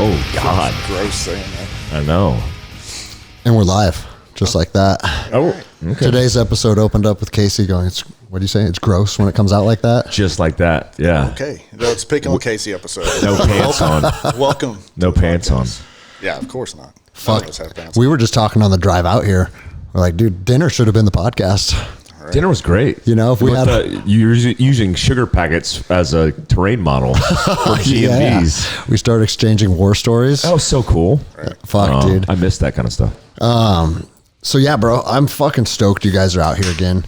Oh, God. Gross saying that. I know. And we're live, just like that. Oh, okay. Today's episode opened up with Casey going, what do you say? It's gross when it comes out like that? Just like that, yeah. Okay. Let's pick on Casey episode. No pants on. Welcome. No pants on. Yeah, of course not. Fuck. None of us have pants We were just talking on the drive out here. We're like, dude, dinner should have been the podcast. Right. Dinner was great. You know, if we had you're using sugar packets as a terrain model for G&Ds. We started exchanging war stories. That was so cool. Right. Fuck, dude. I miss that kind of stuff. So yeah, bro, I'm fucking stoked you guys are out here again.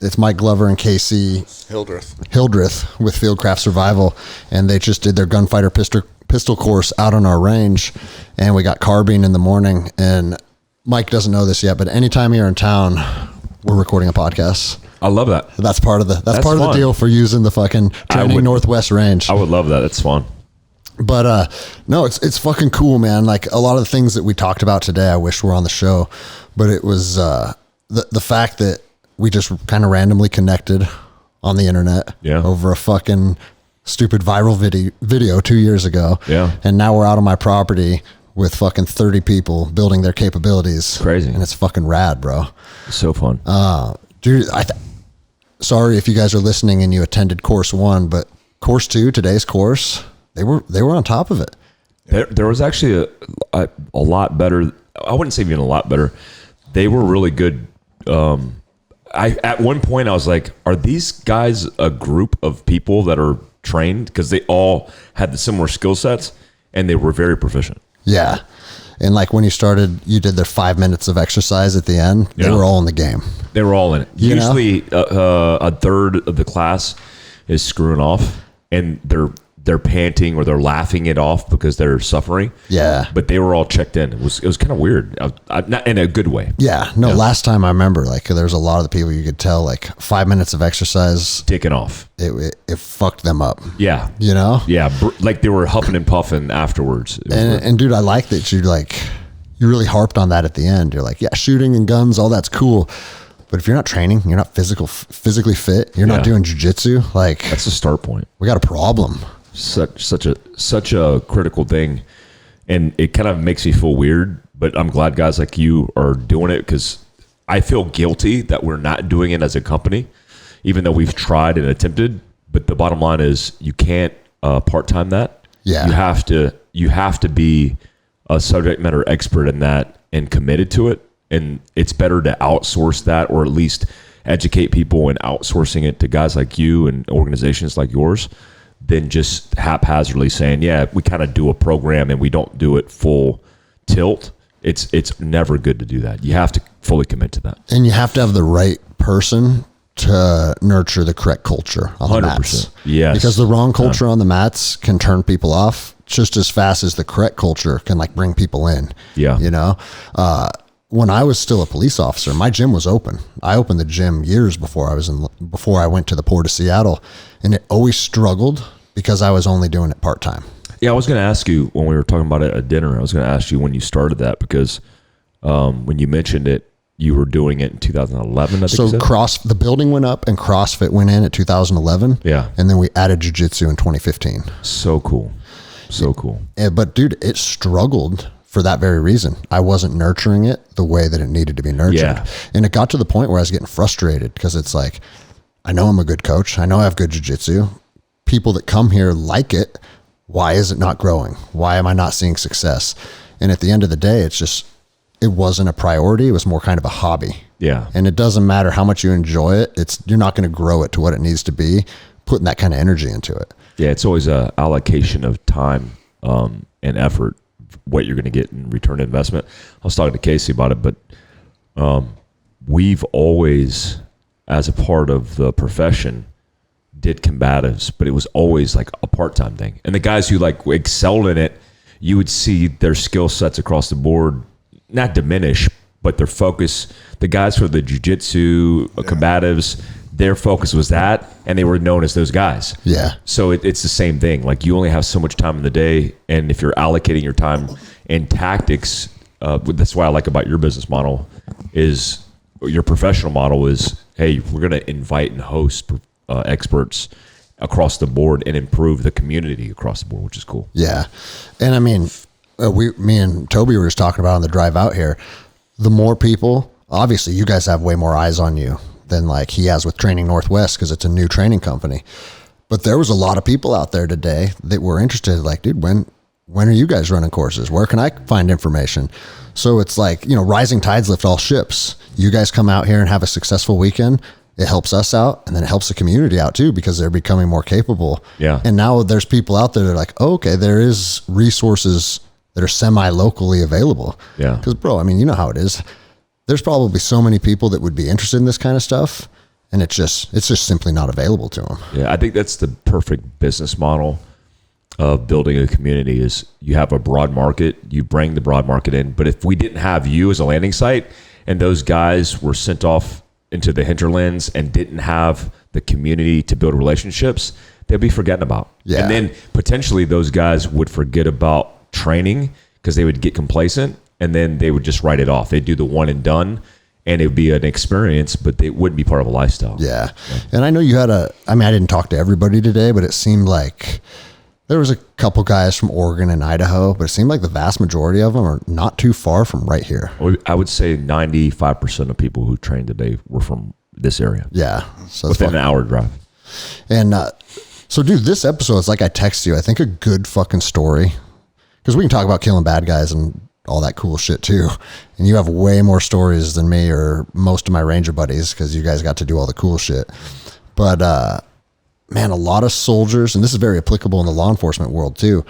It's Mike Glover and Casey Hildreth with Fieldcraft Survival, and they just did their gunfighter pistol course out on our range, and we got carbine in the morning. And Mike doesn't know this yet, but anytime you're in town, we're recording a podcast. I love that. That's part of the fun. deal for using the fucking trending Northwest range. I would love that. It's fun. But no, it's fucking cool, man. Like a lot of the things that we talked about today, I wish were on the show, but it was the fact that we just kind of randomly connected on the internet over a fucking stupid viral video 2 years ago. Yeah. And now we're out on my property with fucking 30 people building their capabilities. Crazy. And it's fucking rad, bro. It's so fun. Dude, sorry if you guys are listening and you attended course 1, but course 2, today's course, they were on top of it. There was actually a lot better. I wouldn't say even a lot better. They were really good. At one point I was like, are these guys a group of people that are trained? Because they all had the similar skill sets and they were very proficient. Yeah. And like when you started, you did their 5 minutes of exercise at the end. They were all in the game. They were all in it. You Usually a third of the class is screwing off and they're panting or they're laughing it off because they're suffering. Yeah. But they were all checked in. It was kind of weird. Not in a good way. Yeah. No, last time I remember, like there was a lot of the people you could tell like 5 minutes of exercise. Taking off. It fucked them up. Yeah. You know? Yeah. Like they were huffing and puffing afterwards. And dude, I like that you really harped on that at the end. You're like, yeah, shooting and guns, all that's cool. But if you're not training, you're not physically fit, you're not doing jujitsu, like that's the start point. We got a problem. Such a critical thing, and it kind of makes me feel weird, but I'm glad guys like you are doing it because I feel guilty that we're not doing it as a company, even though we've tried and attempted. But the bottom line is you can't part-time that. Yeah, you have to be a subject matter expert in that and committed to it, and it's better to outsource that or at least educate people and outsourcing it to guys like you and organizations like yours than just haphazardly saying, yeah, we kind of do a program and we don't do it full tilt. It's never good to do that. You have to fully commit to that. And you have to have the right person to nurture the correct culture on the mats. Yes. Because the wrong culture on the mats can turn people off just as fast as the correct culture can like bring people in. Yeah. You know? When I was still a police officer, my gym was open. I opened the gym years before I went to the Port of Seattle, and it always struggled because I was only doing it part-time. Yeah, I was going to ask you when we were talking about it at dinner, I was going to ask you when you started that because when you mentioned it, you were doing it in 2011, I think so the building went up and CrossFit went in at 2011. Yeah. And then we added jiu-jitsu in 2015. So cool. So cool. But dude, it struggled for that very reason. I wasn't nurturing it the way that it needed to be nurtured. Yeah. And it got to the point where I was getting frustrated because it's like, I know I'm a good coach. I know I have good jiu-jitsu. People that come here like it. Why is it not growing? Why am I not seeing success? And at the end of the day, it wasn't a priority. It was more kind of a hobby. Yeah. And it doesn't matter how much you enjoy it. You're not going to grow it to what it needs to be, putting that kind of energy into it. Yeah. It's always a allocation of time and effort, what you're going to get in return investment. I was talking to Casey about it, but we've always, as a part of the profession, did combatives, but it was always like a part-time thing. And the guys who like excelled in it, you would see their skill sets across the board not diminish, but their focus, the guys for the jiu-jitsu combatives, their focus was that, and they were known as those guys. Yeah. So it's the same thing. Like you only have so much time in the day, and if you're allocating your time in tactics, that's what I like about your business model is your professional model is, hey, we're going to invite and host experts across the board and improve the community across the board, which is cool. Yeah. And I mean, me and Toby were just talking about on the drive out here, the more people, obviously you guys have way more eyes on you than like he has with Training Northwest, because it's a new training company. But there was a lot of people out there today that were interested, like, dude, when are you guys running courses? Where can I find information? So it's like, rising tides lift all ships. You guys come out here and have a successful weekend. It helps us out, and then it helps the community out too, because they're becoming more capable. Yeah. And now there's people out there that are like, oh, okay, there is resources that are semi-locally available. Yeah. Because, bro, I mean, you know how it is. There's probably so many people that would be interested in this kind of stuff, and it's just simply not available to them. Yeah, I think that's the perfect business model of building a community. Is you have a broad market, you bring the broad market in. But if we didn't have you as a landing site, and those guys were sent off into the hinterlands and didn't have the community to build relationships, they'd be forgotten about. Yeah. And then potentially those guys would forget about training because they would get complacent, and then they would just write it off. They'd do the one and done, and it would be an experience, but it wouldn't be part of a lifestyle. Yeah. And I know you had I didn't talk to everybody today, but it seemed like there was a couple guys from Oregon and Idaho, but it seemed like the vast majority of them are not too far from right here. I would say 95% of people who trained today were from this area. Yeah. So within an hour drive. And so, dude, this episode is like I text you, I think a good fucking story, because we can talk about killing bad guys and all that cool shit too. And you have way more stories than me or most of my Ranger buddies, because you guys got to do all the cool shit. But, man, a lot of soldiers, and this is very applicable in the law enforcement world too,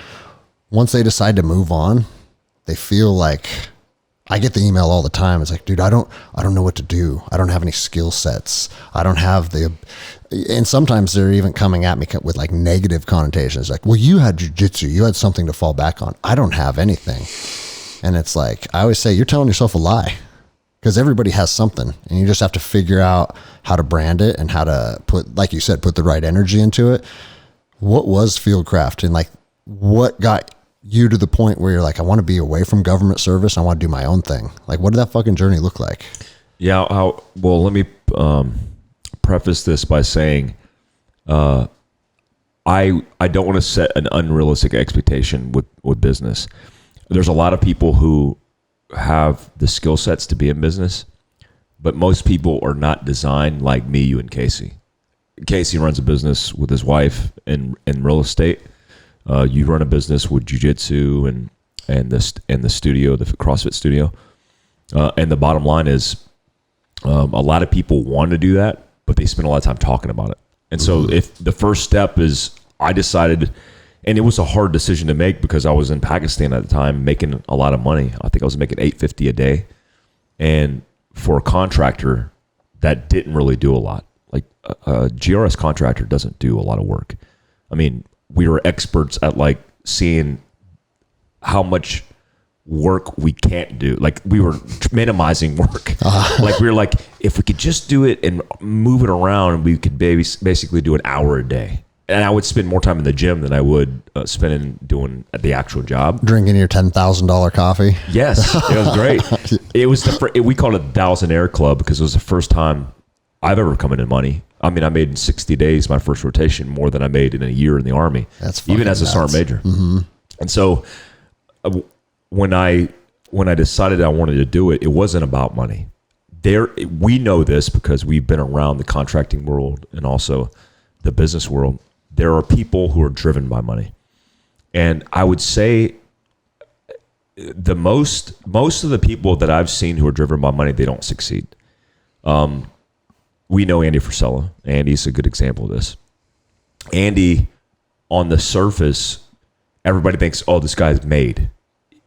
once they decide to move on, they feel like, I get the email all the time. It's like, dude, I don't know what to do. I don't have any skill sets. I don't have and sometimes they're even coming at me with like negative connotations. Like, well, you had jiu-jitsu. You had something to fall back on. I don't have anything. And it's like, I always say, you're telling yourself a lie, because everybody has something, and you just have to figure out how to brand it and how to put, like you said, put the right energy into it. What was Fieldcraft, and like, what got you to the point where you're like, I want to be away from government service. I want to do my own thing. Like, what did that fucking journey look like? Yeah. Well, let me preface this by saying, I don't want to set an unrealistic expectation with business. There's a lot of people who have the skill sets to be in business, but most people are not designed like me, you, and Casey. Casey runs a business with his wife in real estate. You run a business with jiu-jitsu and the studio, the CrossFit studio. And the bottom line is, a lot of people want to do that, but they spend a lot of time talking about it. And so if the first step is, I decided, and it was a hard decision to make because I was in Pakistan at the time making a lot of money. I think I was making $850 a day. And for a contractor, that didn't really do a lot. Like a GRS contractor doesn't do a lot of work. I mean, we were experts at like seeing how much work we can't do. Like we were minimizing work. Like we were like, if we could just do it and move it around, we could basically do an hour a day. And I would spend more time in the gym than I would spending doing the actual job. Drinking your $10,000 coffee. Yes, it was great. It was we called it the Thousand Air Club because it was the first time I've ever come into money. I mean, I made in 60 days my first rotation more than I made in a year in the Army. That's even as a sergeant major. Mm-hmm. And so when I decided I wanted to do it, it wasn't about money. We know this because we've been around the contracting world and also the business world. There are people who are driven by money. And I would say the most of the people that I've seen who are driven by money, they don't succeed. We know Andy Frisella. Andy's a good example of this. Andy, on the surface, everybody thinks, oh, this guy's made.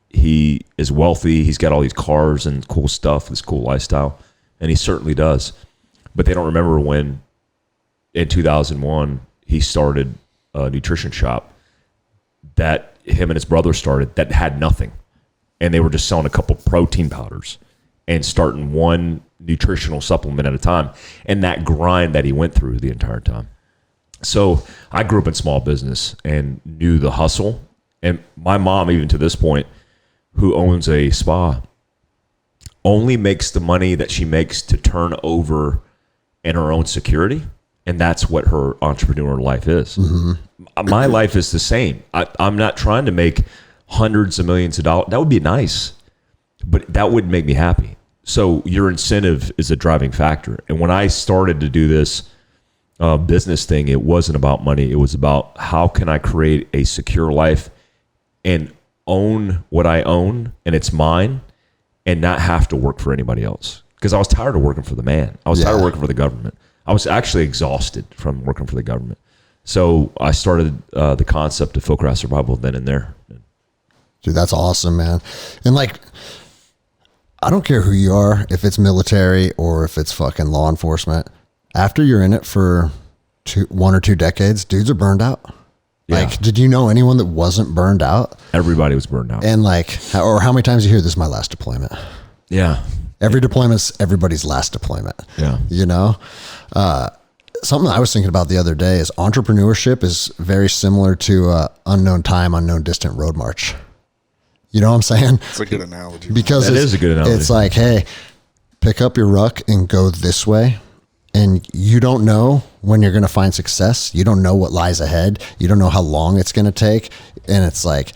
He is wealthy. He's got all these cars and cool stuff, this cool lifestyle. And he certainly does. But they don't remember when in 2001, he started a nutrition shop that him and his brother started that had nothing. And they were just selling a couple protein powders and starting one nutritional supplement at a time. And that grind that he went through the entire time. So I grew up in small business and knew the hustle. And my mom, even to this point, who owns a spa, only makes the money that she makes to turn over in her own security And that's what her entrepreneur life is. My life is the same. I'm not trying to make hundreds of millions of dollars. That would be nice, but that wouldn't make me happy. So your incentive is a driving factor. And when I started to do this business thing, it wasn't about money. It was about how can I create a secure life and own what I own, and it's mine, and not have to work for anybody else. Because I was tired of working for the man. I was tired of working for the government. I was actually exhausted from working for the government. So I started the concept of Fieldcraft Survival then and there. Dude, that's awesome, man. And like, I don't care who you are, if it's military or if it's fucking law enforcement. After you're in it for 1 or 2 decades, dudes are burned out. Yeah. Like, did you know anyone that wasn't burned out? Everybody was burned out. And like, or how many times you hear this is my last deployment? Yeah. Every deployment's everybody's last deployment. Yeah. You know? Something I was thinking about the other day is entrepreneurship is very similar to unknown time, unknown distant road march. You know what I'm saying? It's a good analogy. Because That is a good analogy. It's like, hey, pick up your ruck and go this way. And you don't know when you're going to find success. You don't know what lies ahead. You don't know how long it's going to take. And it's like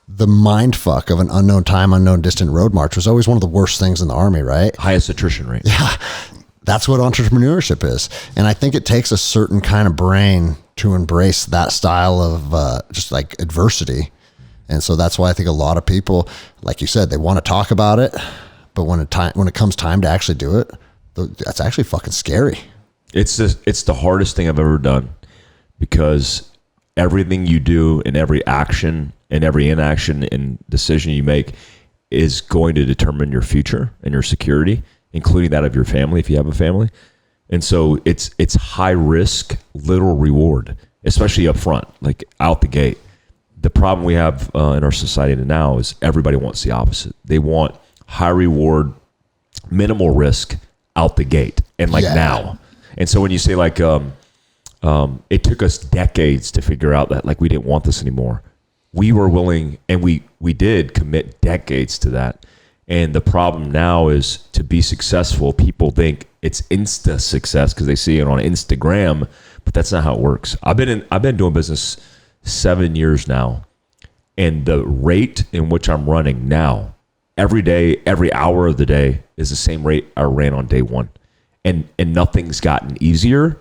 the mind fuck of an unknown time, unknown distant road march was always one of the worst things in the Army, right? Highest attrition rate. Yeah. That's what entrepreneurship is. And I think it takes a certain kind of brain to embrace that style of just like adversity. And so that's why I think a lot of people, like you said, they want to talk about it, but when it comes time to actually do it, that's actually fucking scary. It's the hardest thing I've ever done, because everything you do and every action and every inaction and decision you make is going to determine your future and your security, including that of your family if you have a family. And so it's high risk, little reward, especially up front, like out the gate. The problem we have in our society now is everybody wants the opposite. They want high reward, minimal risk out the gate and now. And so when you say like, it took us decades to figure out that like we didn't want this anymore. We were willing, and we did commit decades to that. And the problem now is to be successful, people think it's insta success because they see it on Instagram, but that's not how it works. I've been doing business 7 years now, and the rate in which I'm running now, every day, every hour of the day is the same rate I ran on day one. And nothing's gotten easier.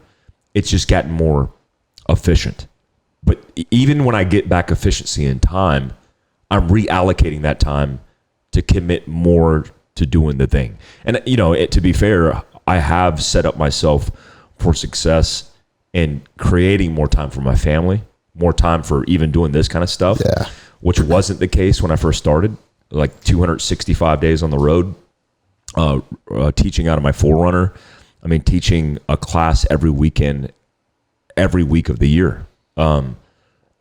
It's just gotten more efficient. But even when I get back efficiency in time, I'm reallocating that time to commit more to doing the thing. And, you know, to be fair, I have set up myself for success in creating more time for my family, more time for even doing this kind of stuff, which wasn't the case when I first started, like 265 days on the road, teaching out of my Forerunner. I mean, teaching a class every weekend, every week of the year. And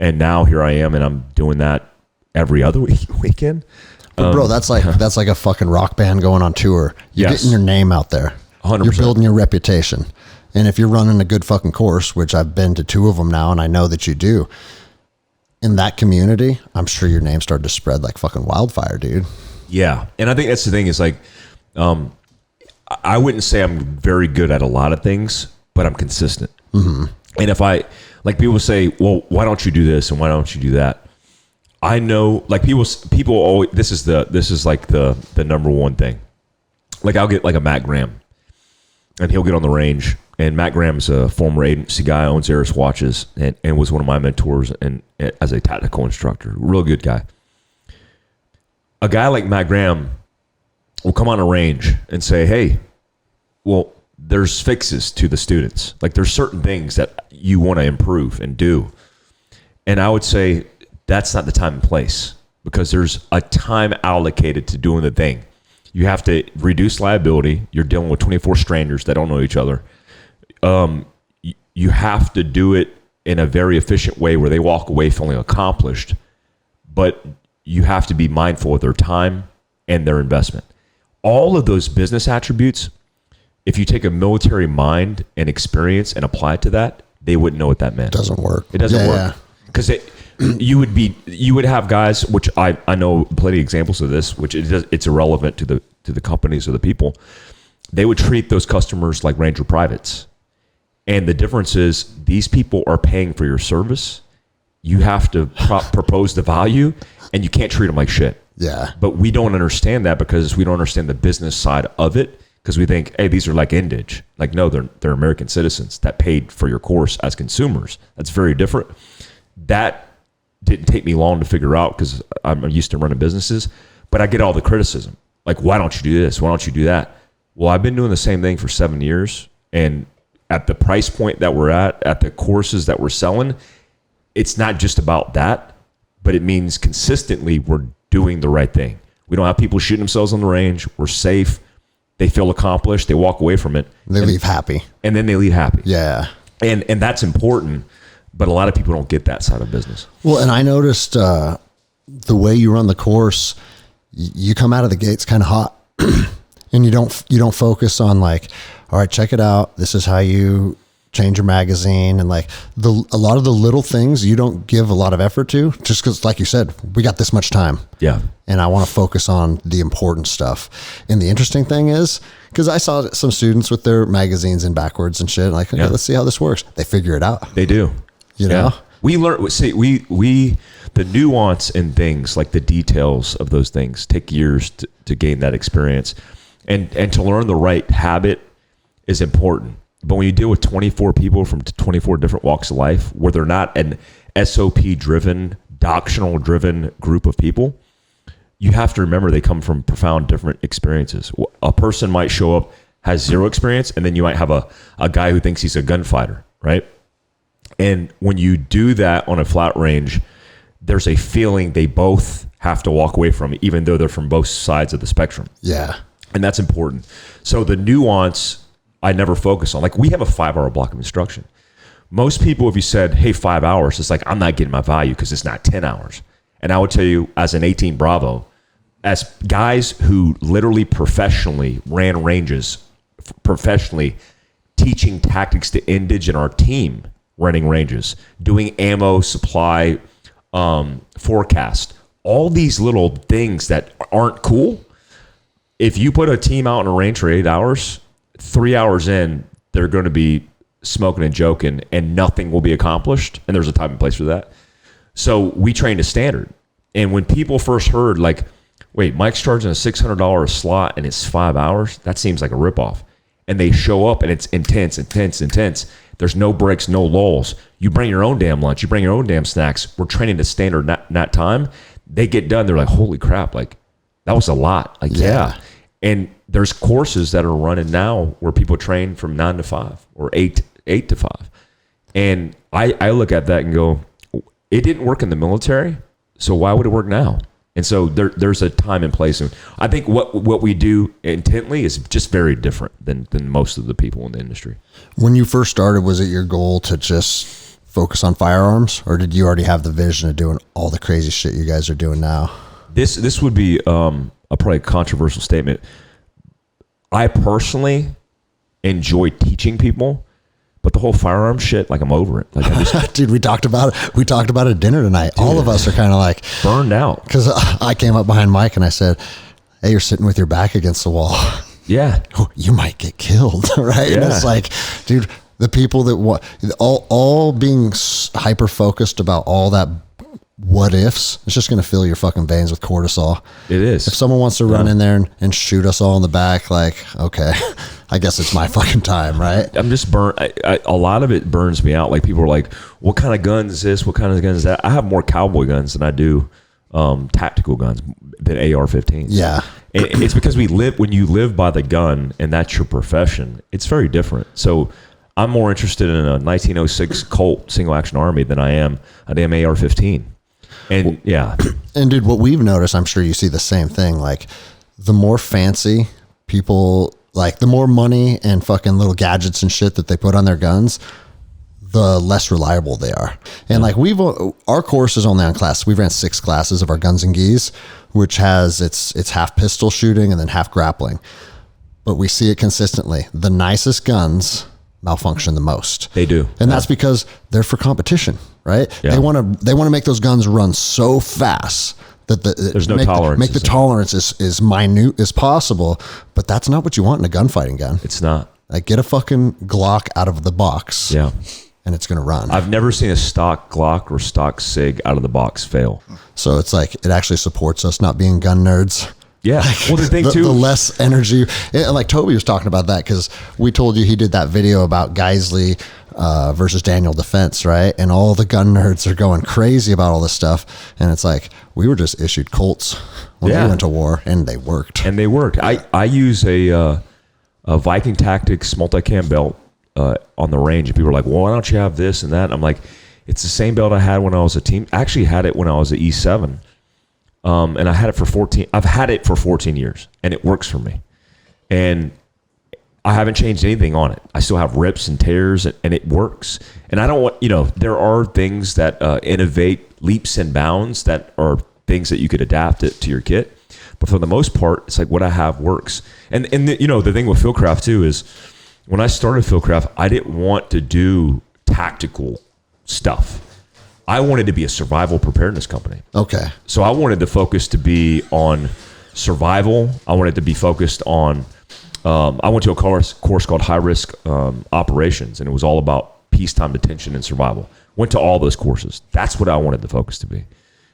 now here I am, and I'm doing that every other weekend. But bro, that's like a fucking rock band going on tour. You're getting your name out there. 100%. You're building your reputation. And if you're running a good fucking course, which I've been to 2 of them now, and I know that you do, in that community, I'm sure your name started to spread like fucking wildfire, dude. Yeah. And I think that's the thing is like, I wouldn't say I'm very good at a lot of things, but I'm consistent. Mm-hmm. And if like people say, well, why don't you do this and why don't you do that? I know, like people always, this is like the number one thing. Like I'll get like a Matt Graham, and he'll get on the range. And Matt Graham's a former agency guy, owns Eris Watches, and was one of my mentors and as a tactical instructor. Real good guy. A guy like Matt Graham will come on a range and say, hey, well, there's fixes to the students. Like there's certain things that you want to improve and do. And I would say that's not the time and place, because there's a time allocated to doing the thing. You have to reduce liability. You're dealing with 24 strangers that don't know each other. You have to do it in a very efficient way where they walk away feeling accomplished, but you have to be mindful of their time and their investment. All of those business attributes, if you take a military mind and experience and apply it to that, they wouldn't know what that meant. It doesn't work. It doesn't work. Because you would have guys, which I know plenty of examples of this, which it's irrelevant to the companies or the people. They would treat those customers like Ranger privates. And the difference is these people are paying for your service. You have to propose the value, and you can't treat them like shit. Yeah. But we don't understand that because we don't understand the business side of it, because we think, hey, these are like Indige. Like, no, they're American citizens that paid for your course as consumers. That's very different. That didn't take me long to figure out because I'm used to running businesses, but I get all the criticism. Like, why don't you do this? Why don't you do that? Well, I've been doing the same thing for 7 years, and at the price point that we're at the courses that we're selling, it's not just about that, but it means consistently we're doing the right thing. We don't have people shooting themselves on the range. We're safe. They feel accomplished. They walk away from it. They leave happy. And then they leave happy. Yeah. And that's important, but a lot of people don't get that side of business. Well, and I noticed the way you run the course, you come out of the gates kind of hot. And you don't focus on like, all right, check it out. This is how you change your magazine, and like a lot of the little things you don't give a lot of effort to, just because, like you said, we got this much time. Yeah. And I want to focus on the important stuff. And the interesting thing is, because I saw some students with their magazines in backwards and shit, like, okay, let's see how this works. They figure it out. They do. You know? We learn. See, we the nuance in things, like the details of those things, take years to gain that experience. And to learn the right habit is important. But when you deal with 24 people from 24 different walks of life, where they're not an SOP-driven, doctrinal-driven group of people, you have to remember they come from profound different experiences. A person might show up, has zero experience, and then you might have a guy who thinks he's a gunfighter, right? And when you do that on a flat range, there's a feeling they both have to walk away from, even though they're from both sides of the spectrum. Yeah. And that's important. So the nuance I never focus on. Like, we have a 5-hour block of instruction. Most people, if you said, hey, 5 hours, it's like, I'm not getting my value because it's not 10 hours. And I would tell you, as an 18 Bravo, as guys who literally professionally ran ranges, professionally teaching tactics to Indige and our team running ranges, doing ammo supply, forecast, all these little things that aren't cool. If you put a team out on a range for 8 hours, 3 hours in, they're going to be smoking and joking, and nothing will be accomplished. And there's a time and place for that. So we trained a standard. And when people first heard, like, wait, Mike's charging a $600 a slot and it's 5 hours, that seems like a ripoff. And they show up and it's intense. There's no breaks, no lulls. You bring your own damn lunch. You bring your own damn snacks. We're training to standard, not time. They get done. They're like, holy crap, like, that was a lot. Like, yeah. And there's courses that are running now where people train from 9 to 5 or 8 to 5. And I look at that and go, it didn't work in the military, so why would it work now? And so there's a time and place. And I think what we do intently is just very different than most of the people in the industry. When you first started, was it your goal to just focus on firearms, or did you already have the vision of doing all the crazy shit you guys are doing now? This would be a probably controversial statement. I personally enjoy teaching people, but the whole firearm shit, like, I'm over it. Like, I just, dude, we talked about it. We talked about it at dinner tonight. Dude, all of us are kind of like burned out. Because I came up behind Mike and I said, "Hey, you're sitting with your back against the wall. Yeah, you might get killed, right?" Yeah. And it's like, dude, the people that all being hyper focused about all that. What ifs? It's just going to fill your fucking veins with cortisol. It is. If someone wants to run in there and shoot us all in the back, like, okay, I guess it's my fucking time, right? I'm just burnt. A lot of it burns me out. Like, people are like, what kind of gun is this? What kind of gun is that? I have more cowboy guns than I do tactical guns than AR-15s. Yeah. And it's because when you live by the gun and that's your profession, it's very different. So I'm more interested in a 1906 Colt single action army than I am a damn AR-15. And yeah. And dude, what we've noticed, I'm sure you see the same thing. Like, the more fancy people, like, the more money and fucking little gadgets and shit that they put on their guns, the less reliable they are. And like, our course is only on class. We ran 6 classes of our guns and geese, which has it's half pistol shooting and then half grappling. But we see it consistently. The nicest guns malfunction the most. They do. And that's because they're for competition, right? Yeah. They want to make those guns run so fast that there's no tolerance. Make the tolerance as minute as possible, but that's not what you want in a gunfighting gun. It's not. Like, get a fucking Glock out of the box. Yeah. And it's going to run. I've never seen a stock Glock or stock SIG out of the box fail. So it's like, it actually supports us not being gun nerds. Yeah. Well, the thing too, the less energy, and like Toby was talking about that, because we told you he did that video about Geisley versus Daniel Defense, right? And all the gun nerds are going crazy about all this stuff. And it's like, we were just issued Colts when we went to war, and they worked. I use a Viking Tactics multicam belt on the range, and people are like, well, why don't you have this and that? And I'm like, it's the same belt I had when I was a team. I actually had it when I was at E7. And I had it for 14. I've had it for 14 years, and it works for me. And I haven't changed anything on it. I still have rips and tears, and it works. And I don't want, there are things that innovate leaps and bounds that are things that you could adapt it to your kit. But for the most part, it's like what I have works. And the thing with Fieldcraft too is when I started Fieldcraft, I didn't want to do tactical stuff. I wanted to be a survival preparedness company. Okay. So I wanted the focus to be on survival. I wanted to be focused on, I went to a course called High Risk Operations, and it was all about peacetime detention and survival. Went to all those courses. That's what I wanted the focus to be.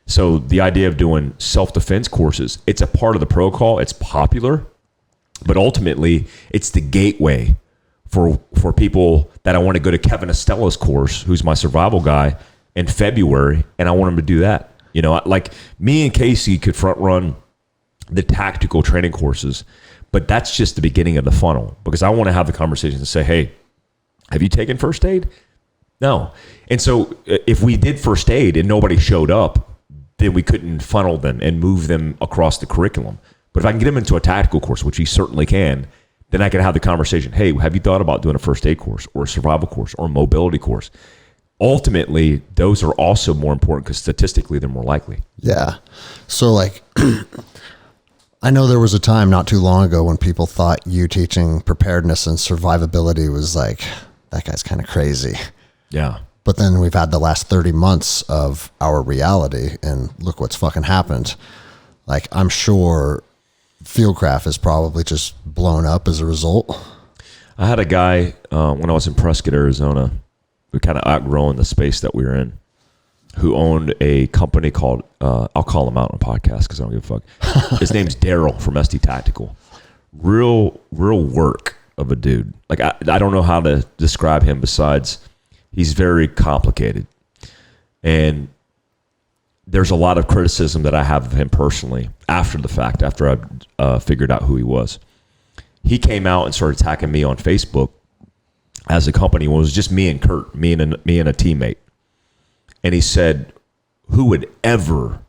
So the idea of doing self-defense courses, it's a part of the protocol. It's popular, but ultimately it's the gateway for people that I want to go to Kevin Estella's course, who's my survival guy, in February, and I want them to do that. Like me and Casey could front run the tactical training courses, but that's just the beginning of the funnel, because I want to have the conversation and say, hey, have you taken first aid? No. And so if we did first aid and nobody showed up, then we couldn't funnel them and move them across the curriculum. But if I can get them into a tactical course, which you certainly can, then I can have the conversation, hey, have you thought about doing a first aid course or a survival course or a mobility course? Ultimately, those are also more important because statistically they're more likely. Yeah. So like, I know there was a time not too long ago when people thought you teaching preparedness and survivability was like, that guy's kind of crazy. Yeah. But then we've had the last 30 months of our reality, and look what's fucking happened. Like, I'm sure Fieldcraft is probably just blown up as a result. I had a guy when I was in Prescott, Arizona, we kind of outgrowing the space that we were in, who owned a company called, I'll call him out on a podcast because I don't give a fuck. His name's Daryl from SD Tactical. Real work of a dude. Like, I don't know how to describe him besides he's very complicated. And there's a lot of criticism that I have of him personally after the fact, after I figured out who he was. He came out and started attacking me on Facebook as a company when it was just me and Kurt, me and a teammate. And he said, who would ever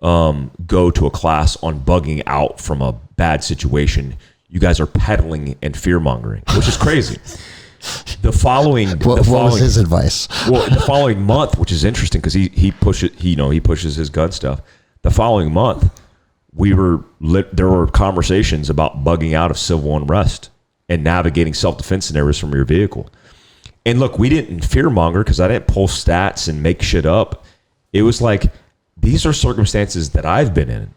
go to a class on bugging out from a bad situation? You guys are peddling and fear-mongering, which is crazy. What was his advice? Well, the following month, which is interesting because he pushes his gun stuff. The following month, there were conversations about bugging out of civil unrest and navigating self-defense scenarios from your vehicle. And look, we didn't fear-monger because I didn't pull stats and make shit up. It was like, these are circumstances that I've been in,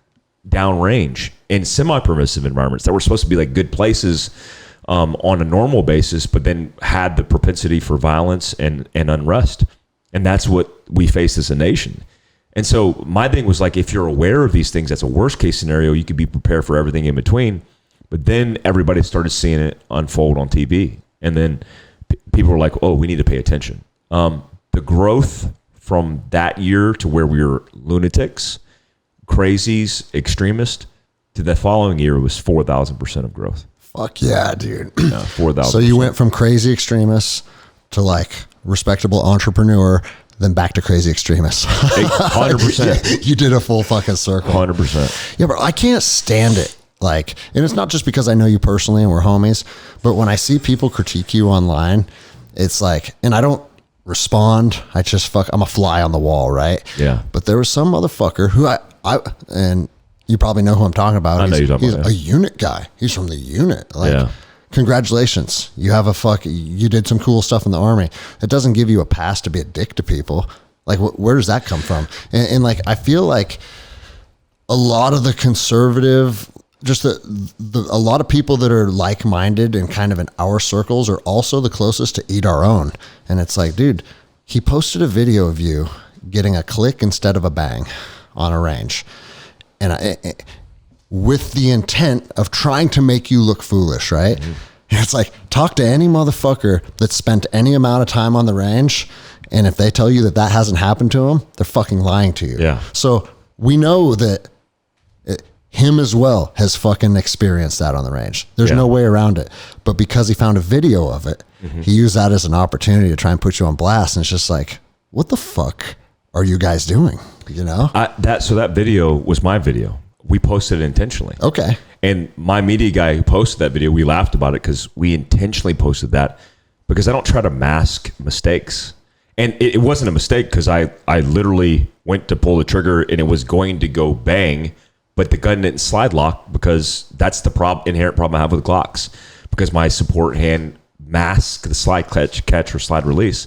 downrange, in semi-permissive environments that were supposed to be like good places on a normal basis, but then had the propensity for violence and unrest. And that's what we face as a nation. And so my thing was like, if you're aware of these things, that's a worst case scenario. You could be prepared for everything in between. But then everybody started seeing it unfold on TV. And then people were like, oh, we need to pay attention. The growth from that year to where we were lunatics, crazies, extremists, to the following year was 4,000% of growth. Fuck yeah, dude. Yeah, 4,000%. So you went from crazy extremists to like respectable entrepreneur, then back to crazy extremists. 100%. You did a full fucking circle. 100%. Yeah, but I can't stand it. Like, and it's not just because I know you personally and we're homies, but when I see people critique you online, it's like, and I don't respond. I'm a fly on the wall, right? Yeah. But there was some motherfucker who and you probably know who I'm talking about. I know you're talking he's about, a unit guy. He's from the unit. Like, yeah. Congratulations. You did some cool stuff in the Army. It doesn't give you a pass to be a dick to people. Like, where does that come from? And like, I feel like a lot of the conservative just a lot of people that are like-minded and kind of in our circles are also the closest to eat our own. And it's like, dude, he posted a video of you getting a click instead of a bang on a range. And with the intent of trying to make you look foolish, right? Mm-hmm. And it's like, talk to any motherfucker that spent any amount of time on the range, and if they tell you that that hasn't happened to them, they're fucking lying to you. Yeah. So we know that him as well has fucking experienced that on the range. There's no way around it. But because he found a video of it, he used that as an opportunity to try and put you on blast. And it's just like, what the fuck are you guys doing? You know? So that video was my video. We posted it intentionally. Okay. And my media guy who posted that video, we laughed about it because we intentionally posted that because I don't try to mask mistakes. And it wasn't a mistake because I literally went to pull the trigger and it was going to go bang, but the gun didn't slide lock because that's the inherent problem I have with Glocks, because my support hand masks the slide catch or slide release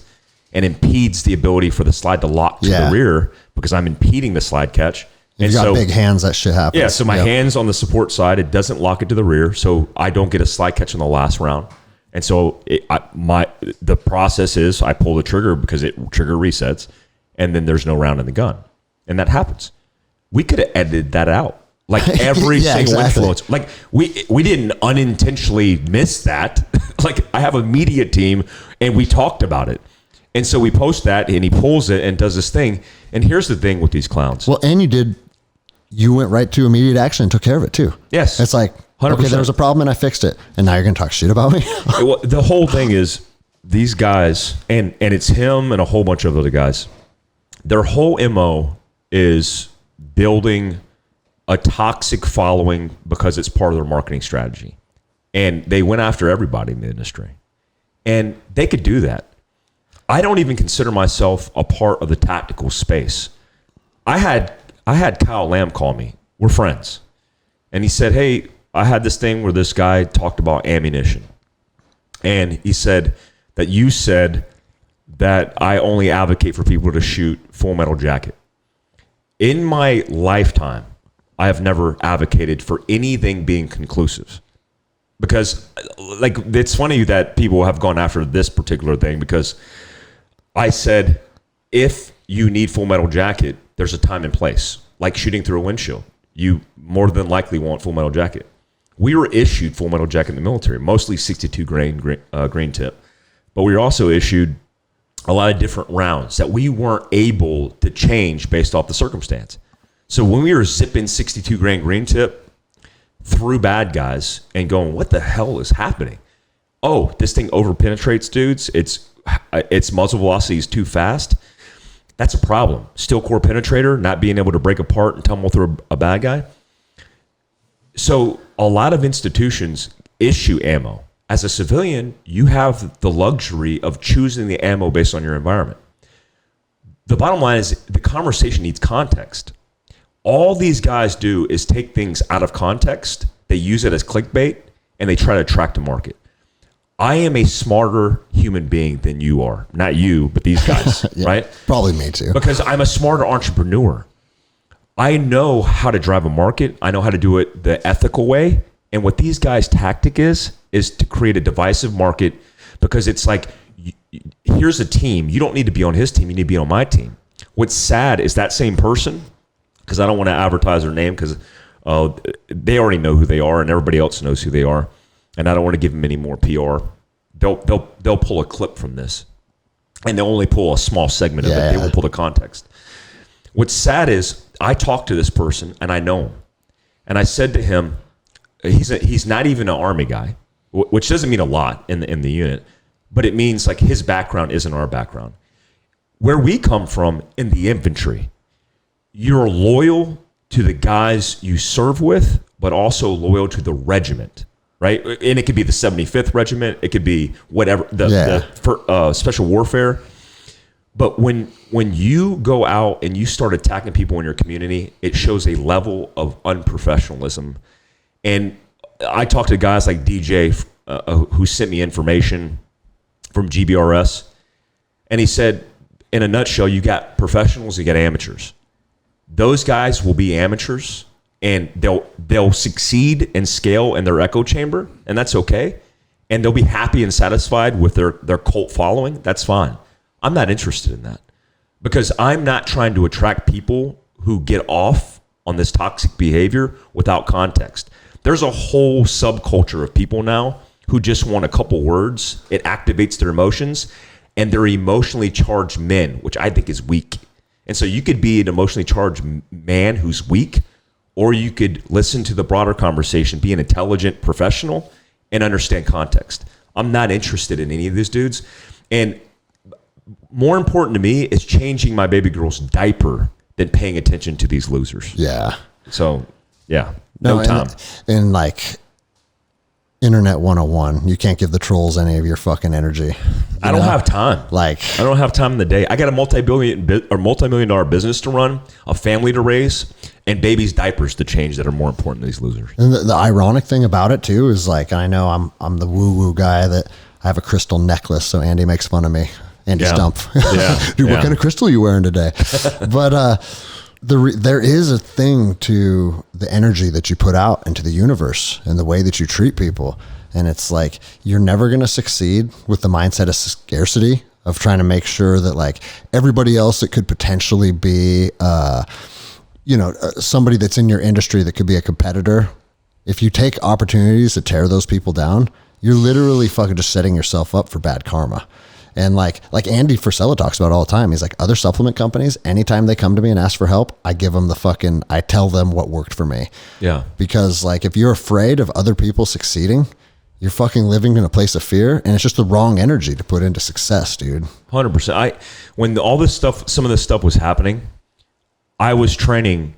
and impedes the ability for the slide to lock to the rear because I'm impeding the slide catch. If you got big hands, that shit happens. Yeah, so my hands on the support side, it doesn't lock it to the rear, so I don't get a slide catch in the last round. And so the process is I pull the trigger because it trigger resets, and then there's no round in the gun. And that happens. We could have edited that out. Like every single influence. Like we didn't unintentionally miss that. Like I have a media team and we talked about it. And so we post that and he pulls it and does this thing. And here's the thing with these clowns. Well, and you went right to immediate action and took care of it too. Yes. It's like, 100%. Okay, there was a problem and I fixed it. And now you're going to talk shit about me? Well, the whole thing is these guys, and it's him and a whole bunch of other guys, their whole MO is building a toxic following because it's part of their marketing strategy. And they went after everybody in the industry. And they could do that. I don't even consider myself a part of the tactical space. I had Kyle Lamb call me. We're friends. And he said, hey, I had this thing where this guy talked about ammunition. And he said that you said that I only advocate for people to shoot full metal jacket. In my lifetime, I have never advocated for anything being conclusive. Because, like, it's funny that people have gone after this particular thing because I said, if you need full metal jacket, there's a time and place. Like shooting through a windshield. You more than likely want full metal jacket. We were issued full metal jacket in the military, mostly 62 grain tip. But we were also issued a lot of different rounds that we weren't able to change based off the circumstance. So when we were zipping 62 grain green tip through bad guys and going, what the hell is happening? Oh, this thing over penetrates dudes. Its muzzle velocity is too fast. That's a problem. Steel core penetrator, not being able to break apart and tumble through a bad guy. So a lot of institutions issue ammo. As a civilian, you have the luxury of choosing the ammo based on your environment. The bottom line is the conversation needs context. All these guys do is take things out of context, they use it as clickbait, and they try to attract a market. I am a smarter human being than you are. Not you, but these guys, right? Probably me too. Because I'm a smarter entrepreneur. I know how to drive a market. I know how to do it the ethical way. And what these guys' tactic is to create a divisive market because it's like, here's a team. You don't need to be on his team. You need to be on my team. What's sad is that same person, because I don't want to advertise their name because they already know who they are and everybody else knows who they are. And I don't want to give them any more PR. They'll pull a clip from this. And they'll only pull a small segment of it. They won't pull the context. What's sad is I talked to this person and I know him. And I said to him, he's not even an Army guy, which doesn't mean a lot in the unit, but it means like his background isn't our background. Where we come from in the infantry, you're loyal to the guys you serve with, but also loyal to the regiment, right? And it could be the 75th Regiment. It could be whatever, the special warfare. But when you go out and you start attacking people in your community, it shows a level of unprofessionalism. And I talked to guys like DJ who sent me information from GBRS, and he said, in a nutshell, you got professionals, you got amateurs. Those guys will be amateurs and they'll succeed and scale in their echo chamber, and that's okay. And they'll be happy and satisfied with their cult following. That's fine. I'm not interested in that, because I'm not trying to attract people who get off on this toxic behavior without context. There's a whole subculture of people now who just want a couple words. It activates their emotions, and they're emotionally charged men, which I think is weak. And so you could be an emotionally charged man who's weak, or you could listen to the broader conversation, be an intelligent professional, and understand context. I'm not interested in any of these dudes. And more important to me is changing my baby girl's diaper than paying attention to these losers. Yeah. So, yeah, no time. And like Internet 101, you can't give the trolls any of your fucking energy. I don't have time. Like, I don't have time in the day. I got a multi-million dollar business to run, a family to raise, and babies' diapers to change that are more important than these losers. and the ironic thing about it too is, like, I know I'm the woo-woo guy that I have a crystal necklace, so Andy makes fun of me. Andy Stump. Yeah. Dude, Yeah. what kind of crystal you wearing today? But there is a thing to the energy that you put out into the universe and the way that you treat people. And it's like, you're never going to succeed with the mindset of scarcity, of trying to make sure that, like, everybody else that could potentially be, somebody that's in your industry that could be a competitor. If you take opportunities to tear those people down, you're literally fucking just setting yourself up for bad karma. And like Andy Frisella talks about all the time, he's like, other supplement companies, anytime they come to me and ask for help, I tell them what worked for me. Yeah. Because, like, if you're afraid of other people succeeding, you're fucking living in a place of fear, and it's just the wrong energy to put into success, dude. 100%. When all this stuff, some of this stuff was happening, I was training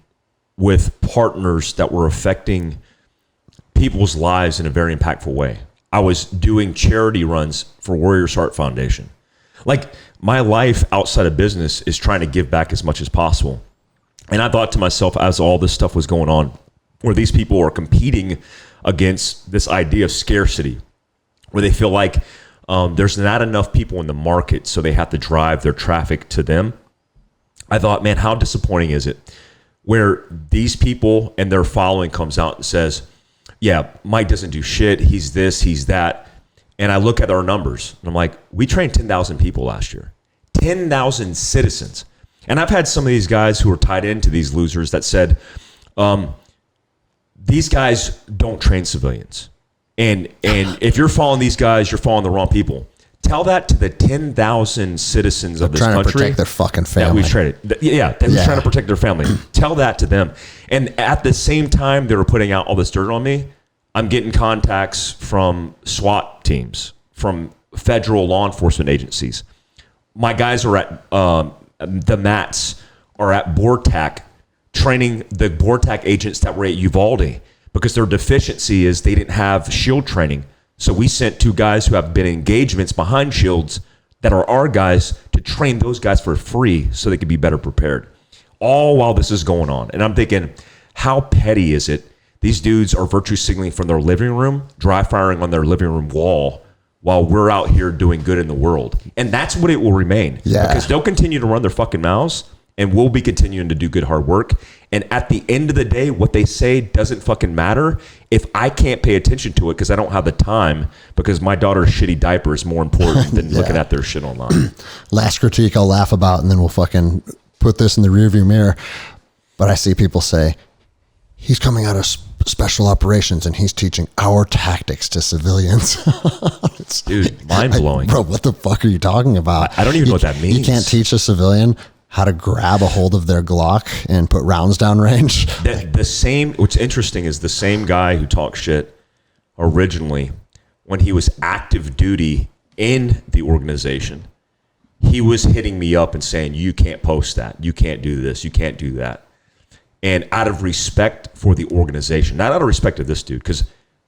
with partners that were affecting people's lives in a very impactful way. I was doing charity runs for Warriors Heart Foundation. Like, my life outside of business is trying to give back as much as possible. And I thought to myself, as all this stuff was going on, where these people are competing against this idea of scarcity, where they feel like there's not enough people in the market, so they have to drive their traffic to them. I thought, man, how disappointing is it where these people and their following comes out and says, yeah, Mike doesn't do shit. He's this, he's that. And I look at our numbers and I'm like, we trained 10,000 people last year, 10,000 citizens. And I've had some of these guys who are tied into these losers that said, these guys don't train civilians. And if you're following these guys, you're following the wrong people. Tell that to the 10,000 citizens of this country. Trying to protect their fucking family. That we've trained. Who's trying to protect their family. Tell that to them. And at the same time they were putting out all this dirt on me, I'm getting contacts from SWAT teams, from federal law enforcement agencies. My guys are at, the MATs are at BORTAC, training the BORTAC agents that were at Uvalde, because their deficiency is they didn't have SHIELD training. So we sent 2 guys who have been engagements behind shields that are our guys to train those guys for free so they could be better prepared. All while this is going on. And I'm thinking, how petty is it? These dudes are virtue signaling from their living room, dry firing on their living room wall, while we're out here doing good in the world. And that's what it will remain. Yeah. Because they'll continue to run their fucking mouths, and we'll be continuing to do good hard work. And at the end of the day, what they say doesn't fucking matter if I can't pay attention to it because I don't have the time, because my daughter's shitty diaper is more important than looking at their shit online. Last critique I'll laugh about, and then we'll fucking put this in the rearview mirror. But I see people say, he's coming out of special operations and he's teaching our tactics to civilians. Dude, mind blowing. Bro, what the fuck are you talking about? I don't even know what that means. You can't teach a civilian how to grab a hold of their Glock and put rounds down range. What's interesting is the same guy who talked shit originally, when he was active duty in the organization, he was hitting me up and saying, you can't post that. You can't do this. You can't do that. And out of respect for the organization, not out of respect of this dude, because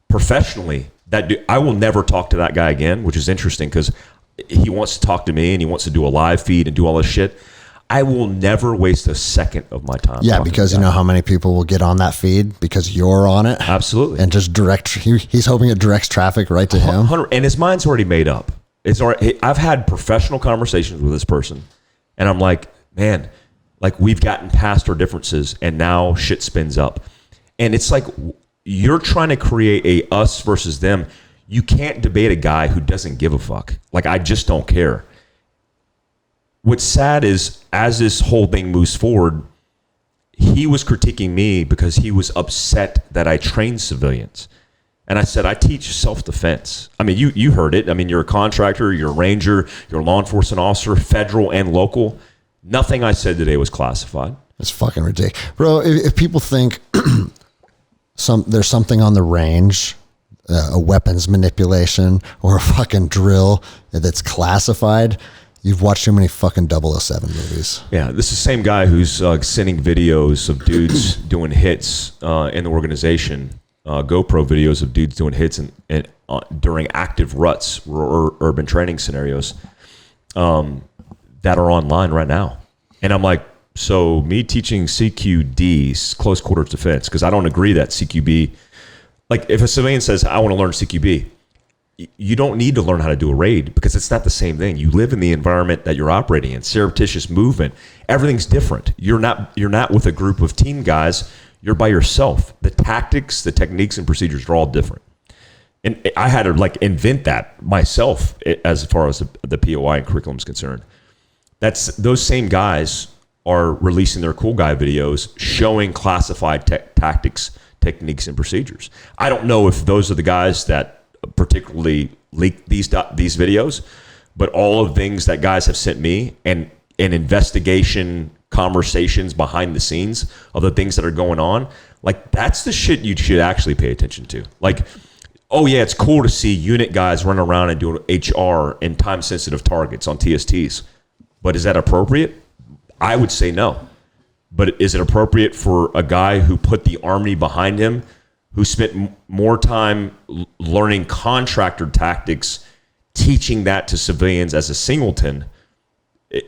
professionally, that dude, I will never talk to that guy again, which is interesting because he wants to talk to me and he wants to do a live feed and do all this shit. I will never waste a second of my time. Yeah, because you know how many people will get on that feed because you're on it? Absolutely. And just he's hoping it directs traffic right to him. And his mind's already made up. I've had professional conversations with this person, and I'm like, man, like, we've gotten past our differences and now shit spins up. And it's like you're trying to create a us versus them. You can't debate a guy who doesn't give a fuck. Like, I just don't care. What's sad is, as this whole thing moves forward, he was critiquing me because he was upset that I train civilians. And I said, I teach self-defense. I mean, you heard it. I mean, you're a contractor, you're a ranger, you're a law enforcement officer, federal and local. Nothing I said today was classified. It's fucking ridiculous. Bro, if people think there's something on the range, a weapons manipulation or a fucking drill that's classified, you've watched too many fucking 007 movies. Yeah, this is the same guy who's sending videos of dudes doing hits in the organization, GoPro videos of dudes doing hits and during active ruts or urban training scenarios that are online right now. And I'm like, so me teaching CQD, close quarters defense, because I don't agree that CQB, like if a civilian says, I want to learn CQB, you don't need to learn how to do a raid because it's not the same thing. You live in the environment that you're operating in. Surreptitious movement, everything's different. You're not with a group of team guys. You're by yourself. The tactics, the techniques, and procedures are all different. And I had to like invent that myself as far as the POI and curriculum is concerned. That's those same guys are releasing their cool guy videos showing classified tactics, techniques, and procedures. I don't know if those are the guys that particularly leak these videos, but all of things that guys have sent me and investigation conversations behind the scenes of the things that are going on, like that's the shit you should actually pay attention to. Like, oh yeah, it's cool to see unit guys run around and doing HR and time sensitive targets on TSTs, but is that appropriate? I would say no. But is it appropriate for a guy who put the army behind him, who spent more time learning contractor tactics, teaching that to civilians as a singleton?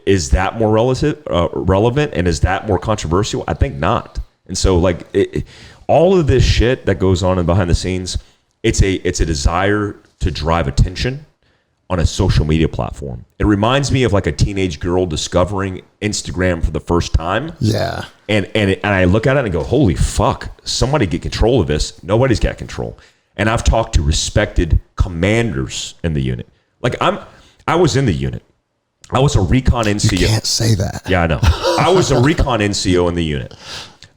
Is that more relevant and is that more controversial? I think not. And so like all of this shit that goes on in behind the scenes, it's a desire to drive attention on a social media platform. It reminds me of like a teenage girl discovering Instagram for the first time. Yeah. And I look at it and go, holy fuck, somebody get control of this. Nobody's got control. And I've talked to respected commanders in the unit. Like I was in the unit. I was a recon NCO. You can't say that. Yeah, I know. I was a recon NCO in the unit.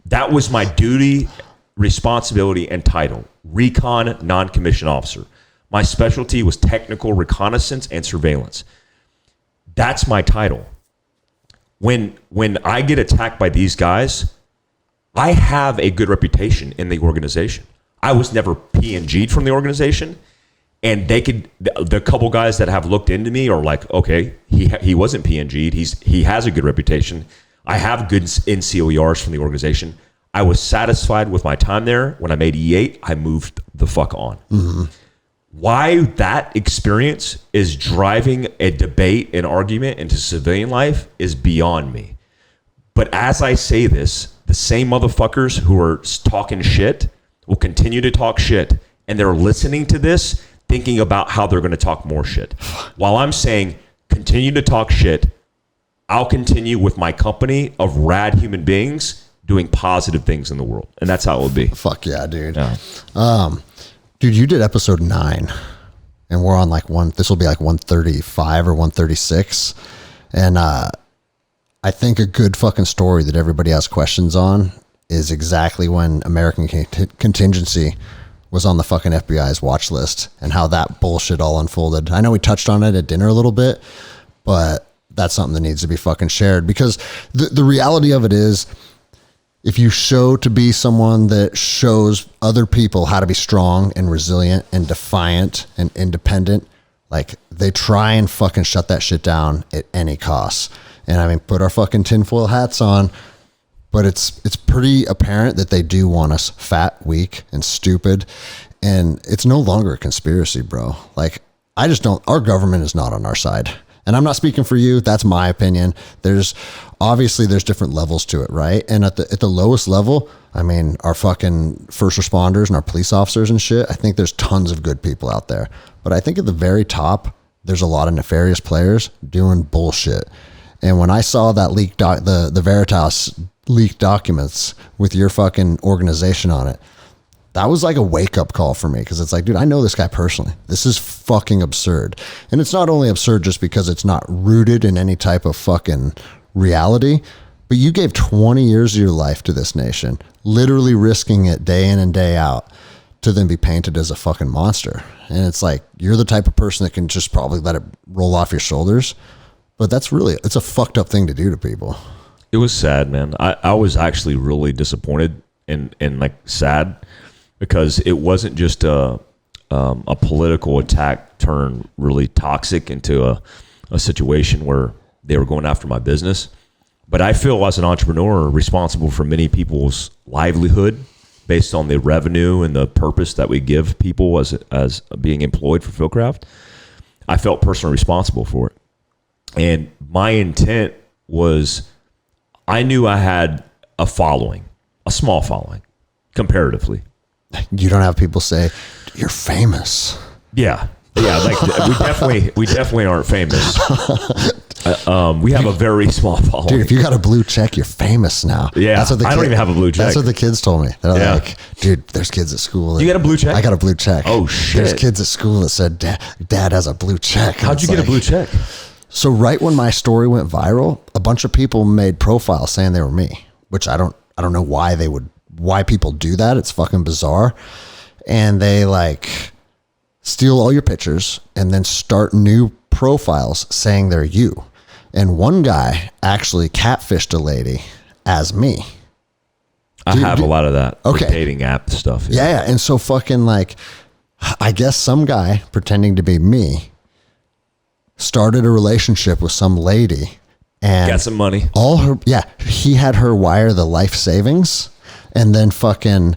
That was my duty, responsibility, and title. Recon non-commissioned officer. My specialty was technical reconnaissance and surveillance. That's my title. When I get attacked by these guys, I have a good reputation in the organization. I was never PNG'd from the organization, and the couple guys that have looked into me are like, okay, he wasn't PNG'd. He has a good reputation. I have good NCOERs from the organization. I was satisfied with my time there. When I made E8, I moved the fuck on. Mm-hmm. Why that experience is driving a debate and argument into civilian life is beyond me. But as I say this, the same motherfuckers who are talking shit will continue to talk shit, and they're listening to this thinking about how they're going to talk more shit. While I'm saying continue to talk shit, I'll continue with my company of rad human beings doing positive things in the world. And that's how it will be. Fuck yeah, dude. Yeah. Dude, you did episode 9, and we're on like this will be like 135 or 136. And I think a good fucking story that everybody has questions on is exactly when American Contingency was on the fucking FBI's watch list and how that bullshit all unfolded. I know we touched on it at dinner a little bit, but that's something that needs to be fucking shared, because the reality of it is, if you show to be someone that shows other people how to be strong and resilient and defiant and independent, like they try and fucking shut that shit down at any cost. And I mean, put our fucking tinfoil hats on, but it's pretty apparent that they do want us fat, weak, and stupid. And it's no longer a conspiracy, bro. Like, our government is not on our side. And I'm not speaking for you. That's my opinion. There's different levels to it, right? And at the lowest level, I mean, our fucking first responders and our police officers and shit, I think there's tons of good people out there. But I think at the very top, there's a lot of nefarious players doing bullshit. And when I saw that leaked, the Veritas leaked documents with your fucking organization on it. That was like a wake up call for me, because it's like, dude, I know this guy personally. This is fucking absurd. And it's not only absurd just because it's not rooted in any type of fucking reality, but you gave 20 years of your life to this nation, literally risking it day in and day out, to then be painted as a fucking monster. And it's like, you're the type of person that can just probably let it roll off your shoulders. But it's a fucked up thing to do to people. It was sad, man. I was actually really disappointed and like sad, because it wasn't just a political attack turned really toxic into a situation where they were going after my business. But I feel as an entrepreneur responsible for many people's livelihood based on the revenue and the purpose that we give people as being employed for Fieldcraft. I felt personally responsible for it. And my intent was, I knew I had a following, a small following, comparatively. You don't have people say, you're famous. Yeah. Like we definitely aren't famous. We have a very small following. Dude, if you got a blue check, you're famous now. Yeah, I don't even have a blue check. That's what the kids told me. They're like, dude, there's kids at school. You got a blue check? I got a blue check. Oh, shit. There's kids at school that said, Dad has a blue check. How'd you get a blue check? So right when my story went viral, a bunch of people made profiles saying they were me, which I don't know why people do that. It's fucking bizarre. And they like steal all your pictures and then start new profiles saying they're you. And one guy actually catfished a lady as me. I have a lot of that. Okay. Dating app stuff. Yeah. And so fucking like, I guess some guy pretending to be me started a relationship with some lady and got some money. He had her wire the life savings, and then fucking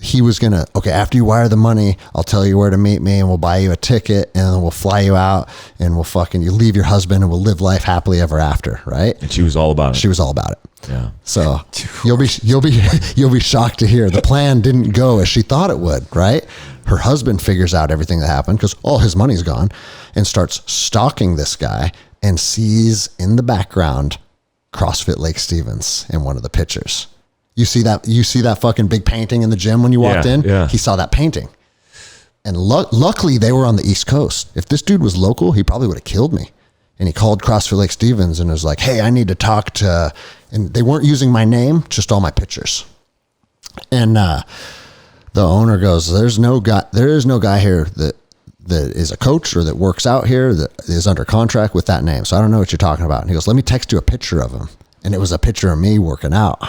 he was gonna, okay, after you wire the money, I'll tell you where to meet me and we'll buy you a ticket and then we'll fly you out and we'll fucking, you leave your husband and we'll live life happily ever after, right? And she was all about it. She was all about it. Yeah. So you'll be shocked to hear the plan didn't go as she thought it would, right? Her husband figures out everything that happened because all his money's gone, and starts stalking this guy and sees in the background CrossFit Lake Stevens in one of the pictures. You see that fucking big painting in the gym when you walked in? Yeah. He saw that painting. And luckily they were on the East Coast. If this dude was local, he probably would have killed me. And he called CrossFit Lake Stevens and was like, hey, I need to talk to, and they weren't using my name, just all my pictures. And the owner goes, there is no guy here that is a coach or that works out here that is under contract with that name. So I don't know what you're talking about. And he goes, let me text you a picture of him. And it was a picture of me working out.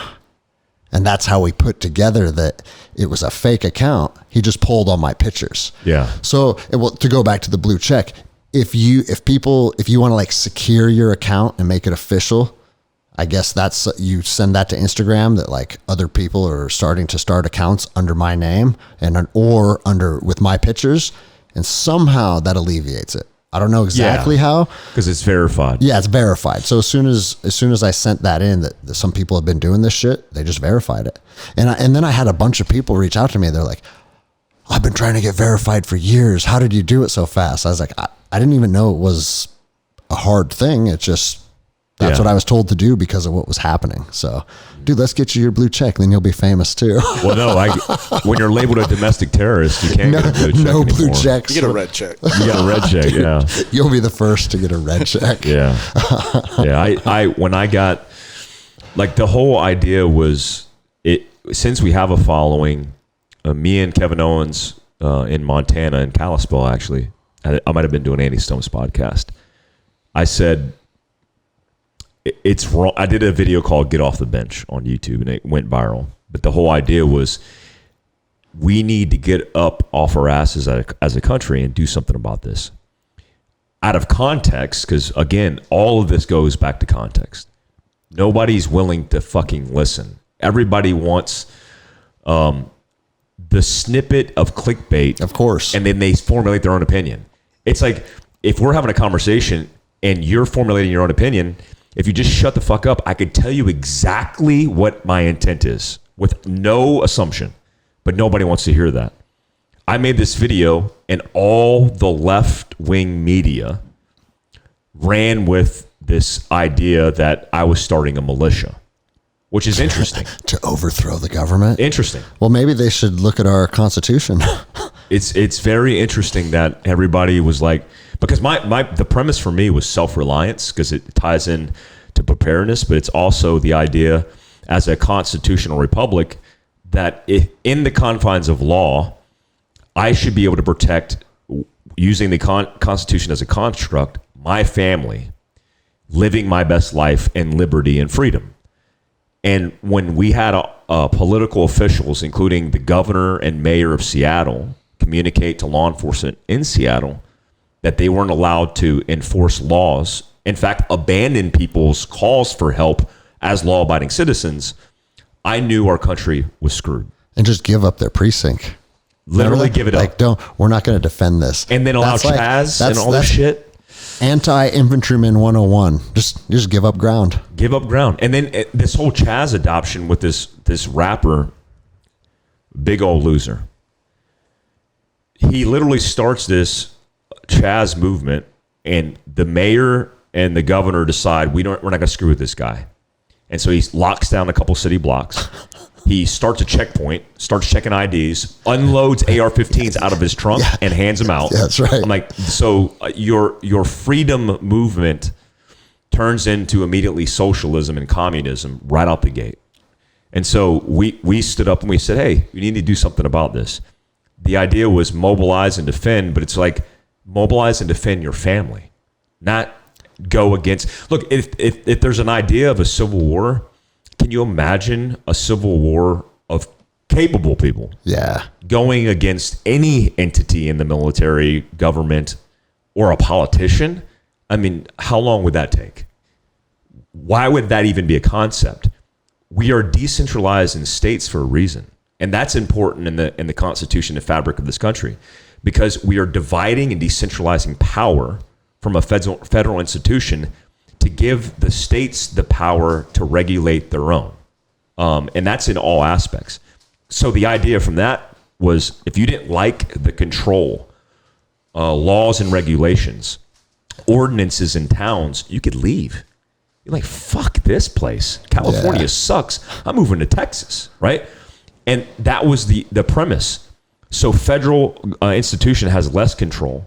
And that's how we put together that it was a fake account. He just pulled all my pictures. Yeah. So to go back to the blue check, if you want to like secure your account and make it official, I guess that's, you send that to Instagram that like other people are starting to start accounts under my name or with my pictures, and somehow that alleviates it. I don't know exactly how, because it's verified. Yeah, it's verified. So as soon as I sent that in, that some people have been doing this shit, they just verified it. And then I had a bunch of people reach out to me. They're like, I've been trying to get verified for years. How did you do it so fast? I was like, I didn't even know it was a hard thing. It's just, that's what I was told to do because of what was happening. So, dude, let's get you your blue check, then you'll be famous too. Well, no, when you're labeled a domestic terrorist, you can't get a blue check No blue anymore. checks. You get a red check. You got a red check, yeah. You'll be the first to get a red check. Yeah. Yeah. When I got, like, the whole idea was, since we have a following, me and Kevin Owens in Montana, in Kalispell, actually, I might have been doing Andy Stone's podcast. I said, it's wrong. I did a video called Get Off the Bench on YouTube, and it went viral. But the whole idea was, we need to get up off our asses as a country and do something about this. Out of context, because again, all of this goes back to context. Nobody's willing to fucking listen. Everybody wants the snippet of clickbait. Of course. And then they formulate their own opinion. It's like, if we're having a conversation and you're formulating your own opinion, if you just shut the fuck up, I could tell you exactly what my intent is with no assumption, but nobody wants to hear that. I made this video and all the left-wing media ran with this idea that I was starting a militia. which is interesting. To overthrow the government. Interesting. Well, maybe they should look at our Constitution. It's very interesting that everybody was like, because the premise for me was self-reliance, because it ties in to preparedness, but it's also the idea as a constitutional republic that in the confines of law, I should be able to protect, using the Constitution as a construct, my family, living my best life in liberty and freedom. And when we had political officials, including the governor and mayor of Seattle, communicate to law enforcement in Seattle that they weren't allowed to enforce laws, in fact, abandon people's calls for help as law-abiding citizens, I knew our country was screwed. And just give up their precinct. Literally give it up. Like, we're not going to defend this. And then allow Chaz and all this shit. Anti-infantryman 101. Just give up ground. Give up ground. And then this whole Chaz adoption with this rapper, big old loser. He literally starts this Chaz movement, and the mayor and the governor decide we're not going to screw with this guy. And so he locks down a couple city blocks. He starts a checkpoint, starts checking IDs, unloads AR-15s out of his trunk, and hands them out. Yeah, that's right. I'm like, so your freedom movement turns into immediately socialism and communism right out the gate. And so we stood up and we said, hey, we need to do something about this. The idea was mobilize and defend, but it's like mobilize and defend your family, not go against. Look, if there's an idea of a civil war, can you imagine a civil war of capable people going against any entity in the military, government, or a politician? I mean, how long would that take? Why would that even be a concept? We are decentralized in states for a reason. And that's important in the Constitution, the fabric of this country, because we are dividing and decentralizing power from a federal institution to give the states the power to regulate their own. And that's in all aspects. So the idea from that was, if you didn't like the control, laws and regulations, ordinances in towns, you could leave. You're like, fuck this place. California sucks. I'm moving to Texas, right? And that was the premise. So federal institution has less control,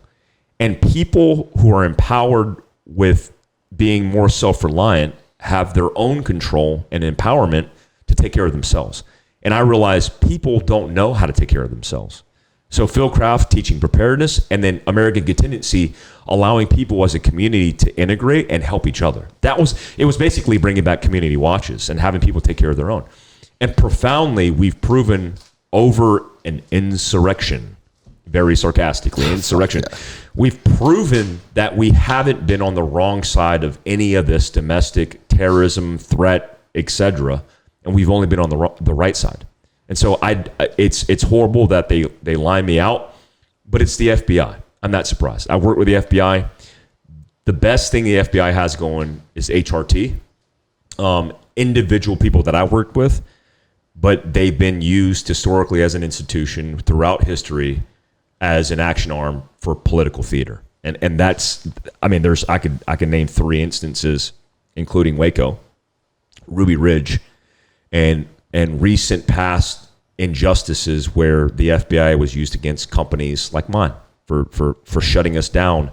and people who are empowered with being more self-reliant have their own control and empowerment to take care of themselves. And I realized people don't know how to take care of themselves. So Fieldcraft teaching preparedness, and then American Contingency allowing people as a community to integrate and help each other. It was basically bringing back community watches and having people take care of their own. And profoundly, we've proven over an insurrection, very sarcastically, insurrection. We've proven that we haven't been on the wrong side of any of this domestic terrorism threat, etc., and we've only been on the right side. And so it's horrible that they line me out, but it's the FBI. I'm not surprised. I work with the FBI. The best thing the FBI has going is HRT. Individual people that I worked with, but they've been used historically as an institution throughout history as an action arm for political theater. And that's, I mean, I can name 3 instances, including Waco, Ruby Ridge, and recent past injustices where the FBI was used against companies like mine for shutting us down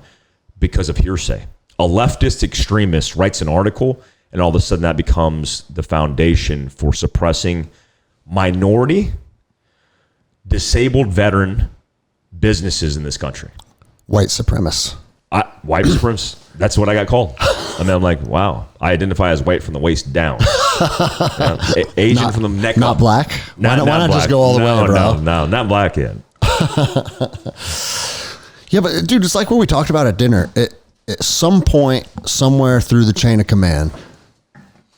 because of hearsay. A leftist extremist writes an article, and all of a sudden that becomes the foundation for suppressing minority, disabled veteran businesses in this country. White supremacists. White supremacists. That's what I got called. I mean, I'm like, wow. I identify as white from the waist down. Asian from the neck not up. Black? Why not just go all the way, bro? No, not black yet. Yeah, but dude, it's like what we talked about at dinner. At some point, somewhere through the chain of command,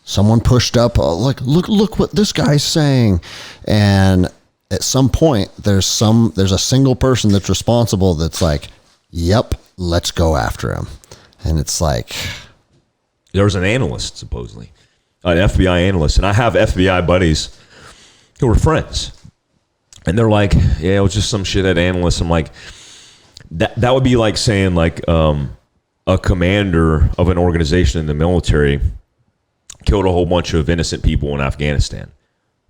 someone pushed up, look what this guy's saying. And at some point, there's a single person that's responsible that's like, yep, let's go after him. And it's like, there was an analyst, supposedly, an FBI analyst, and I have FBI buddies who were friends, and they're like, yeah, it was just some shithead analyst. I'm like, that would be like saying like a commander of an organization in the military killed a whole bunch of innocent people in Afghanistan.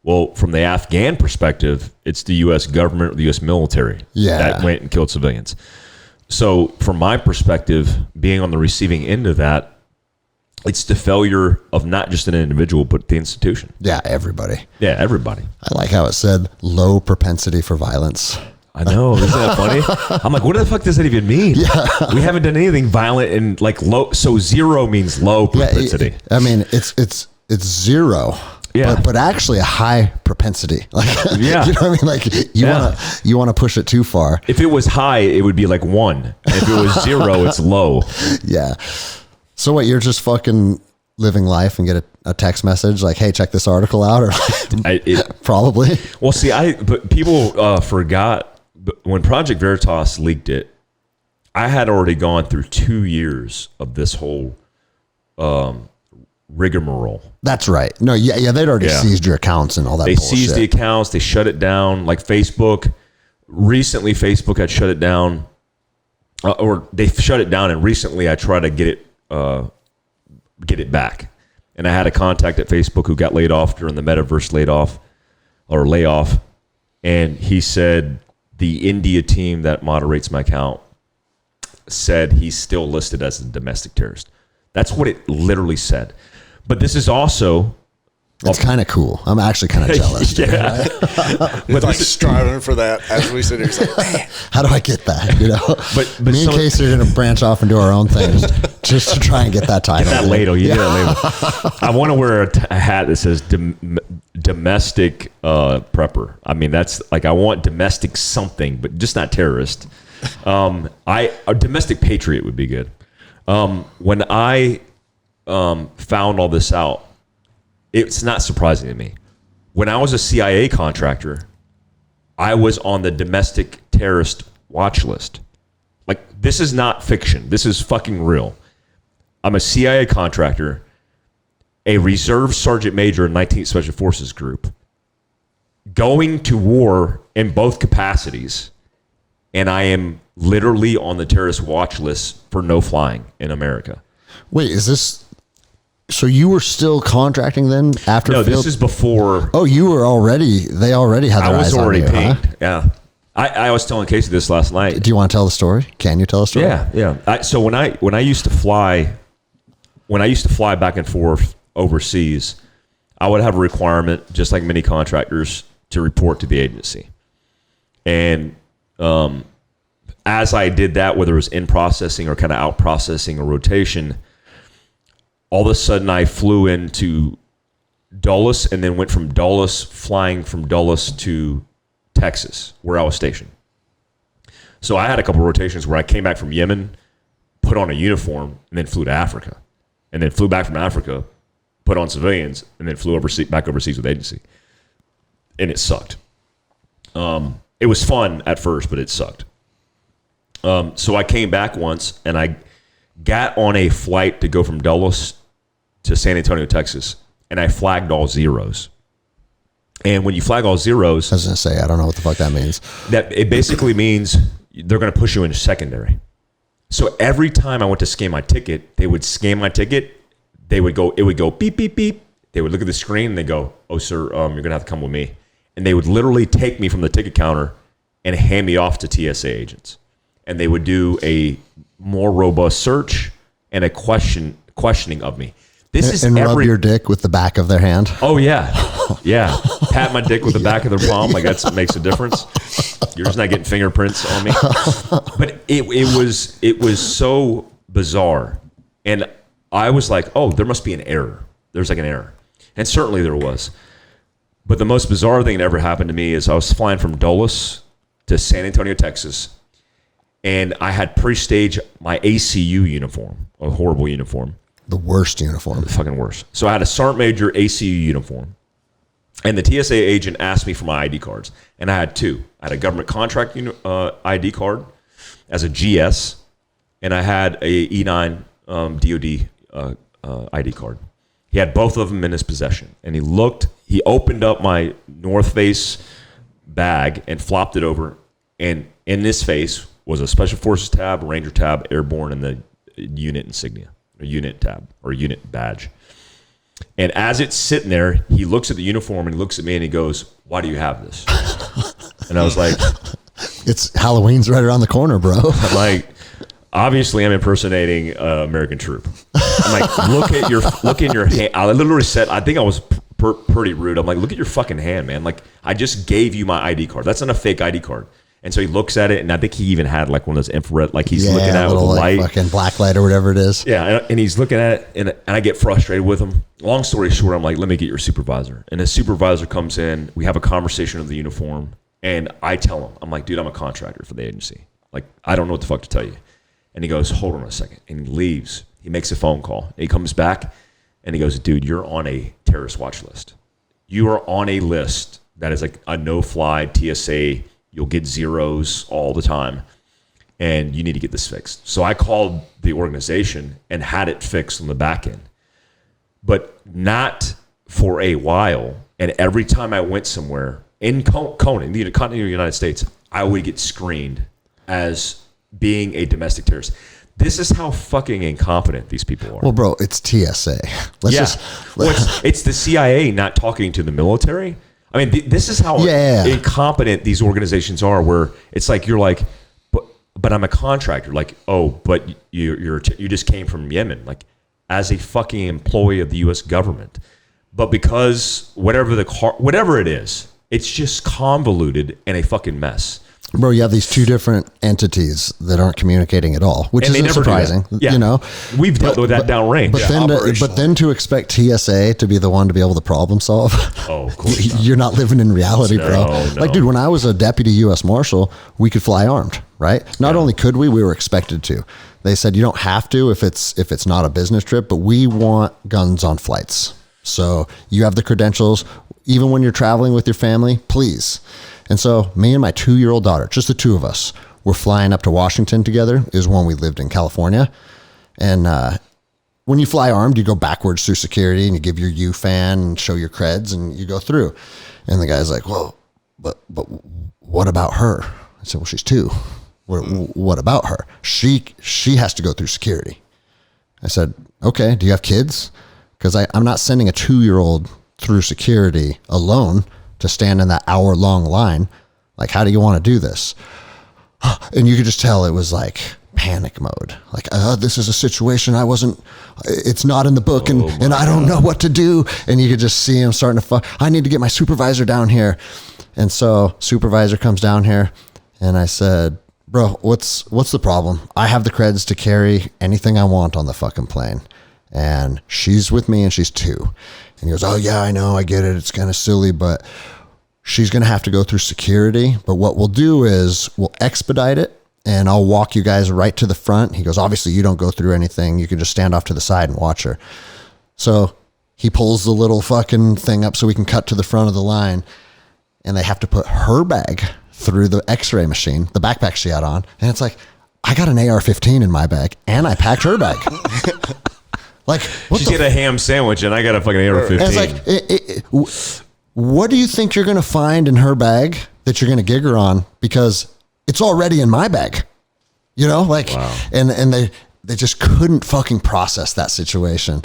Well, from the Afghan perspective, it's the U.S. government or the U.S. military that went and killed civilians. So from my perspective, being on the receiving end of that, it's the failure of not just an individual, but the institution. Yeah, everybody. Yeah, everybody. I like how it said low propensity for violence. I know. Isn't that funny? I'm like, what the fuck does that even mean? Yeah. We haven't done anything violent and like low. So 0 means low propensity. Yeah, I mean, it's 0. Yeah. But actually a high propensity. Like, yeah. You know what I mean? Like you want to push it too far. If it was high, it would be like 1. And if it was 0, it's low. Yeah. So what, you're just fucking living life and get a text message like, hey, check this article out, or probably. Well, see, but people forgot when Project Veritas leaked it, I had already gone through 2 years of this whole rigmarole. That's right. No, yeah, they'd already seized your accounts and all that. They bullshit. seized the accounts. They shut it down. Like Facebook, recently Facebook had shut it down, or they shut it down. And recently, I tried to get it back. And I had a contact at Facebook who got laid off during the metaverse layoff. And he said the India team that moderates my account said he's still listed as a domestic terrorist. That's what it literally said. But this is also... It's kind of cool. I'm actually kind of jealous. Yeah. But like striving for that as we sit here. It's like, man, how do I get that? You know, but me and Casey are going to branch off and do our own things just to try and get that title. Get that ladle. You need that ladle. I want to wear a hat that says domestic prepper. I mean, that's like, I want domestic something, but just not terrorist. A domestic patriot would be good. When I found all this out, it's not surprising to me. When I was a CIA contractor, I was on the domestic terrorist watch list. Like, this is not fiction. This is fucking real. I'm a CIA contractor, a reserve sergeant major in 19th Special Forces Group, going to war in both capacities, and I am literally on the terrorist watch list for no flying in America. Wait, is this... So you were still contracting then after? No, this is before. Oh, you were already. They already had their eyes on you. I was already pinged. Huh? Yeah, I was telling Casey this last night. Do you want to tell the story? Can you tell the story? Yeah. So when I used to fly back and forth overseas, I would have a requirement, just like many contractors, to report to the agency. And as I did that, whether it was in processing or kind of out processing or rotation, all of a sudden I flew into Dulles and then went from Dulles, flying from Dulles to Texas, where I was stationed. So I had a couple of rotations where I came back from Yemen, put on a uniform, and then flew to Africa. And then flew back from Africa, put on civilians, and then flew back overseas with agency. And it sucked. It was fun at first, but it sucked. So I came back once, and I got on a flight to go from Dulles to San Antonio, Texas, and I flagged all zeros. And when you flag all zeros... I was going to say, I don't know what the fuck that means. That it basically means they're going to push you into secondary. So every time I went to scan my ticket, they would scan my ticket. It would go beep, beep, beep. They would look at the screen and they go, oh, sir, you're going to have to come with me. And they would literally take me from the ticket counter and hand me off to TSA agents. And they would do a more robust search and a questioning of me. And rub your dick with the back of their hand. Oh yeah, yeah. Pat my dick with the back of their palm, like that makes a difference. You're just not getting fingerprints on me. But it was so bizarre, and I was like, oh, there must be an error. There's like an error, and certainly there was. But the most bizarre thing that ever happened to me is I was flying from Dulles to San Antonio, Texas. And I had pre-stage my ACU uniform, a horrible uniform. The worst uniform. The fucking worst. So I had a Sergeant Major ACU uniform. And the TSA agent asked me for my ID cards. And I had 2. I had a government contract ID card as a GS. And I had a E9 DOD ID card. He had both of them in his possession. And he opened up my North Face bag and flopped it over. And in this face was a Special Forces tab, Ranger tab, Airborne, and the unit insignia, or unit tab, or unit badge. And as it's sitting there, he looks at the uniform and he looks at me and he goes, "Why do you have this?" And I was like, "It's Halloween's right around the corner, bro." I'm like, obviously I'm impersonating an American troop. I'm like, look in your hand. I literally said, I think I was pretty rude. I'm like, look at your fucking hand, man. Like, I just gave you my ID card. That's not a fake ID card. And so he looks at it, and I think he even had like one of those infrared, like he's looking at it with a light. Fucking black light or whatever it is. Yeah, and he's looking at it, and I get frustrated with him. Long story short, I'm like, let me get your supervisor. And his supervisor comes in. We have a conversation of the uniform, and I tell him, I'm like, dude, I'm a contractor for the agency. Like, I don't know what the fuck to tell you. And he goes, hold on a second. And he leaves. He makes a phone call. And he comes back, and he goes, dude, you're on a terrorist watch list. You are on a list that is like a no-fly TSA. You'll get zeros all the time, and you need to get this fixed. So I called the organization and had it fixed on the back end, but not for a while. And every time I went somewhere in Conan, the continental United States, I would get screened as being a domestic terrorist. This is how fucking incompetent these people are. Well, bro, it's TSA. It's the CIA not talking to the military. I mean, this is how incompetent these organizations are, where it's like, you're like, but I'm a contractor. Like, oh, but you just came from Yemen, like, as a fucking employee of the U.S. government. But because whatever it is, it's just convoluted and a fucking mess. Bro, you have these two different entities that aren't communicating at all, which isn't surprising. Yeah. You know, we've dealt with that downrange. But then to expect TSA to be the one to be able to problem solve, oh, of course you're not living in reality, bro. No. Like, dude, when I was a deputy U.S. Marshal, we could fly armed, right? Not only could we were expected to. They said you don't have to if it's not a business trip, but we want guns on flights. So you have the credentials, even when you're traveling with your family, please. And so me and my 2-year-old daughter, just the two of us, were flying up to Washington together. Is when we lived in California. And when you fly armed, you go backwards through security and you give your U-fan and show your creds and you go through. And the guy's like, well, but what about her? I said, well, she's 2. What about her? She has to go through security. I said, okay, do you have kids? Because I'm not sending a 2-year-old through security alone to stand in that hour-long line. Like, how do you want to do this? And you could just tell it was like panic mode. Like, this is a situation it's not in the book, and I don't know what to do. And you could just see him starting to I need to get my supervisor down here. And so supervisor comes down here, and I said, bro, what's the problem? I have the creds to carry anything I want on the fucking plane. And she's with me, and she's 2. And he goes, oh yeah, I know, I get it. It's kind of silly, but she's going to have to go through security. But what we'll do is we'll expedite it, and I'll walk you guys right to the front. He goes, obviously you don't go through anything. You can just stand off to the side and watch her. So he pulls the little fucking thing up so we can cut to the front of the line, and they have to put her bag through the x-ray machine, the backpack she had on. And it's like, I got an AR-15 in my bag, and I packed her bag. Like, she's getting a ham sandwich, and I got a fucking AR-15. And it's like, what do you think you're going to find in her bag that you're going to gig her on? Because it's already in my bag, you know, like, wow. And they just couldn't fucking process that situation.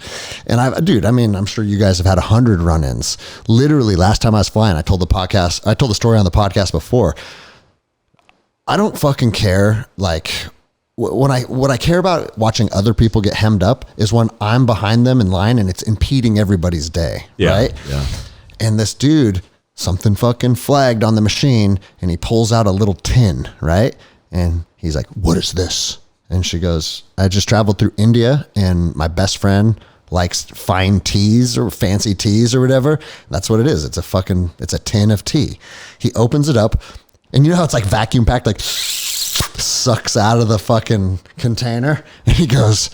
And I'm sure you guys have had 100 run-ins. Literally, last time I was flying, I told the story on the podcast before. I don't fucking care. Like, what I care about watching other people get hemmed up is when I'm behind them in line and it's impeding everybody's day. Yeah, right? Yeah. And this dude, something fucking flagged on the machine, and he pulls out a little tin, right? And he's like, what is this? And she goes, I just traveled through India, and my best friend likes fine teas or fancy teas or whatever. That's what it is. It's a tin of tea. He opens it up, and you know how it's like vacuum packed, like sucks out of the fucking container. And he goes,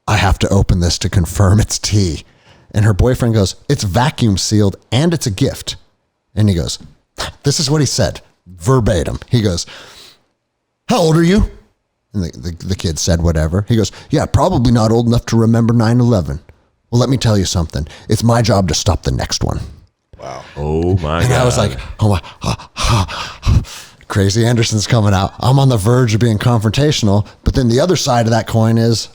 I have to open this to confirm it's tea. And her boyfriend goes, it's vacuum sealed and it's a gift. And he goes, this is what he said, verbatim. He goes, how old are you? And the kid said whatever. He goes, yeah, probably not old enough to remember 9/11. Well, let me tell you something. It's my job to stop the next one. Wow. Oh my God. And I was like, oh my, Crazy Anderson's coming out. I'm on the verge of being confrontational. But then the other side of that coin is,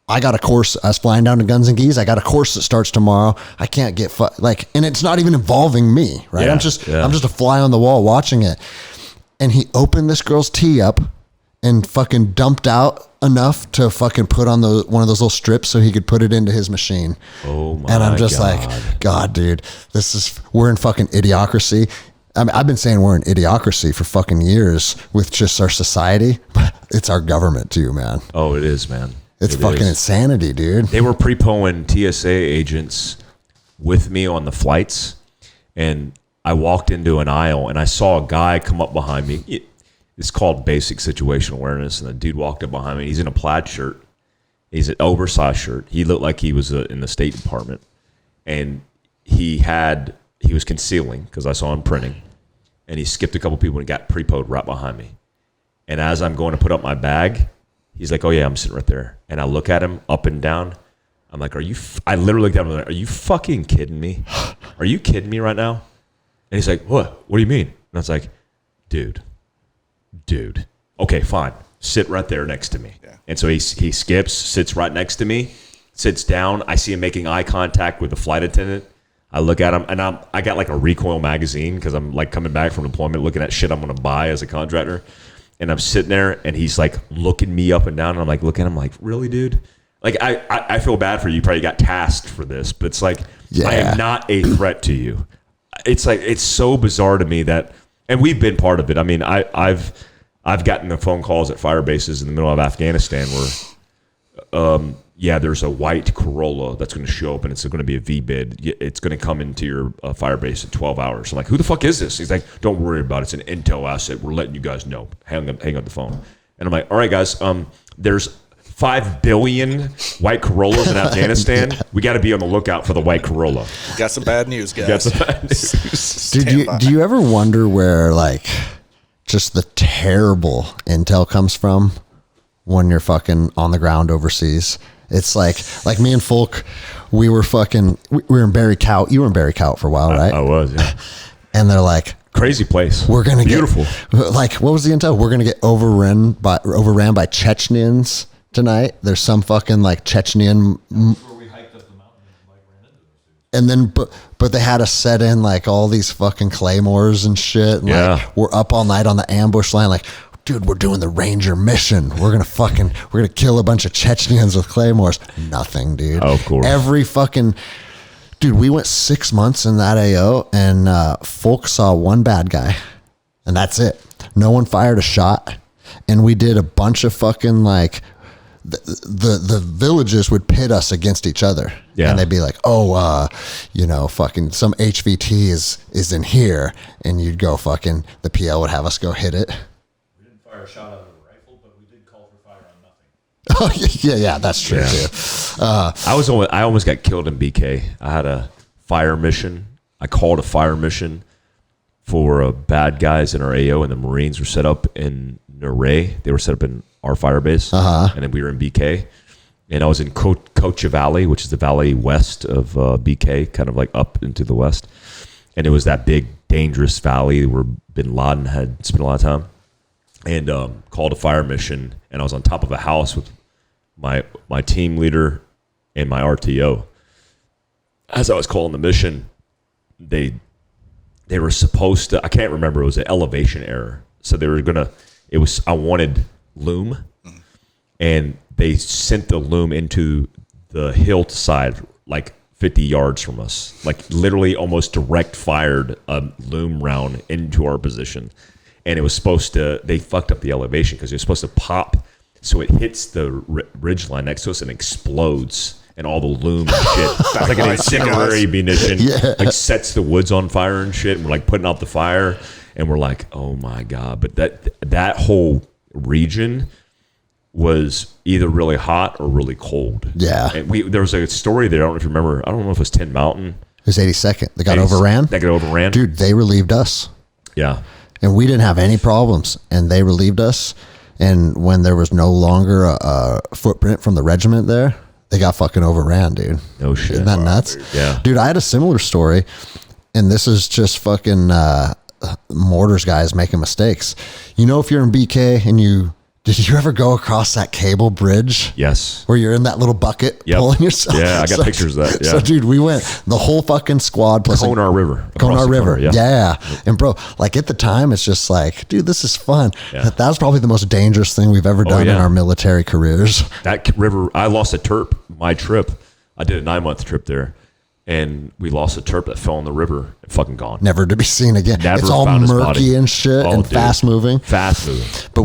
I got a course. I was flying down to Guns and Geese. I got a course that starts tomorrow. I can't get and it's not even involving me, right? Yeah, I'm just a fly on the wall watching it. And he opened this girl's tee up and fucking dumped out enough to fucking put on one of those little strips so he could put it into his machine. Oh my God. And I'm just like, God, dude, we're in fucking idiocracy. I mean, I've been saying we're in idiocracy for fucking years with just our society, but it's our government too, man. Oh, it is, man. It's fucking insanity, dude. They were pre-poing TSA agents with me on the flights, and I walked into an aisle, and I saw a guy come up behind me. It's called basic situation awareness, and the dude walked up behind me. He's in a plaid shirt. He's an oversized shirt. He looked like he was in the State Department, and he was concealing because I saw him printing, and he skipped a couple people and got pre-poed right behind me. And as I'm going to put up my bag, he's like, "Oh yeah, I'm sitting right there." And I look at him up and down. I'm like, I literally looked at him like, "Are you fucking kidding me? Are you kidding me right now?" And he's like, "What? What do you mean?" And I was like, dude, okay, fine. Sit right there next to me. Yeah. And so he skips, sits right next to me, sits down. I see him making eye contact with the flight attendant. I look at him, and I got like a Recoil magazine because I'm like coming back from deployment looking at shit I'm going to buy as a contractor. And I'm sitting there, and he's like looking me up and down, and I'm like looking at him like, really, dude? Like, I feel bad for you. You probably got tasked for this, but it's like, I am not a threat to you. It's like, it's so bizarre to me that, and we've been part of it. I mean, I've gotten the phone calls at fire bases in the middle of Afghanistan where, there's a white Corolla that's going to show up, and it's going to be a V-bid. It's going to come into your fire base in 12 hours. I'm like, who the fuck is this? He's like, don't worry about it. It's an intel asset. We're letting you guys know. Hang up the phone. And I'm like, all right, guys, there's 5 billion white Corollas in Afghanistan. We got to be on the lookout for the white Corolla. Got some bad news, guys. Dude, do you ever wonder where like just the terrible intel comes from when you're fucking on the ground overseas? It's like me and Folk, we were in Barry Cout. You were in Barry Cout for a while, right? I was, yeah. And they're like, crazy place. We're gonna beautiful. Like, what was the intel? We're gonna get overran by Chechens tonight. There's some fucking like Chechnyan. Where we hiked up the mountain and like ran into those dudes. And then, but they had us set in like all these fucking claymores and shit. And like, we're up all night on the ambush line. Like, dude, we're doing the Ranger mission. We're gonna kill a bunch of Chechens with claymores. Nothing, dude. Oh, of course. Every fucking dude. We went 6 months in that AO, and Folk saw one bad guy, and that's it. No one fired a shot, and we did a bunch of fucking like. The villages would pit us against each other. Yeah. And they'd be like, fucking some HVT is in here. And you'd go fucking, the PL would have us go hit it. We didn't fire a shot out of a rifle, but we did call for fire on nothing. Oh, yeah, that's true too. I almost got killed in BK. I had a fire mission. I called a fire mission for bad guys in our AO, and the Marines were set up in Naray. They were set up in our fire base, and then we were in BK. And I was in Cocha Valley, which is the valley west of BK, kind of like up into the west. And it was that big, dangerous valley where Bin Laden had spent a lot of time. And called a fire mission, and I was on top of a house with my team leader and my RTO. As I was calling the mission, they were supposed to, I can't remember, it was an elevation error. So they were gonna, I wanted loom, and they sent the loom into the hillside like 50 yards from us, like literally almost direct fired a loom round into our position. And it was supposed to, they fucked up the elevation because it was supposed to pop so it hits the ridge line next to us and explodes, and all the loom and shit. It's like an incendiary munition, like sets the woods on fire and shit. And we're like putting out the fire, and we're like, oh my God. But that whole region was either really hot or really cold. Yeah. And there was a story there, I don't know if you remember, I don't know if it was 10 Mountain. It was 82nd. They got overran. They got overran. Dude, they relieved us. Yeah. And we didn't have any problems, and they relieved us. And when there was no longer a footprint from the regiment there, they got fucking overran, dude. No shit. Isn't that nuts? Dude. Yeah. Dude, I had a similar story, and this is just fucking mortars guys making mistakes. You know, if you're in BK and you Did you ever go across that cable bridge? Yes. Where you're in that little bucket pulling yourself? Yeah, I got pictures of that. Yeah. So, dude, we went the whole fucking squad plus Konar River. Konar River. Yeah. And bro, like at the time, it's just like, dude, this is fun. Yeah. That was probably the most dangerous thing we've ever done in our military careers. That river, I lost a terp, my trip. I did a 9-month trip there. And we lost a terp that fell in the river and fucking gone. Never to be seen again. Never it's all found his murky body. and shit and fast moving. Fast moving. But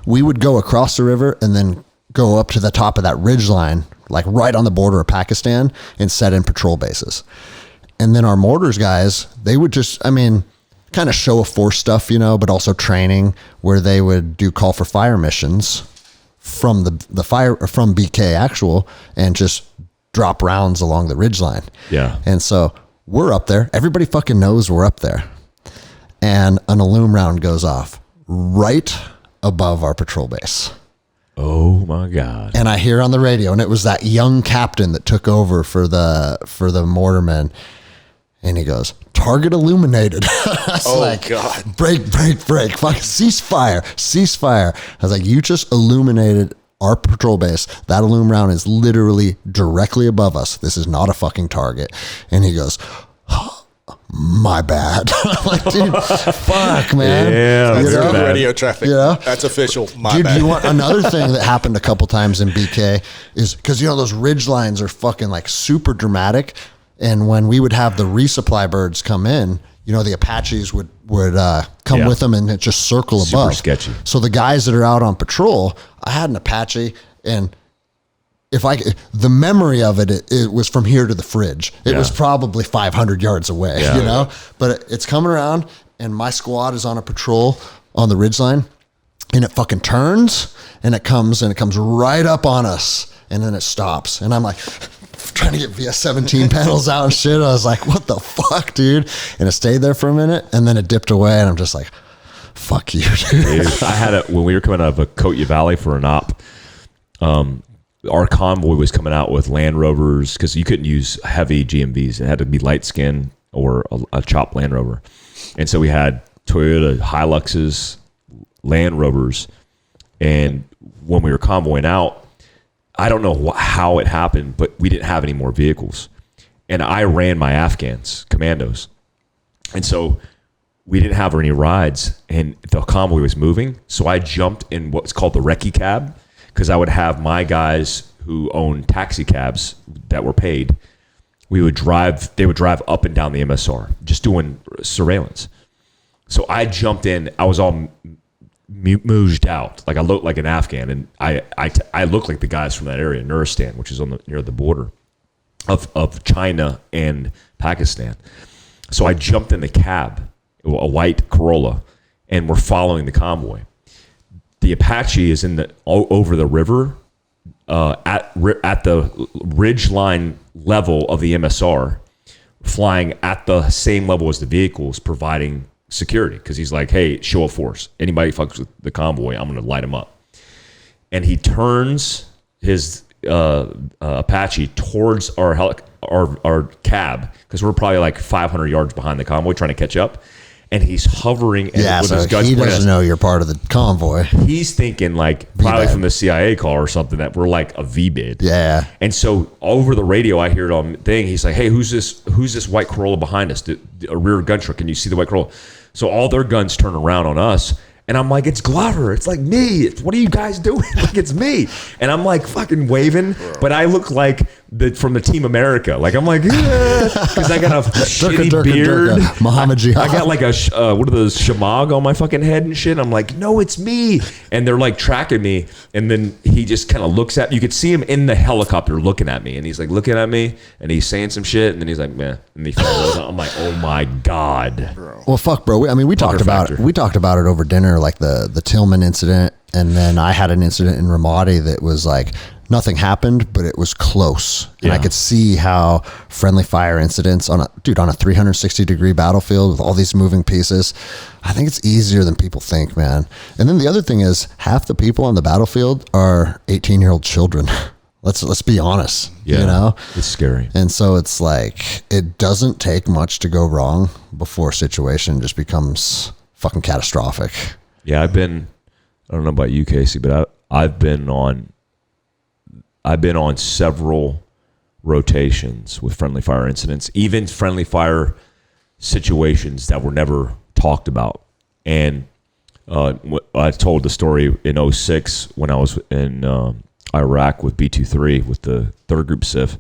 we would go across the river and then go up to the top of that ridge line, like right on the border of Pakistan, and set in patrol bases. And then our mortars guys, they would just, kind of show of force stuff, but also training where they would do call for fire missions from the fire, or from BK actual, and just drop rounds along the ridgeline. Yeah. And so we're up there. Everybody fucking knows we're up there. And an illume round goes off right above our patrol base. Oh my God. And I hear on the radio, and it was that young captain that took over for the mortarmen. And he goes, target illuminated. I was God. Break. Fucking ceasefire. I was like, you just illuminated our patrol base. That illume round is literally directly above us. This is not a fucking target. And he goes, my bad. I'm like, dude, fuck, man. Yeah, That's very bad. radio traffic. Yeah. That's official. My Dude, bad. you want another thing that happened a couple times in BK is because, those ridge lines are fucking like super dramatic. And when we would have the resupply birds come in, the Apaches would come with them and it just circle Super above. sketchy. So the guys that are out on patrol, I had an Apache, and the memory of it was from here to the fridge. It was probably 500 yards away, but it's coming around, and my squad is on a patrol on the ridgeline, and it fucking turns, and it comes right up on us, and then it stops, and I'm like trying to get VS-17 panels out and shit. I was like, what the fuck, dude? And it stayed there for a minute, and then it dipped away, and I'm just like, fuck you, dude. I had when we were coming out of Kotya Valley for an op, our convoy was coming out with Land Rovers, because you couldn't use heavy GMVs. It had to be light skin or a chopped Land Rover. And so we had Toyota Hiluxes, Land Rovers, and when we were convoying out, I don't know how it happened, but we didn't have any more vehicles. And I ran my Afghans, commandos. And so we didn't have any rides, and the convoy was moving. So I jumped in what's called the recce cab, because I would have my guys who own taxi cabs that were paid. They would drive up and down the MSR, just doing surveillance. So I jumped in. I was all mooged out, like I looked like an Afghan, and I look like the guys from that area, Nuristan, which is near the border of China and Pakistan. So I jumped in the cab, a white Corolla, and we're following the convoy. The Apache is over the river at the ridge line level of the MSR, flying at the same level as the vehicles, providing security, because he's like, hey, show of force. Anybody fucks with the convoy, I'm going to light him up. And he turns his Apache towards our cab, because we're probably like 500 yards behind the convoy trying to catch up. And he's hovering. And with his guns he pointed doesn't know you're part of the convoy. He's thinking like probably from the CIA call or something that we're like a V-bid. Yeah. And so over the radio, I hear it on thing. He's like, hey, who's this white Corolla behind us? A rear gun truck. Can you see the white Corolla? So all their guns turn around on us. And I'm like, it's Glover. It's like me. What are you guys doing? Like, it's me. And I'm like fucking waving, but I look like from the Team America. Like, I'm like, because I got a shitty beard. Muhammad Jihad. I got like what are those, shamag on my fucking head and shit. I'm like, no, it's me. And they're like tracking me. And then he just kind of looks at me. You could see him in the helicopter looking at me. And he's like looking at me and he's saying some shit. And then he's like, man. And he follows. I'm like, oh my God. Well, fuck, bro. We talked about it. We talked about it over dinner, like the Tillman incident. And then I had an incident in Ramadi that was like, nothing happened, but it was close. And I could see how friendly fire incidents on a 360-degree battlefield with all these moving pieces, I think it's easier than people think, man. And then the other thing is half the people on the battlefield are 18-year-old children. Let's be honest, It's scary. And so it's like, it doesn't take much to go wrong before a situation just becomes fucking catastrophic. Yeah, I've been I don't know about you, Casey, but I've been on several rotations with friendly fire incidents, even friendly fire situations that were never talked about. And I told the story in 2006 when I was in Iraq with B-23 with the 3rd Group SIF.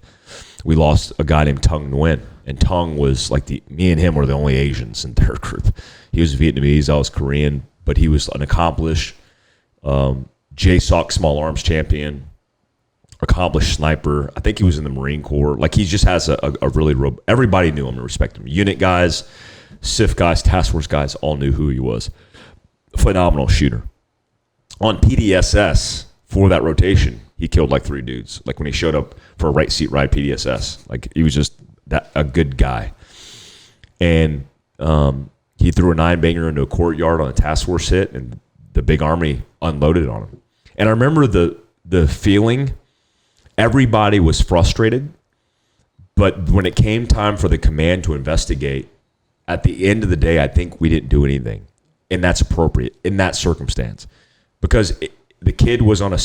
We lost a guy named Tung Nguyen, and Tung was like me and him were the only Asians in 3rd Group. He was Vietnamese, I was Korean, but he was an accomplished JSOC small arms champion, accomplished sniper. I think he was in the Marine Corps. Like, he just has a really everybody knew him and respected him. Unit guys, SIF guys, task force guys all knew who he was. Phenomenal shooter. On PDSS for that rotation, he killed like 3 dudes. Like, when he showed up for a right seat ride PDSS, like, he was just a good guy. And he threw a 9-banger into a courtyard on a task force hit, and the big army unloaded on him. And I remember the feeling. Everybody was frustrated, but when it came time for the command to investigate, at the end of the day, I think we didn't do anything, and that's appropriate in that circumstance, because the kid was on a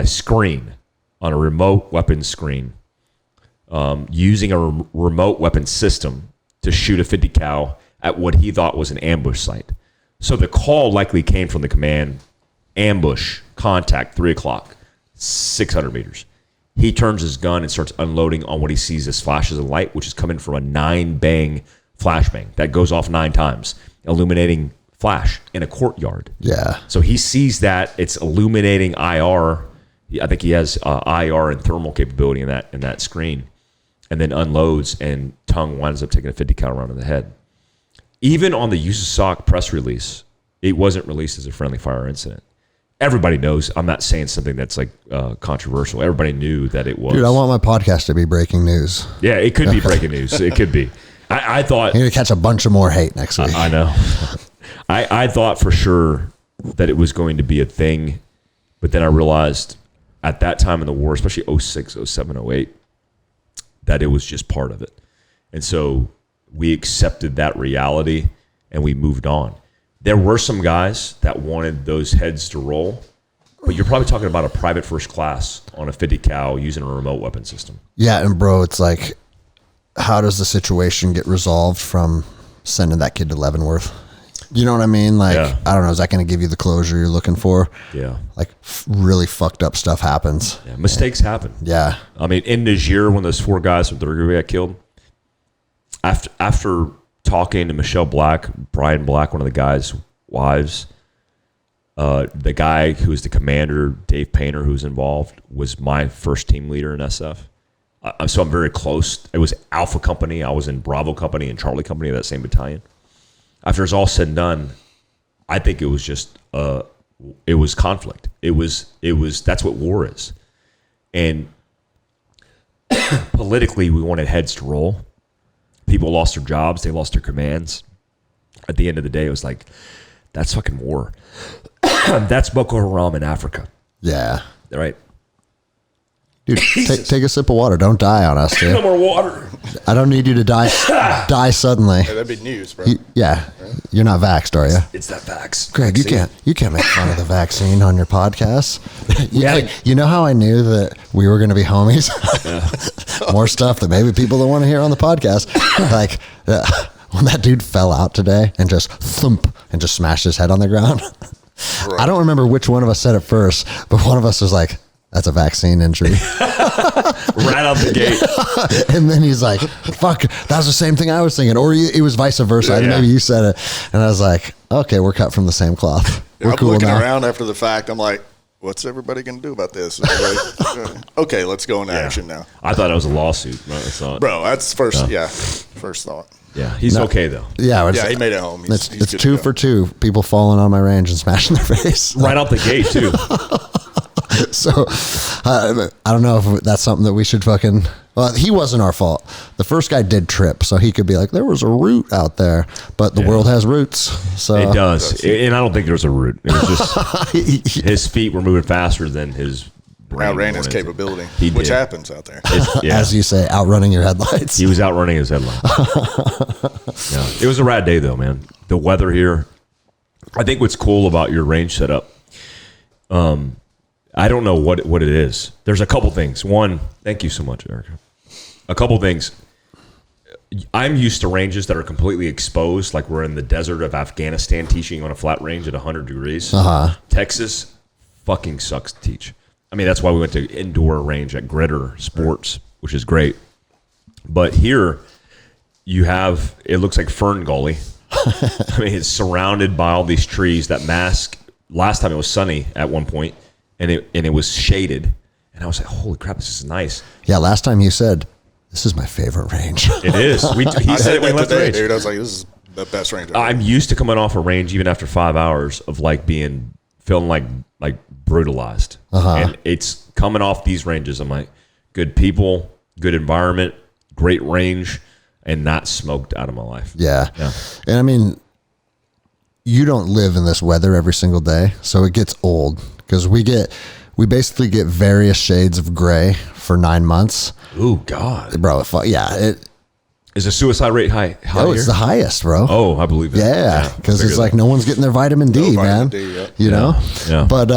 screen, on a remote weapon screen, using a remote weapon system to shoot a 50 cal at what he thought was an ambush site. So the call likely came from the command: ambush, contact, 3 o'clock. 600 meters. He turns his gun and starts unloading on what he sees as flashes of light, which is coming from a 9-bang flashbang that goes off 9 times, illuminating flash in a courtyard. Yeah. So he sees that it's illuminating IR. I think he has IR and thermal capability in that screen, and then unloads, and Tung winds up taking a 50 cal round in the head. Even on the USASOC press release, it wasn't released as a friendly fire incident. Everybody knows. I'm not saying something that's like controversial. Everybody knew that it was. Dude, I want my podcast to be breaking news. Yeah, it could be breaking news. It could be. I thought you're gonna catch a bunch of more hate next week. I know. I thought for sure that it was going to be a thing, but then I realized at that time in the war, especially 06, 07, 08, that it was just part of it. And so we accepted that reality and we moved on. There were some guys that wanted those heads to roll, but you're probably talking about a private first class on a 50 cal using a remote weapon system. Yeah, and bro, it's like, how does the situation get resolved from sending that kid to Leavenworth? You know what I mean? Like, Yeah. I don't know, is that going to give you the closure you're looking for? Yeah. Like, really fucked up stuff happens. Yeah. Mistakes happen. Yeah. I mean, in Niger, when those 4 guys from 3rd Group got killed, after talking to Michelle Black, Brian Black, one of the guys' wives, the guy who was the commander, Dave Painter, who was involved, was my first team leader in SF. So I'm very close. It was Alpha Company. I was in Bravo Company and Charlie Company of that same battalion. After it's all said and done, I think it was just it was conflict. It was that's what war is. And politically, we wanted heads to roll. People lost their jobs. They lost their commands. At the end of the day, it was like, that's fucking war. That's Boko Haram in Africa. Yeah. Right? Dude, take a sip of water. Don't die on us, dude. No more water. I don't need you to die suddenly. Hey, that'd be news, bro. Yeah. You're not vaxxed, are you? It's that vax. Greg, you can't make fun of the vaccine on your podcast. Yeah. You know how I knew that we were going to be homies? More stuff that maybe people don't want to hear on the podcast. Like, when that dude fell out today and just thump and just smashed his head on the ground. Right. I don't remember which one of us said it first, but one of us was like, that's a vaccine injury. Right out the gate. And then he's like, fuck, that was the same thing I was thinking. Or it was vice versa. Yeah. Maybe you said it. And I was like, okay, we're cut from the same cloth. We're I'm cool looking now. around after the fact. I'm like, what's everybody going to do about this? Okay, let's go into action now. I thought it was a lawsuit. No, it's not. Bro, that's first thought. Yeah, he's okay, though. Yeah, Yeah, he made it home. It's He's good to 2 go. for 2 people falling on my range and smashing their face. Right out the gate, too. So I don't know if that's something that we should fucking. Well, he wasn't our fault. The first guy did trip, so he could be like, there was a route out there, but the world has roots. So It does. And I don't think there's a route. It was just his feet were moving faster than his brain Outran his wanted to. capability, He which did. happens out there. as you say, outrunning your headlights. He was outrunning his headline. Yeah. It was a rad day, though, man. The weather here, I think what's cool about your range setup, I don't know what it is. There's a couple things. One, thank you so much, Erica. A couple things. I'm used to ranges that are completely exposed, like we're in the desert of Afghanistan teaching on a flat range at 100 degrees. Texas fucking sucks to teach. I mean, that's why we went to indoor range at Gritter Sports, which is great. But here, you have, it looks like Fern Gully. I mean, it's surrounded by all these trees that mask. Last time it was sunny at one point, and it was shaded. And I was like, holy crap, this is nice. Yeah, last time you said, this is my favorite range. It is. He said it when we left the range. Dude, I was like, this is the best range ever. I'm used to coming off a range even after 5 hours of like feeling like brutalized. And it's coming off these ranges. I'm like, good people, good environment, great range, and not smoked out of my life. Yeah. And I mean, you don't live in this weather every single day, so it gets old because we basically get various shades of gray for 9 months. Ooh, God. Bro, Is the suicide rate high oh, it's here? the highest, bro. Oh, I believe it. Yeah, because it's like no one's getting their vitamin D, man. You know? Yeah. But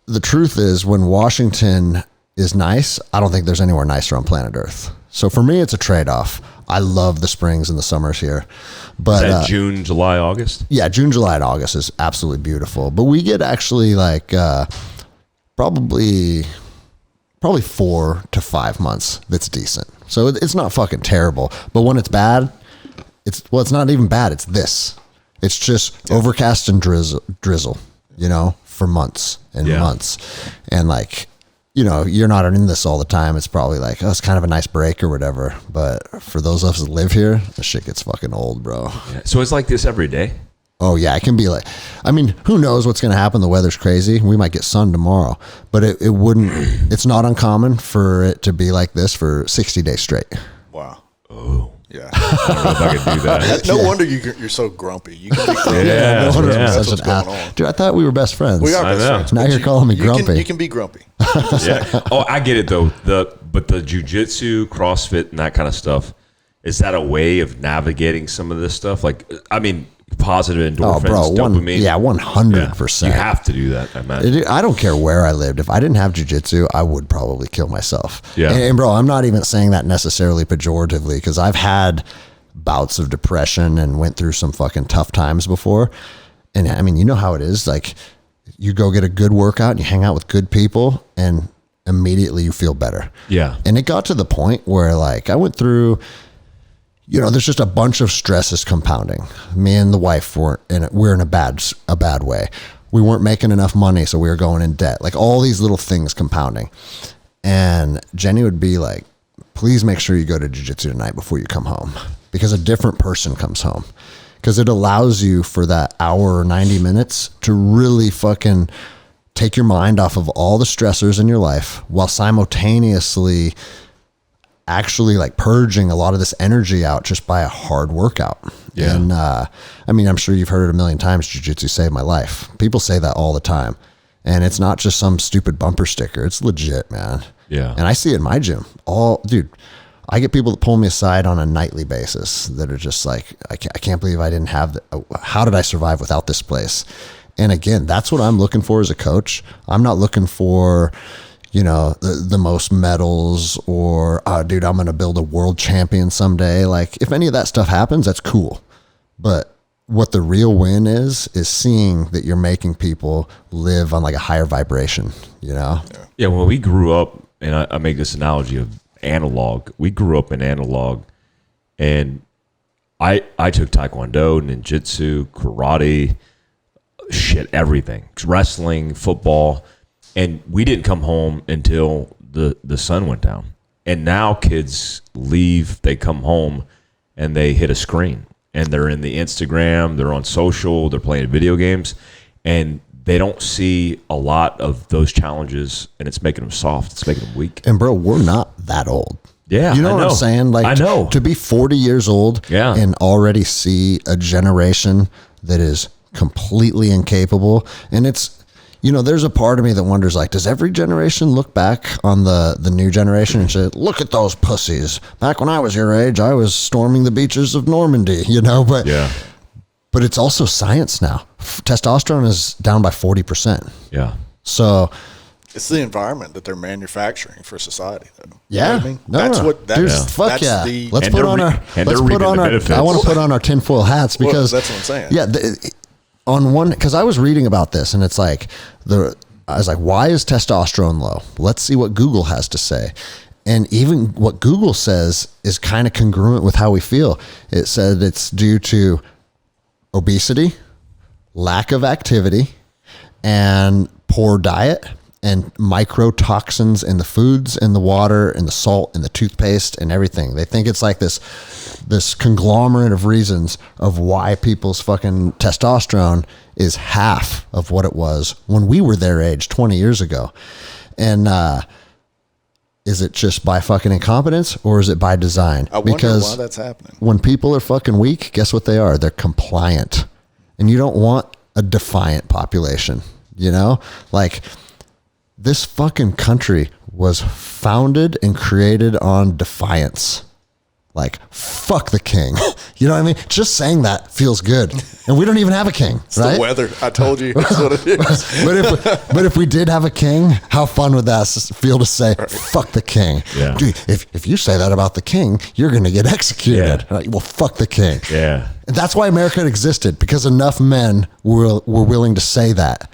the truth is, when Washington is nice, I don't think there's anywhere nicer on planet Earth. So for me, it's a trade-off. I love the springs and the summers here. But is that June, July, August? Yeah, June, July, and August is absolutely beautiful. But we get actually like probably 4 to 5 months that's decent. So it's not fucking terrible. But when it's bad, it's not even bad. It's this. It's just overcast and drizzle, you know, for months and months. And like, you know, you're not in this all the time. It's probably like, oh, it's kind of a nice break or whatever. But for those of us that live here, the shit gets fucking old, bro. Yeah. So it's like this every day? Oh, yeah. It can be like, I mean, who knows what's going to happen? The weather's crazy. We might get sun tomorrow. But it wouldn't, it's not uncommon for it to be like this for 60 days straight. Wow. Oh. Yeah. I don't know if I could do that. No wonder you're so grumpy. You can be grumpy. Yeah. No wonder I'm Yeah. such an ass. Dude, I thought we were best friends. We are I best know. friends. Now but you're calling me grumpy. You can be grumpy. Yeah. Oh, I get it though. But the jiu-jitsu, CrossFit, and that kind of stuff, is that a way of navigating some of this stuff? Like, I mean, positive endorphins, dopamine. 100%. You have to do that, I imagine. I don't care where I lived. If I didn't have jiu-jitsu, I would probably kill myself. Yeah. And bro, I'm not even saying that necessarily pejoratively because I've had bouts of depression and went through some fucking tough times before. And I mean, you know how it is. Like, you go get a good workout and you hang out with good people and immediately you feel better. Yeah. And it got to the point where like I went through, you know, there's just a bunch of stresses compounding. Me and the wife we're in a bad way. We weren't making enough money, so we were going in debt. Like all these little things compounding. And Jenny would be like, please make sure you go to jiu-jitsu tonight before you come home, because a different person comes home. Because it allows you for that hour or 90 minutes to really fucking take your mind off of all the stressors in your life while simultaneously actually like purging a lot of this energy out just by a hard workout. Yeah. And I mean, I'm sure you've heard it a million times, jiu-jitsu saved my life. People say that all the time. And it's not just some stupid bumper sticker. It's legit, man. Yeah. And I see it in my gym. Dude, I get people that pull me aside on a nightly basis that are just like, I can't believe I didn't have how did I survive without this place? And again, that's what I'm looking for as a coach. I'm not looking for, you know, the most medals or, dude, I'm going to build a world champion someday. Like, if any of that stuff happens, that's cool. But what the real win is seeing that you're making people live on like a higher vibration, you know? Yeah, when we grew up, and I make this analogy of analog. We grew up in analog, and I took taekwondo, ninjutsu, karate, shit, everything, wrestling, football, and we didn't come home until the sun went down. And now kids leave, they come home, and they hit a screen, and they're in the Instagram, they're on social, they're playing video games, and they don't see a lot of those challenges, and it's making them soft. It's making them weak. And bro, we're not that old. Yeah, you know what I'm saying? Like, I know. To be 40 years old and already see a generation that is completely incapable. And it's, you know, there's a part of me that wonders, like, does every generation look back on the new generation and say, look at those pussies. Back when I was your age, I was storming the beaches of Normandy, you know? But but it's also science now. Testosterone is down by 40%. Yeah. So It's the environment that they're manufacturing for society, though. yeah, You know what I mean? no, That's no. what that's, Dude, fuck that's yeah. the Let's And put they're on re- our. and Let's they're put reaping on the our. benefits. I want to put on our tinfoil hats because that's what I'm saying. Yeah, on one, because I was reading about this and it's like I was like, why is testosterone low? Let's see what Google has to say. And even what Google says is kind of congruent with how we feel. It said it's due to obesity, lack of activity, and poor diet, and microtoxins in the foods, in the water, in the salt, in the toothpaste, and everything. They think it's like this conglomerate of reasons of why people's fucking testosterone is half of what it was when we were their age 20 years ago. And is it just by fucking incompetence or is it by design? I wonder why that's happening. When people are fucking weak, guess what they are? They're compliant. And you don't want a defiant population, you know? Like, this fucking country was founded and created on defiance. Like, fuck the king. You know what I mean? Just saying that feels good. And we don't even have a king, It's right? the weather. I told you. That's what it is. but if we did have a king, how fun would that feel to say, fuck the king? Yeah. Dude, if you say that about the king, you're going to get executed. Yeah. Like, well, fuck the king. Yeah. And that's why America existed, because enough men were willing to say that.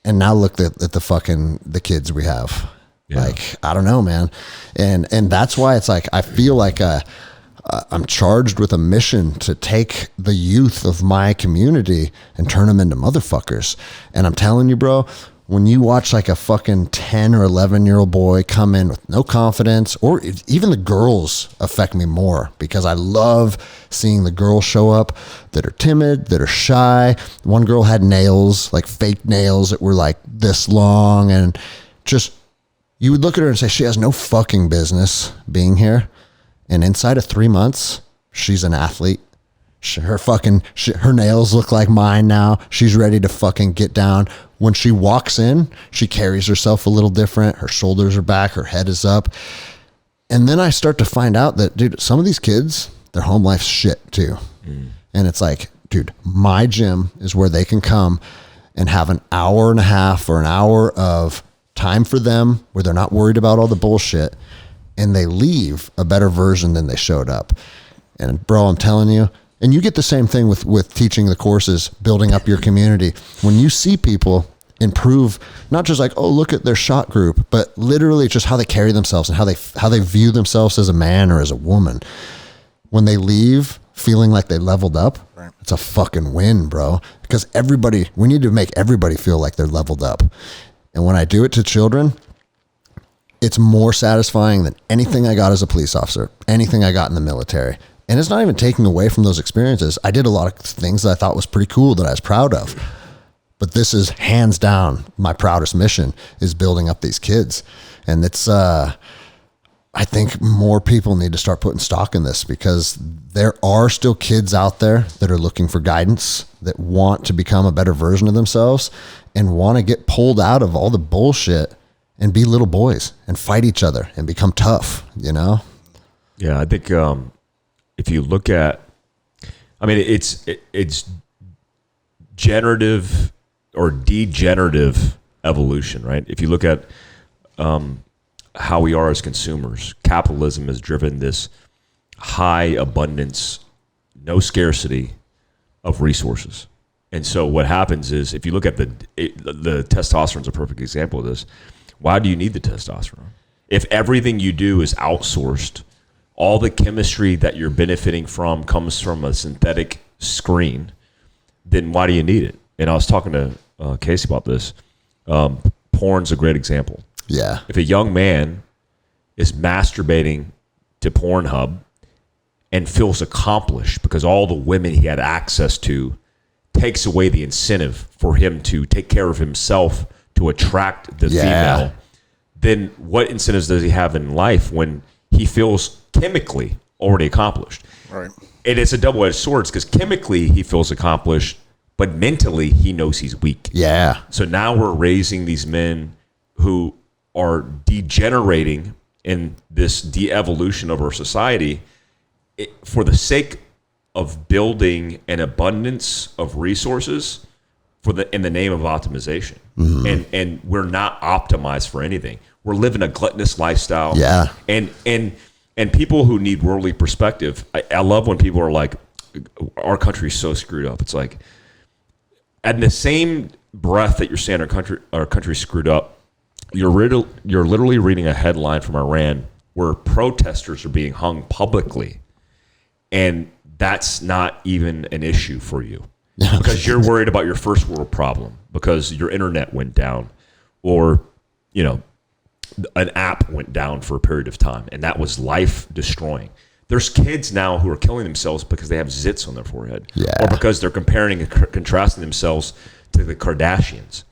And now look at the kids we have. Yeah. Like, I don't know, man. And that's why it's like, I feel like I'm charged with a mission to take the youth of my community and turn them into motherfuckers. And I'm telling you, bro, when you watch like a fucking 10 or 11-year-old boy come in with no confidence, or even the girls affect me more, because I love seeing the girls show up that are timid, that are shy. One girl had nails, like fake nails that were like this long, and just, you would look at her and say, she has no fucking business being here. And inside of 3 months, she's an athlete. Her nails look like mine now. She's ready to fucking get down. When she walks in, she carries herself a little different. Her shoulders are back. Her head is up. And then I start to find out that, dude, some of these kids, their home life's shit too. And it's like, dude, my gym is where they can come and have an hour and a half or an hour of time for them where they're not worried about all the bullshit, and they leave a better version than they showed up. And bro, I'm telling you, and you get the same thing with teaching the courses, building up your community. When you see people improve, not just like, oh, look at their shot group, but literally just how they carry themselves and how they view themselves as a man or as a woman. When they leave feeling like they leveled up, right, it's a fucking win, bro. Because we need to make everybody feel like they're leveled up. And when I do it to children, it's more satisfying than anything I got as a police officer, anything I got in the military. And it's not even taking away from those experiences. I did a lot of things that I thought was pretty cool that I was proud of. But this is hands down my proudest mission, is building up these kids. And it's, I think more people need to start putting stock in this, because there are still kids out there that are looking for guidance, that want to become a better version of themselves and want to get pulled out of all the bullshit and be little boys and fight each other and become tough, you know? Yeah, I think if you look at, I mean, it's generative or degenerative evolution, right? If you look at how we are as consumers, capitalism has driven this high abundance, no scarcity of resources. And so what happens is, if you look at the testosterone is a perfect example of this. Why do you need the testosterone? If everything you do is outsourced, all the chemistry that you're benefiting from comes from a synthetic screen, then why do you need it? And I was talking to Casey about this. Porn's a great example. Yeah. If a young man is masturbating to Pornhub and feels accomplished because all the women he had access to takes away the incentive for him to take care of himself to attract the female, then what incentives does he have in life when he feels chemically already accomplished? Right. And it's a double-edged sword, because chemically he feels accomplished, but mentally he knows he's weak. Yeah. So now we're raising these men who are degenerating in this de-evolution of our society for the sake of building an abundance of resources in the name of optimization. And we're not optimized for anything. We're living a gluttonous lifestyle. Yeah. And people who need worldly perspective, I love when people are like, our country's so screwed up. It's like, at the same breath that you're saying our country's screwed up, you're literally reading a headline from Iran where protesters are being hung publicly, and that's not even an issue for you because you're worried about your first world problem because your internet went down, or an app went down for a period of time, and that was life destroying. There's kids now who are killing themselves because they have zits on their forehead, or because they're comparing and contrasting themselves to the Kardashians.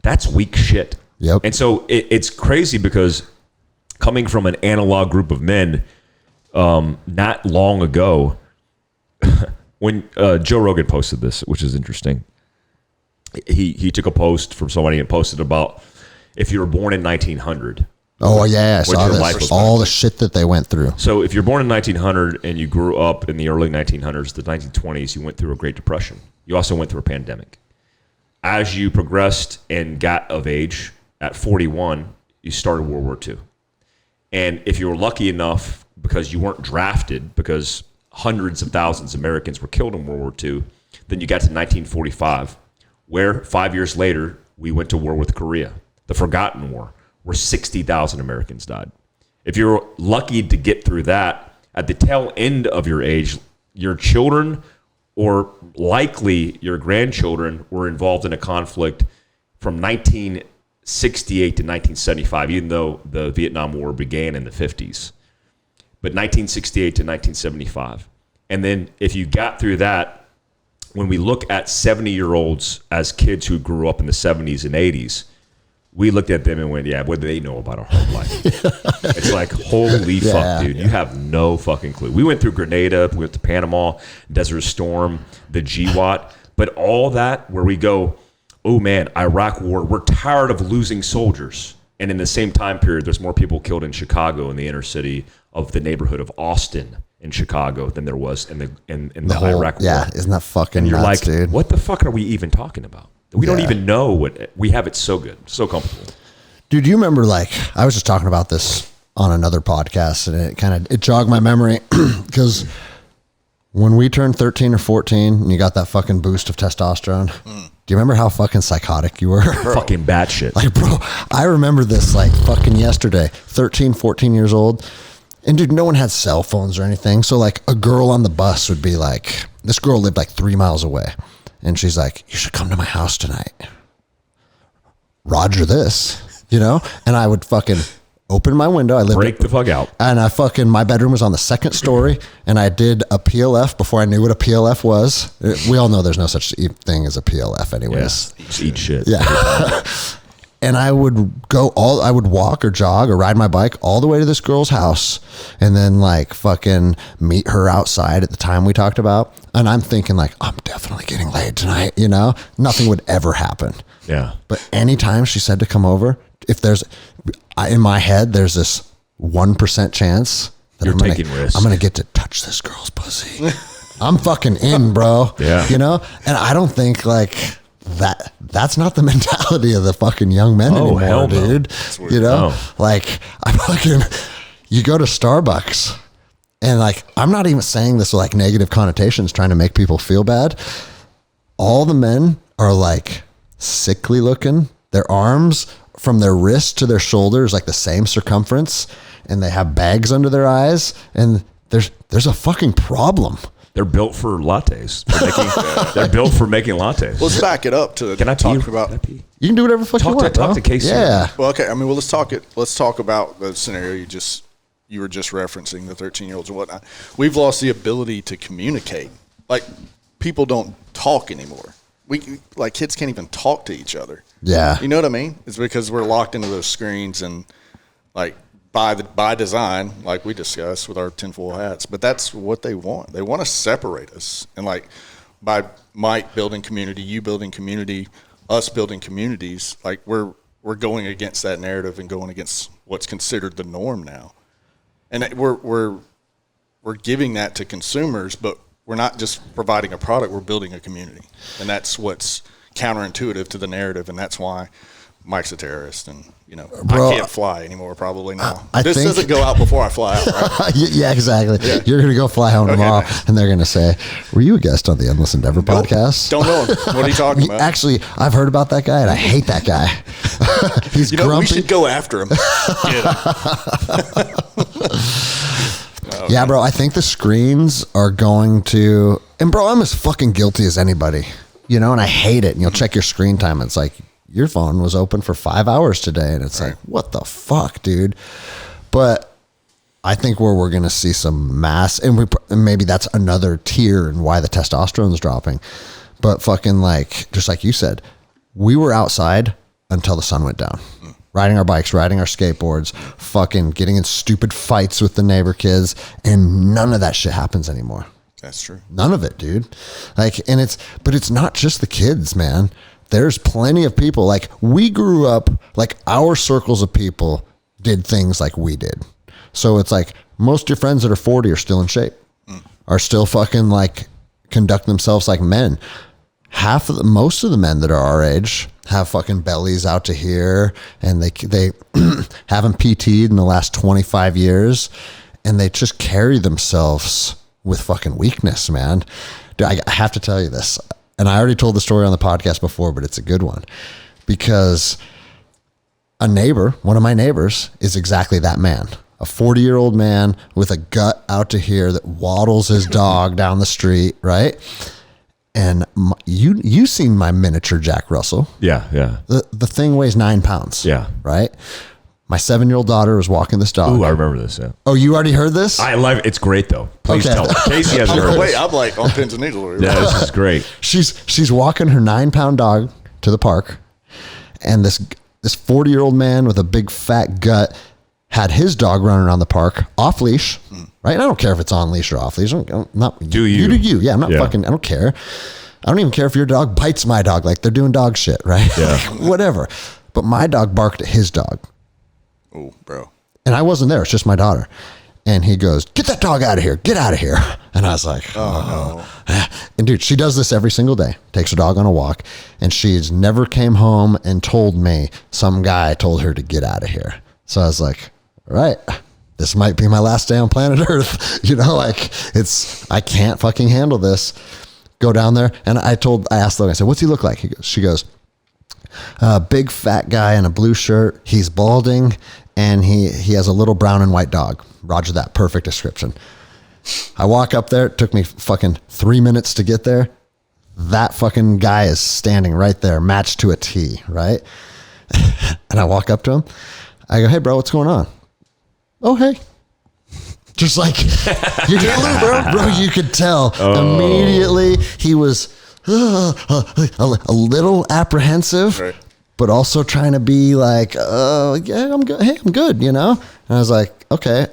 That's weak shit. Yep. And so it's crazy because coming from an analog group of men, not long ago, when Joe Rogan posted this, which is interesting, he took a post from somebody and posted about if you were born in 1900. Oh yeah, I saw your life this. was All like. the shit that they went through. So if you're born in 1900 and you grew up in the early 1900s, the 1920s, you went through a Great Depression. You also went through a pandemic. As you progressed and got of age, at 41, you started World War II. And if you were lucky enough, because you weren't drafted, because hundreds of thousands of Americans were killed in World War II, then you got to 1945, where 5 years later, we went to war with Korea, the Forgotten War, where 60,000 Americans died. If you're lucky to get through that, at the tail end of your age, your children or likely your grandchildren were involved in a conflict from 1968 to 1975, even though the Vietnam War began in the 50s. But 1968 to 1975. And then if you got through that, when we look at 70-year-olds as kids who grew up in the 70s and 80s, we looked at them and went, yeah, what do they know about our home life? It's like, holy fuck, dude. You have no fucking clue. We went through Grenada, we went to Panama, Desert Storm, the GWAT, but all that where we go, oh man, Iraq War, we're tired of losing soldiers. And in the same time period, there's more people killed in Chicago in the inner city of the neighborhood of Austin in Chicago than there was in the whole, Iraq War. Yeah, isn't that fucking and you're nuts, like, dude? what the fuck are we even talking about? We don't even know what we have. It so good, so comfortable. Dude, you remember, like, I was just talking about this on another podcast, and it jogged my memory because when we turned 13 or 14 and you got that fucking boost of testosterone, do you remember how fucking psychotic you were? Fucking batshit. Like, bro, I remember this like fucking yesterday, 13, 14 years old. And dude, no one had cell phones or anything. So like a girl on the bus would be like, this girl lived like 3 miles away. And she's like, you should come to my house tonight. Roger this, And I would fucking open my window. I lived Break the fuck out. And my bedroom was on the second story. And I did a PLF before I knew what a PLF was. We all know there's no such thing as a PLF anyways. Yeah. Just eat shit. Yeah. And I would walk or jog or ride my bike all the way to this girl's house and then like fucking meet her outside at the time we talked about. And I'm thinking like, I'm definitely getting laid tonight, Nothing would ever happen. Yeah. But anytime she said to come over, in my head, there's this 1% chance that You're taking risks. I'm going to get to touch this girl's pussy. I'm fucking in, bro. Yeah. And I don't think like that's not the mentality of the fucking young men anymore, hell no. dude. Like you go to Starbucks and like, I'm not even saying this with like negative connotations trying to make people feel bad. All the men are like sickly looking. Their arms from their wrist to their shoulders, like the same circumference, and they have bags under their eyes. And there's a fucking problem. They're built for lattes. They're built for making lattes. Let's back it up to Can I talk pee? about. Can I pee? You can do whatever the fuck you want. Talk bro. to Casey. Yeah. Well, okay. I mean, let's talk about the scenario you were just referencing, the 13-year-olds and whatnot. We've lost the ability to communicate. Like, people don't talk anymore. Kids can't even talk to each other. Yeah. You know what I mean? It's because we're locked into those screens and like by design, like we discussed with our tinfoil hats. But that's what they want. They want to separate us. And like by Mike building community, you building community, us building communities, like we're going against that narrative and going against what's considered the norm now. And we're giving that to consumers, but we're not just providing a product, we're building a community. And that's what's counterintuitive to the narrative. And that's why Mike's a terrorist, and Bro, I can't fly anymore probably now. I This think- doesn't go out before I fly out, right? Yeah, exactly. Yeah. You're going to go fly home tomorrow, nice. and they're going to say, "Were you a guest on the Endless Endeavor podcast?" Don't know him. What are you talking about? Actually, I've heard about that guy, and I hate that guy. He's we grumpy. should go after him. Get him. Yeah, bro. I think the screens are going to, and bro, I'm as fucking guilty as anybody, and I hate it. And you'll check your screen time. And it's like, your phone was open for 5 hours today. And it's like, what the fuck, dude? But I think where we're going to see some mass, and maybe that's another tier and why the testosterone is dropping. But fucking just like you said, we were outside until the sun went down. Riding our bikes, riding our skateboards, fucking getting in stupid fights with the neighbor kids, and none of that shit happens anymore. That's true. None of it, dude. But it's not just the kids, man. There's plenty of people. We grew up, our circles of people did things like we did. So it's like most of your friends that are 40 are still in shape, are still fucking conduct themselves like men. Most of the men that are our age have fucking bellies out to here, and they haven't PT'd in the last 25 years, and they just carry themselves with fucking weakness, man. Dude, I have to tell you this, and I already told the story on the podcast before, but it's a good one, because one of my neighbors is exactly that man. A 40-year-old man with a gut out to here that waddles his dog down the street, right? And you seen my miniature Jack Russell. Yeah. The thing weighs 9 pounds. Yeah. Right? My 7-year-old daughter was walking this dog. Ooh, I remember this. Yeah. Oh, you already heard this? I love it. It's great though. Please Okay. tell. Casey hasn't heard Wait, this. I'm on pins and needles. Yeah, this is great. She's walking her 9-pound dog to the park, and this 40-year-old man with a big fat gut had his dog running around the park off leash, right? And I don't care if it's on leash or off leash. Do you? You do you. Yeah, I'm not Yeah. fucking, I don't care. I don't even care if your dog bites my dog. They're doing dog shit, right? Yeah. Whatever. But my dog barked at his dog. Oh, bro. And I wasn't there. It's just my daughter. And he goes, "Get that dog out of here. Get out of here." And I was like, oh no. And dude, she does this every single day. Takes her dog on a walk. And she's never came home and told me some guy told her to get out of here. So I was like, all right, this might be my last day on planet Earth. I can't fucking handle this. Go down there. And I asked Logan, I said, "What's he look like?" She goes, "Big fat guy in a blue shirt. He's balding, and he has a little brown and white dog." Roger that. Perfect description. I walk up there. It took me fucking 3 minutes to get there. That fucking guy is standing right there, matched to a T, right? And I walk up to him. I go, "Hey, bro, what's going on?" "Oh, hey." Just you could, bro, you could tell immediately he was a little apprehensive, Right. but also trying to be like, yeah, I'm good. Hey, I'm good, And I was like, okay,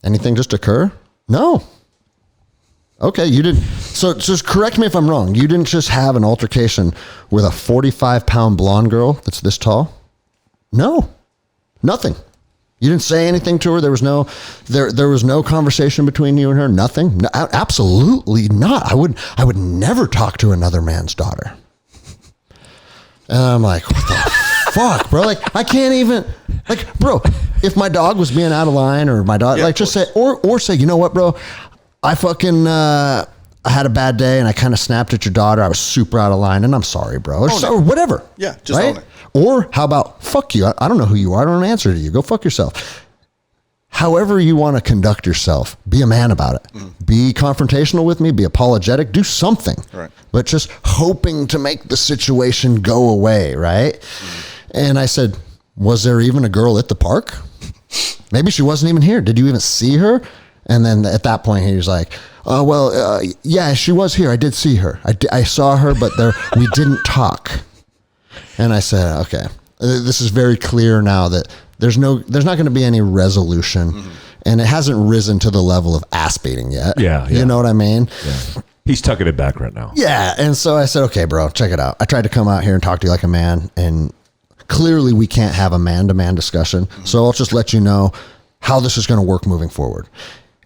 anything just occur? No. Okay, you didn't. So just correct me if I'm wrong. You didn't just have an altercation with a 45-pound blonde girl that's this tall? No, nothing. You didn't say anything to her. There was no conversation between you and her. Nothing. No, absolutely not. I would never talk to another man's daughter. And I'm like, what the fuck, bro? I can't even. Bro, if my dog was being out of line, or my dog, just say, or say, "You know what, bro? I fucking I had a bad day and I kind of snapped at your daughter. I was super out of line, and I'm sorry, bro," or whatever. Yeah, just own it. Or how about, "Fuck you. I don't know who you are. I don't answer to you. Go fuck yourself." However you want to conduct yourself, be a man about it. Be confrontational with me, be apologetic, do something. Right. But just hoping to make the situation go away, right? And I said, "Was there even a girl at the park? Maybe she wasn't even here. Did you even see her?" And then at that point, he was like, "Oh, well, yeah, she was here. I did see her. I saw her, but we didn't talk." And I said, "Okay, this is very clear now that there's not going to be any resolution, and it hasn't risen to the level of ass beating yet." Yeah. You know what I mean? Yeah. He's tucking it back right now. Yeah. And so I said, "Okay, bro, check it out. I tried to come out here and talk to you like a man, and clearly we can't have a man-to-man discussion. So I'll just let you know how this is going to work moving forward.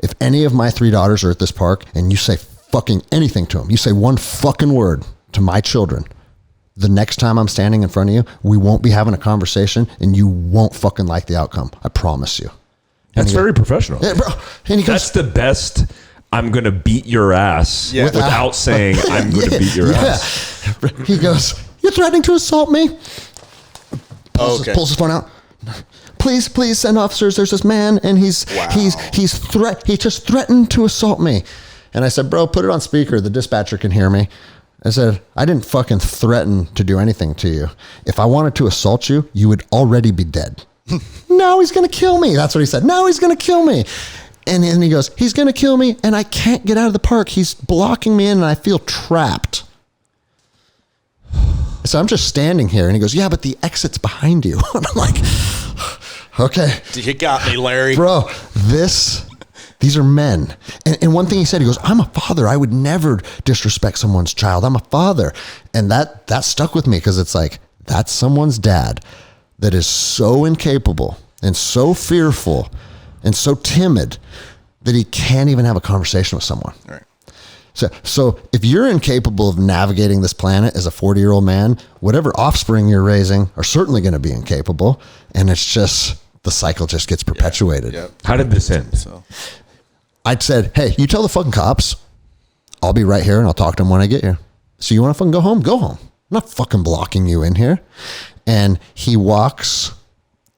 if any of my 3 daughters are at this park and you say fucking anything to them, you say one fucking word to my children, the next time I'm standing in front of you, we won't be having a conversation and you won't fucking like the outcome. I promise you. That's very professional. Yeah, bro. And he goes, that's the best. I'm going to beat your ass without saying I'm going to beat your ass. He goes, you're threatening to assault me. Pulls his phone out. Please send officers. There's this man and he just threatened to assault me. And I said, bro, put it on speaker. The dispatcher can hear me. I said, I didn't fucking threaten to do anything to you. If I wanted to assault you, you would already be dead. No, he's going to kill me. That's what he said. No, he's going to kill me. And then he goes, he's going to kill me and I can't get out of the park. He's blocking me in and I feel trapped. So I'm just standing here and he goes, yeah, but the exit's behind you. And I'm like, okay. You got me, Larry. Bro, these are men. And one thing he said, he goes, I'm a father. I would never disrespect someone's child. I'm a father. And that stuck with me because it's like, that's someone's dad that is so incapable and so fearful and so timid that he can't even have a conversation with someone. Right. So if you're incapable of navigating this planet as a 40-year-old man, whatever offspring you're raising are certainly going to be incapable. And it's just, the cycle just gets perpetuated. Yeah. How did this end? So I said, hey, you tell the fucking cops, I'll be right here and I'll talk to them when I get here. So you want to fucking go home? Go home. I'm not fucking blocking you in here. And he walks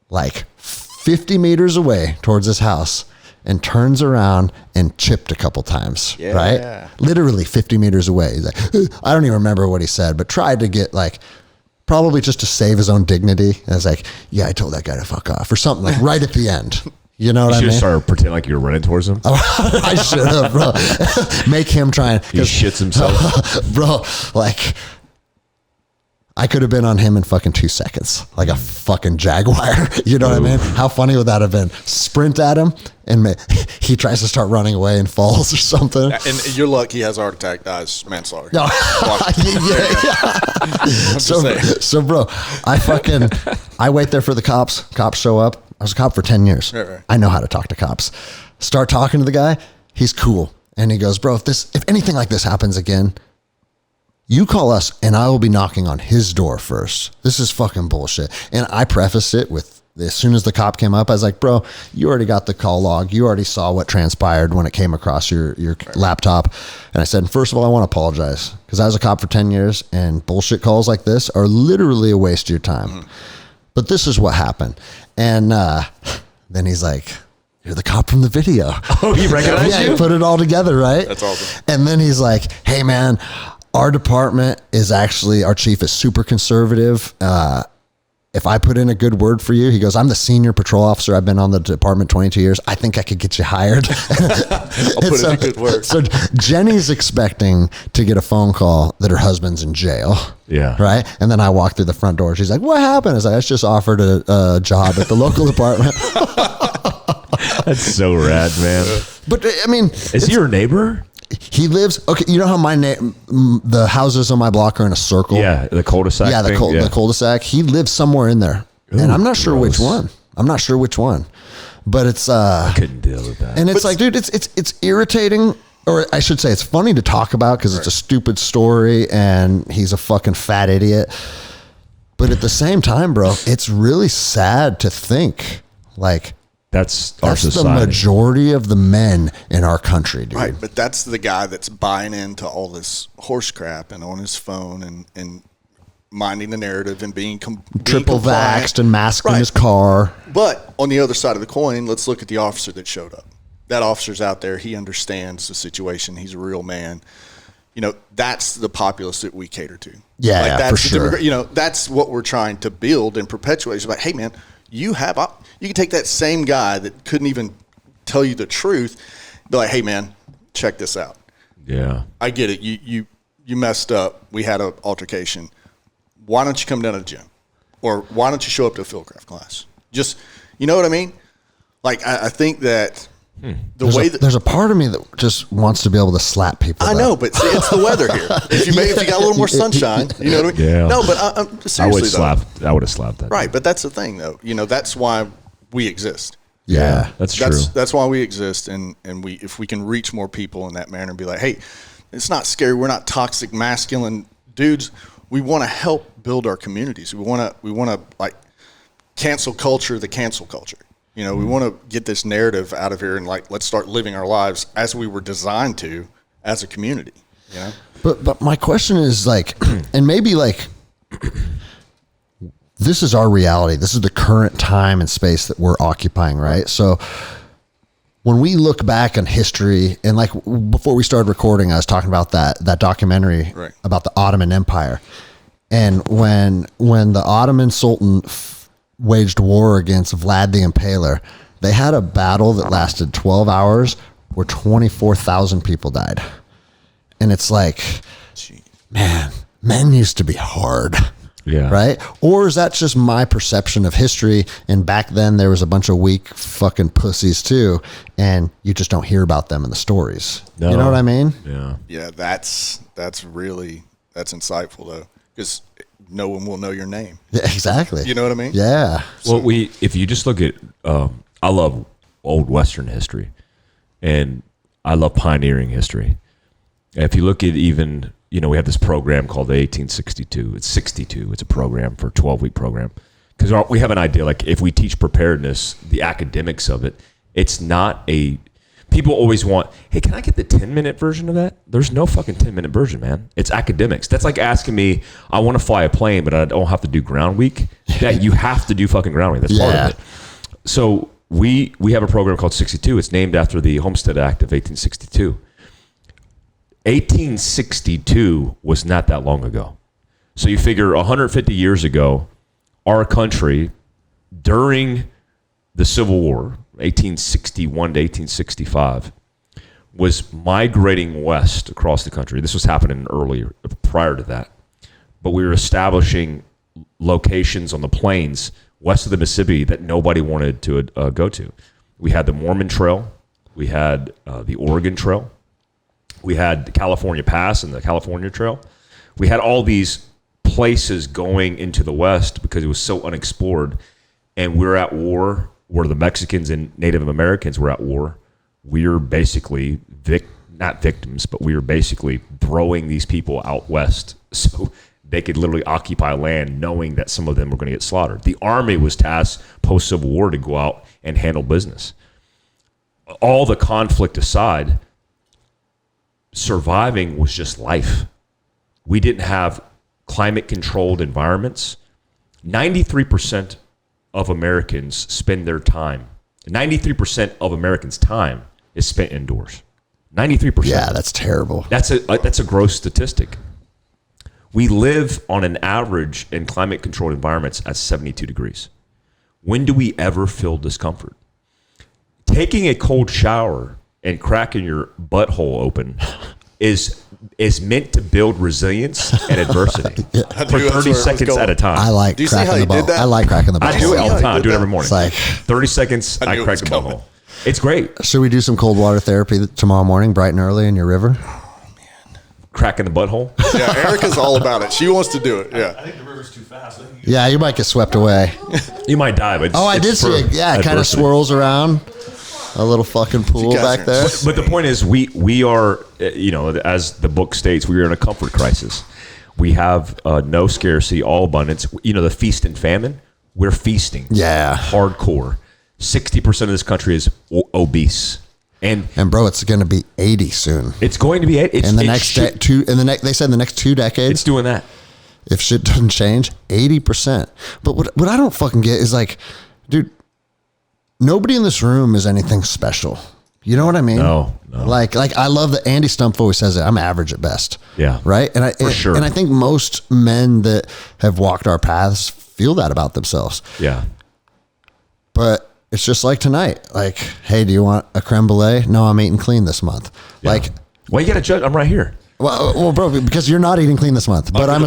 like 50 meters away towards his house and turns around and chipped a couple times, right? Literally 50 meters away. He's like, I don't even remember what he said, but tried to get like, probably just to save his own dignity. And I was like, yeah, I told that guy to fuck off or something like right at the end. You know what I mean? You should have started pretending like you were running towards him. I should have, bro. Make him try and... He shits himself. Bro, like... I could have been on him in fucking 2 seconds, like a fucking jaguar. You know what I mean? How funny would that have been? Sprint at him, and he tries to start running away and falls or something. And your luck, he has a heart attack, dies, manslaughter. No. So, bro, I wait there for the cops. Cops show up. I was a cop for 10 years. Right. I know how to talk to cops. Start talking to the guy. He's cool. And he goes, bro, if anything like this happens again, you call us and I will be knocking on his door first. This is fucking bullshit. And I prefaced it with, as soon as the cop came up, I was like, bro, you already got the call log. You already saw what transpired when it came across your laptop. And I said, first of all, I want to apologize because I was a cop for 10 years and bullshit calls like this are literally a waste of your time. Mm-hmm. But this is what happened. And then he's like, you're the cop from the video. Oh, he recognized you? Yeah, he put it all together, right? That's awesome. And then he's like, hey, man, our department is actually, our chief is super conservative. If I put in a good word for you, he goes, I'm the senior patrol officer. I've been on the department 22 years. I think I could get you hired. I'll put in a good word. So Jenny's expecting to get a phone call that her husband's in jail. Yeah. Right. And then I walk through the front door. She's like, what happened? I was like, I was just offered a job at the local department. That's so rad, man. But I mean, is he your neighbor? He lives, okay, you know how the houses on my block are in a circle? Yeah, the cul-de-sac Yeah, the cul-de-sac. He lives somewhere in there. Ooh, and I'm not sure gross. which one. But it's... I couldn't deal with that. And it's like, dude, it's irritating, or I should say it's funny to talk about because it's a stupid story and he's a fucking fat idiot. But at the same time, bro, it's really sad to think, like... That's our society. The majority of the men in our country, dude. Right, but that's the guy that's buying into all this horse crap and on his phone and minding the narrative and being triple compliant. vaxxed and masked in his car. But on the other side of the coin, let's look at the officer that showed up. That officer's out there. He understands the situation. He's a real man. You know, that's the populace that we cater to. Yeah, like that's for sure. You know, that's what we're trying to build and perpetuate. It's like, hey, man, you can take that same guy that couldn't even tell you the truth, be like, hey, man, check this out. Yeah. I get it. You messed up. We had an altercation. Why don't you come down to the gym? Or why don't you show up to a Fieldcraft class? Just, you know what I mean? Like, I think that there's a part of me that just wants to be able to slap people. I know, but see, it's the weather here. If you got a little more sunshine, you know what I mean? Yeah. No, but seriously, I would have slapped that. Right, but that's the thing, though. You know, that's why we exist. Yeah. That's true. That's why we exist, and if we can reach more people in that manner and be like, hey, it's not scary. We're not toxic masculine dudes. We want to help build our communities. We want to like cancel culture, the cancel culture. You know, we want to get this narrative out of here and like let's start living our lives as we were designed to as a community. You know. But my question is like, and maybe like, this is our reality. This is the current time and space that we're occupying, right? So when we look back on history, and like before we started recording, I was talking about that documentary about the Ottoman Empire. And when the Ottoman Sultan waged war against Vlad the Impaler, they had a battle that lasted 12 hours where 24,000 people died. And it's like, man, men used to be hard. Yeah. Right? Or is that just my perception of history? And back then there was a bunch of weak fucking pussies too, and you just don't hear about them in the stories. No. You know what I mean? Yeah. Yeah, that's insightful though, because no one will know your name. Yeah, exactly. You know what I mean? Yeah. Well, if you just look at, I love old Western history, and I love pioneering history. If you look at even, you know, we have this program called the 1862. It's 62. It's a program for a 12-week program. Because we have an idea, like if we teach preparedness, the academics of it, it's not a, people always want, hey, can I get the 10-minute version of that? There's no fucking 10-minute version, man. It's academics. That's like asking me, I want to fly a plane, but I don't have to do ground week. That you have to do fucking ground week. That's part of it. So we have a program called 62. It's named after the Homestead Act of 1862. 1862 was not that long ago. So you figure 150 years ago, our country, during the Civil War, 1861 to 1865, was migrating west across the country. This was happening earlier, prior to that. But we were establishing locations on the plains west of the Mississippi that nobody wanted to go to. We had the Mormon Trail. We had the Oregon Trail. We had the California Pass and the California Trail. We had all these places going into the West because it was so unexplored. And we're at war, where the Mexicans and Native Americans were at war. We're basically, not victims, but we were basically throwing these people out west so they could literally occupy land knowing that some of them were going to get slaughtered. The Army was tasked post-Civil War to go out and handle business. All the conflict aside, surviving was just life. We didn't have climate-controlled environments. 93% of Americans spend their time. 93% of Americans' time is spent indoors. 93%. Yeah, that's terrible. That's a gross statistic. We live on an average in climate-controlled environments at 72 degrees. When do we ever feel discomfort? Taking a cold shower and cracking your butthole open is meant to build resilience and adversity for 30 seconds at a time. I like Do you see how cracking he the did butthole. that? I like cracking the butthole. I do it all the time. I do it every morning. It's like 30 seconds, I knew it crack was the coming. butthole. It's great. Should we do some cold water therapy tomorrow morning, bright and early in your river? Cracking the butthole. Yeah, Erica's all about it. She wants to do it. I Yeah. think the river's too fast. I think Yeah, you might get swept away. You might die, but Oh, I it's did see for it. Yeah, it kind of adversity. swirls around. A little fucking pool guys back are there. But the point is, we are, you know, as the book states, we are in a comfort crisis. We have no scarcity, all abundance. You know, the feast and famine. We're feasting. Yeah. Hardcore. 60% of this country is obese, and And bro, it's going to be 80 soon. it's going to be. It's, In the it next should- they said in the next 2 decades, it's doing that. if shit doesn't change, 80%. But what I don't fucking get is like, dude, nobody in this room is anything special. You know what I mean? No. Like I love that Andy Stumpf always says it. I'm average at best. Yeah. Right. And sure. And I think most men that have walked our paths feel that about themselves. Yeah. But it's just like tonight. Like, hey, do you want a creme brulee? No, I'm eating clean this month. Yeah. Like, well, you got to judge. I'm right here. well, bro, because you're not eating clean this month. But I'm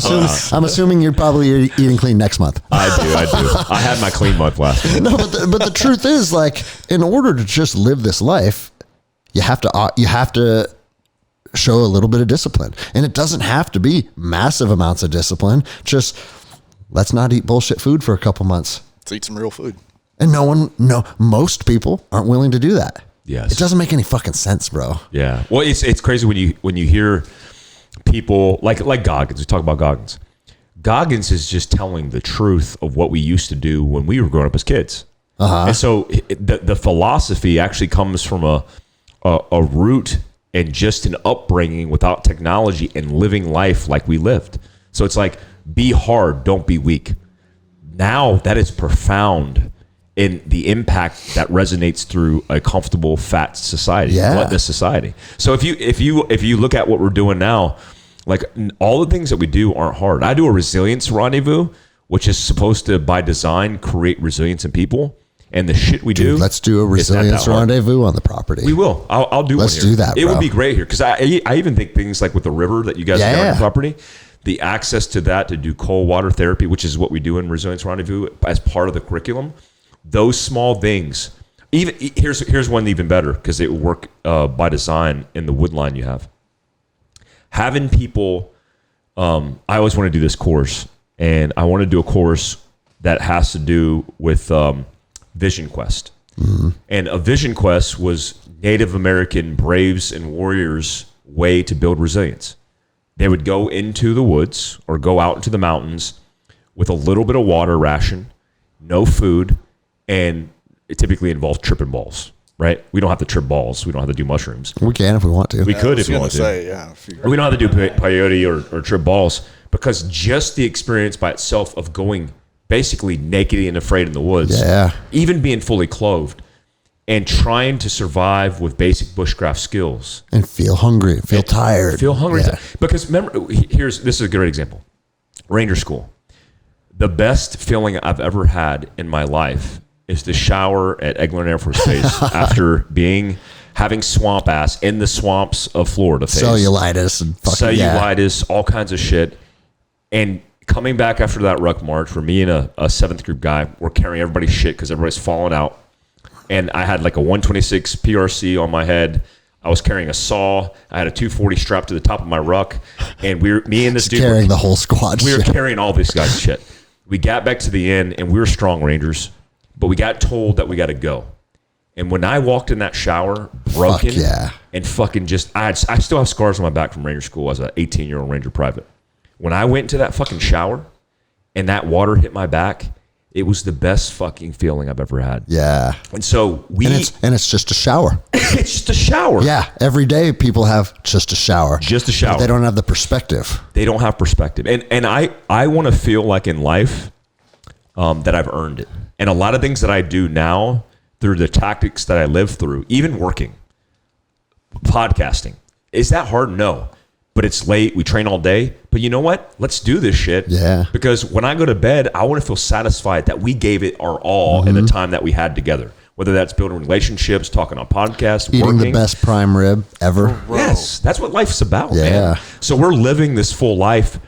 assuming you're probably eating clean next month. I do. I had my clean month last week. No, but the truth is, like, in order to just live this life, you have to show a little bit of discipline, and it doesn't have to be massive amounts of discipline. Just let's not eat bullshit food for a couple months. Let's eat some real food. And most people aren't willing to do that. Yes. It doesn't make any fucking sense, bro. Yeah. Well, it's crazy when you hear people like Goggins. We talk about Goggins. Goggins is just telling the truth of what we used to do when we were growing up as kids. And so the philosophy actually comes from a root and just an upbringing without technology and living life like we lived. So it's like, be hard, don't be weak. Now that is profound in the impact that resonates through a comfortable, fat society, gluttonous society. So if you look at what we're doing now, like all the things that we do aren't hard. I do a resilience rendezvous, which is supposed to, by design, create resilience in people. And the shit we do. Let's do a resilience rendezvous on the property. We will. I'll do one. Let's do that. It would be great here because I even think things like with the river that you guys have on the property, the access to that to do cold water therapy, which is what we do in resilience rendezvous as part of the curriculum. Those small things. Even here's one even better because it will work by design in the wood line you have. Having people, I always want to do this course, and I want to do a course that has to do with Vision Quest. Mm-hmm. And a Vision Quest was Native American braves and warriors' way to build resilience. They would go into the woods or go out into the mountains with a little bit of water ration, no food, and it typically involved tripping balls, right? We don't have to trip balls. We don't have to do mushrooms. We can if we want to. We could if we want to. We don't have to do peyote or trip balls because just the experience by itself of going basically naked and afraid in the woods, even being fully clothed and trying to survive with basic bushcraft skills. And feel hungry, feel tired. Feel hungry. Yeah. Because remember, this is a great example. Ranger school. The best feeling I've ever had in my life is the shower at Eglin Air Force Base after having swamp ass in the swamps of Florida. Cellulitis and fucking all kinds of shit. And coming back after that ruck march where me and a seventh group guy were carrying everybody's shit because everybody's falling out. And I had like a 126 PRC on my head. I was carrying a saw. I had a 240 strapped to the top of my ruck. And me and this dude carrying the whole squad. We were carrying all these guys' shit. We got back to the inn and we were strong Rangers, but we got told that we got to go. And when I walked in that shower, broken and fucking I still have scars on my back from Ranger school as an 18-year-old Ranger private. When I went into that fucking shower and that water hit my back, it was the best fucking feeling I've ever had. Yeah. And so it's just a shower. It's just a shower. Yeah. Every day people have just a shower. Just a shower. But they don't have the perspective. They don't have perspective. And I want to feel like in life that I've earned it. And a lot of things that I do now through the tactics that I live through, even working, podcasting, is that hard? No. But it's late. We train all day. But you know what? Let's do this shit. Yeah. Because when I go to bed, I want to feel satisfied that we gave it our all in the time that we had together. Whether that's building relationships, talking on podcasts, eating working. the best prime rib ever. Yes. That's what life's about, man. So we're living this full life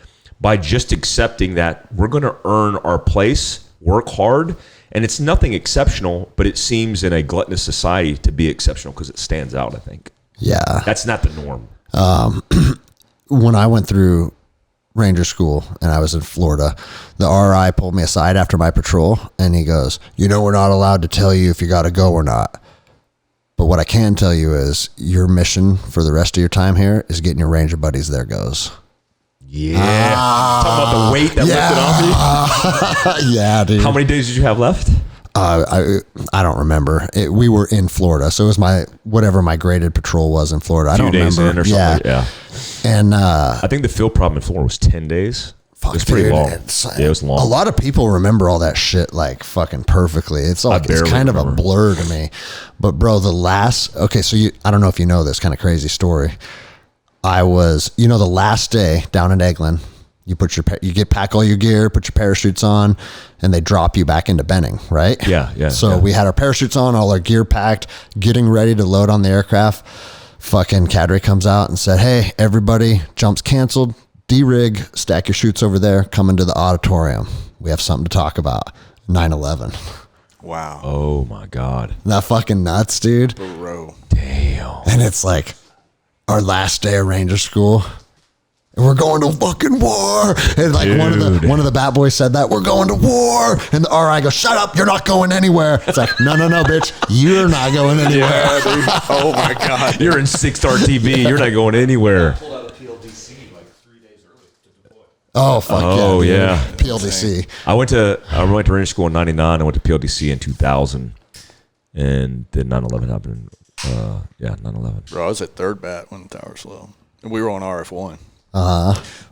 by just accepting that we're going to earn our place, work hard, and it's nothing exceptional, but it seems in a gluttonous society to be exceptional because it stands out, I think. Yeah. That's not the norm. When I went through Ranger school and I was in Florida, the RI pulled me aside after my patrol and he goes, we're not allowed to tell you if you got to go or not. But what I can tell you is your mission for the rest of your time here is getting your Ranger buddies there goes. Yeah. Talking about the weight that lifted off you? Yeah, dude. How many days did you have left? I don't remember. We were in Florida, so it was whatever my graded patrol was in Florida. I don't remember. Or something. Yeah. And I think the field problem in Florida was 10 days. It was pretty long. It was long. A lot of people remember all that shit like fucking perfully. It's kind of a blur to me. But bro, so I don't know if you know this kind of crazy story. I was, the last day down in Eglin, you pack all your gear, put your parachutes on, and they drop you back into Benning, right? Yeah. So we had our parachutes on, all our gear packed, getting ready to load on the aircraft. Fucking cadre comes out and said, "Hey, everybody, jump's canceled. De-rig, stack your chutes over there. Come into the auditorium. We have something to talk about." 9/11. Wow. Oh my God. Isn't that fucking nuts, dude? Bro. Damn. And it's like our last day of Ranger school. And we're going to fucking war. And like one of the bat boys said that, we're going to war. And the RI goes, shut up, you're not going anywhere. It's like, no, bitch, you're not going anywhere. Yeah, dude. Oh my God. You're in 6-star TV. You're not going anywhere. Pulled out of PLDC like 3 days early to deploy. Oh, fuck Oh, yeah. yeah. PLDC. I went to Ranger School in 99. I went to PLDC in 2000. And then 9/11 happened. 9/11. Bro, I was at third bat when the towers fell. And we were on RF1.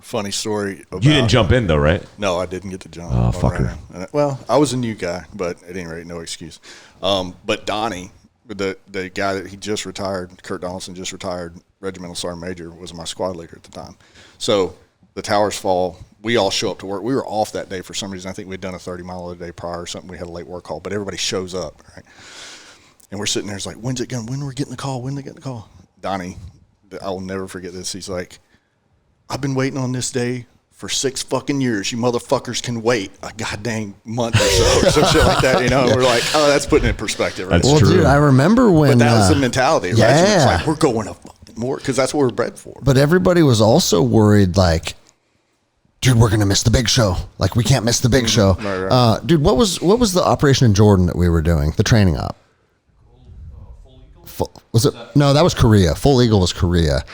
Funny story about, You didn't jump in though, right? No, I didn't get to jump. Oh, fucker. And, well, I was a new guy, but at any rate, no excuse. But Donnie, the guy that he just retired, Kurt Donaldson just retired, regimental sergeant major, was my squad leader at the time. So the towers fall. We all show up to work. We were off that day for some reason. I think we'd done a 30-mile a day prior or something. We had a late work call, but everybody shows up, right? And we're sitting there. It's like, when are we getting the call? When they getting the call? Donnie, I will never forget this. He's like, I've been waiting on this day for 6 fucking years. You motherfuckers can wait a goddamn month or so, or some shit like that. You know, and we're like, oh, that's putting it in perspective. Right? That's Well, true. dude, I remember when. But that was the mentality, right? Yeah. So it's like, we're going to fucking more because that's what we're bred for. But everybody was also worried, like, dude, we're gonna miss the big show. Like, we can't miss the big show. Right. Dude, what was the operation in Jordan that we were doing? The training op. Was it? No, that was Korea. Full Eagle was Korea.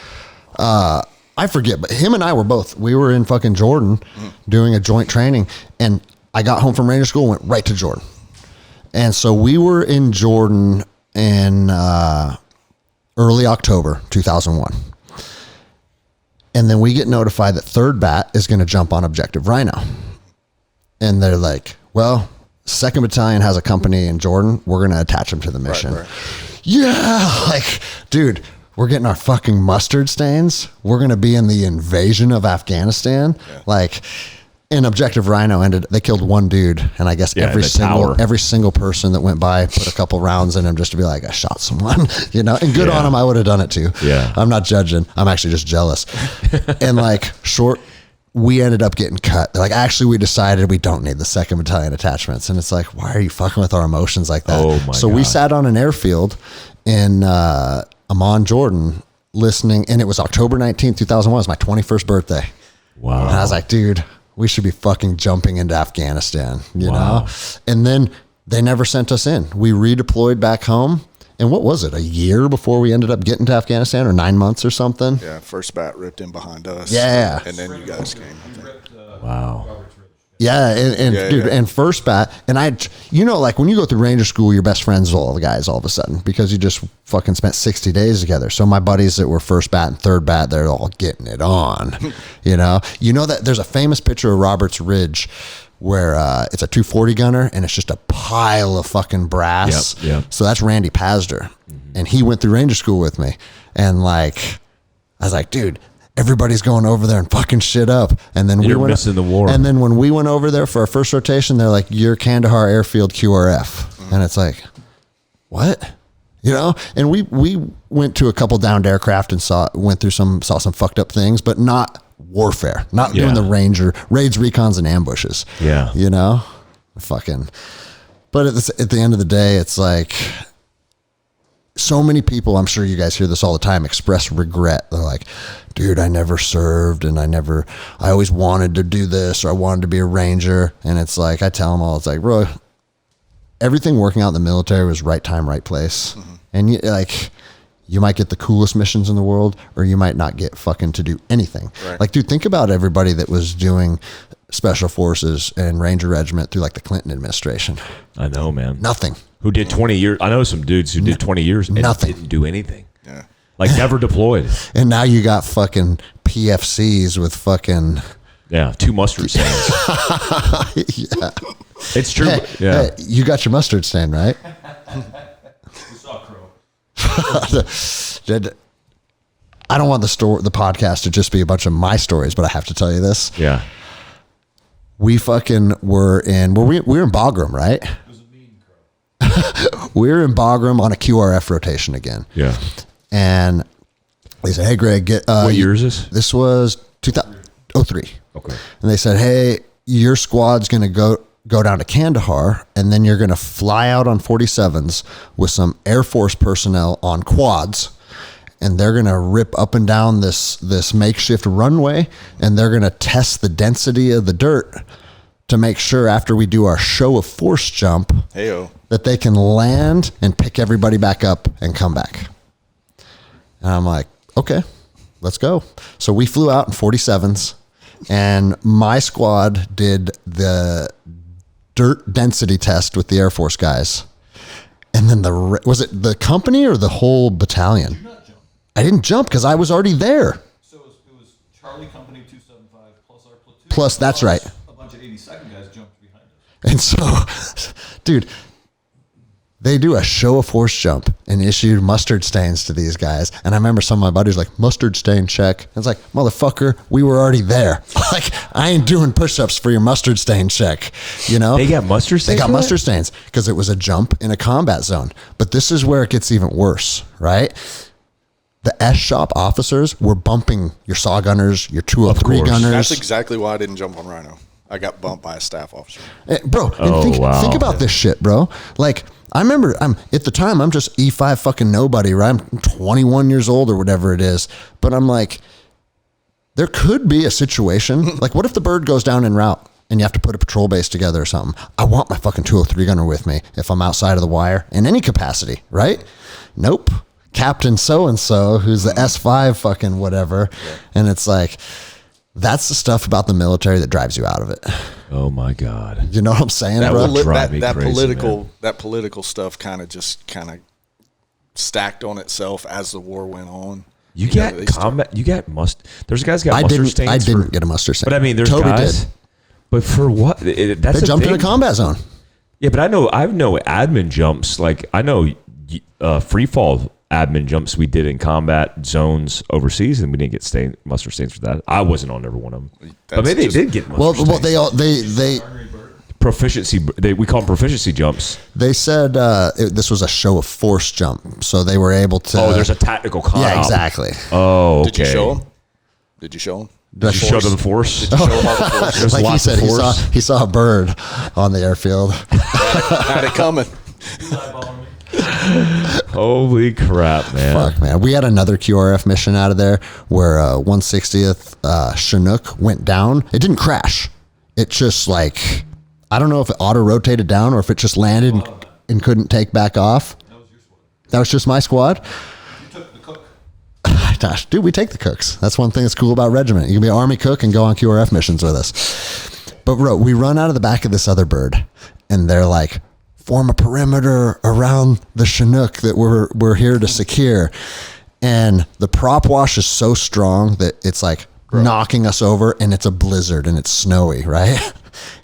I forget, but him and I we were in fucking Jordan doing a joint training, and I got home from Ranger School, went right to Jordan. And so we were in Jordan in early October 2001. And then we get notified that 3rd Bat is going to jump on Objective Rhino. And they're like, well, 2nd Battalion has a company in Jordan. We're going to attach them to the mission. Right. Yeah, like, dude, we're getting our fucking mustard stains. We're going to be in the invasion of Afghanistan. Yeah. Like, in Objective Rhino they killed one dude, and I guess Yeah, in the tower. every single person that went by put a couple rounds in him just to be like, I shot someone, you know, and good on him. I would have done it too. Yeah. I'm not judging. I'm actually just jealous. And like we ended up getting cut. They're like, actually, we decided we don't need the 2nd Battalion attachments. And it's like, why are you fucking with our emotions like that? Oh my So we God. sat on an airfield in Amman, Jordan, listening, and it was October 19th, 2001. It was my 21st birthday. Wow. And I was like, dude, we should be fucking jumping into Afghanistan, you Wow. know? And then they never sent us in. We redeployed back home. And what was it, a year before we ended up getting to Afghanistan, or 9 months or something? Yeah, 1st Bat ripped in behind us. Yeah. And then you guys came. I think. Wow. Yeah, and Yeah, dude, yeah. and 1st Bat, and you know, like when you go through Ranger School, you're best friends with all the guys all of a sudden because you just fucking spent 60 days together. So my buddies that were 1st Bat and 3rd Bat, they're all getting it on, you know that there's a famous picture of Roberts Ridge where it's a 240 gunner and it's just a pile of fucking brass. Yep. So that's Randy Pazder, and he went through Ranger School with me, and like I was like, dude, everybody's going over there and fucking shit up. And then You're we went missing the war. And then when we went over there for our first rotation, they're like, you're Kandahar Airfield QRF. And it's like, what? You know? And we went to a couple downed aircraft and saw some fucked up things, but not warfare, not doing the Ranger raids, recons, and ambushes. Yeah. You know? Fucking. But at the end of the day, it's like, so many people, I'm sure you guys hear this all the time, express regret. They're like, dude, I never served, and I always wanted to do this, or I wanted to be a Ranger. And it's like, I tell them all, it's like, bro, everything working out in the military was right time, right place. Mm-hmm. And you might get the coolest missions in the world, or you might not get fucking to do anything. Right. Like, dude, think about everybody that was doing special forces and Ranger Regiment through like the Clinton administration. I know, man. Nothing. Who did 20 years? I know some dudes who did 20 years and Nothing. didn't do anything. Yeah. Like never deployed. And now you got fucking PFCs with fucking 2 mustard stains. yeah. It's true. Hey, yeah. hey, you got your mustard stain, right? We saw Crow. I don't want the podcast to just be a bunch of my stories, but I have to tell you this. Yeah. We fucking were in Bagram, right? It was a mean Crow. We were in Bagram on a QRF rotation again. Yeah. And they said, hey, Greg, What year is this? This was 2003. Okay. And they said, hey, your squad's going to go down to Kandahar, and then you're going to fly out on 47s with some Air Force personnel on quads. and they're going to rip up and down this makeshift runway, and they're going to test the density of the dirt to make sure after we do our show of force jump that they can land and pick everybody back up and come back. And I'm like, okay, let's go. So we flew out in 47s, and my squad did the dirt density test with the Air Force guys. And then was it the company or the whole battalion? Did you not jump? I didn't jump because I was already there. So it was Charlie Company 275 plus our platoon. Plus, that's right. A bunch of 82nd guys jumped behind us. And so, dude, they do a show of force jump and issued mustard stains to these guys. And I remember some of my buddies like, mustard stain check. And it's like, motherfucker, we were already there. Like, I ain't doing push-ups for your mustard stain check. You know? They got mustard stains? They got mustard stains because it was a jump in a combat zone. But this is where it gets even worse, right? The S-shop officers were bumping your saw gunners, your 203 gunners. That's exactly why I didn't jump on Rhino. I got bumped by a staff officer. Bro, and think about this shit, bro. Like, I remember at the time, I'm just E5 fucking nobody, right? I'm 21 years old or whatever it is. But I'm like, there could be a situation. Like, what if the bird goes down en route and you have to put a patrol base together or something? I want my fucking 203 gunner with me if I'm outside of the wire in any capacity, right? Nope. Captain so-and-so, who's the S5 fucking whatever. Yeah. And it's like, that's the stuff about the military that drives you out of it. Oh my God. You know what I'm saying, that bro? Would drive me that crazy, political man. That political stuff kind of stacked on itself as the war went on. You got combat. You got There's guys got mustard stains. I didn't get a mustard stain. But I mean, there's Toby guys. Did. But for what? They jumped in a combat zone. Yeah, but I know admin jumps. Like I know free fall admin jumps we did in combat zones overseas, and we didn't get mustard stains for that. I wasn't on every one of them. But maybe they did get mustard stains. Well, they proficiency. We call them proficiency jumps. They said this was a show of force jump, so they were able to. Oh, there's a tactical call. Yeah, exactly. Oh, okay. Did you show them? Did you show them? Did you show them the force? Did you show them all the force? There's like lots he said, of force. he saw a bird on the airfield. Had it coming. Holy crap, man. Fuck, man. We had another QRF mission out of there where 160th Chinook went down. It didn't crash. It just like, I don't know if it auto-rotated down or if it just landed and couldn't take back off. That was your squad. That was just my squad? You took the cook. Gosh, dude, we take the cooks. That's one thing that's cool about regiment. You can be an Army cook and go on QRF missions with us. But bro, we run out of the back of this other bird, and they're like, form a perimeter around the Chinook that we're here to secure. And the prop wash is so strong that it's like knocking us over, and it's a blizzard and it's snowy, right?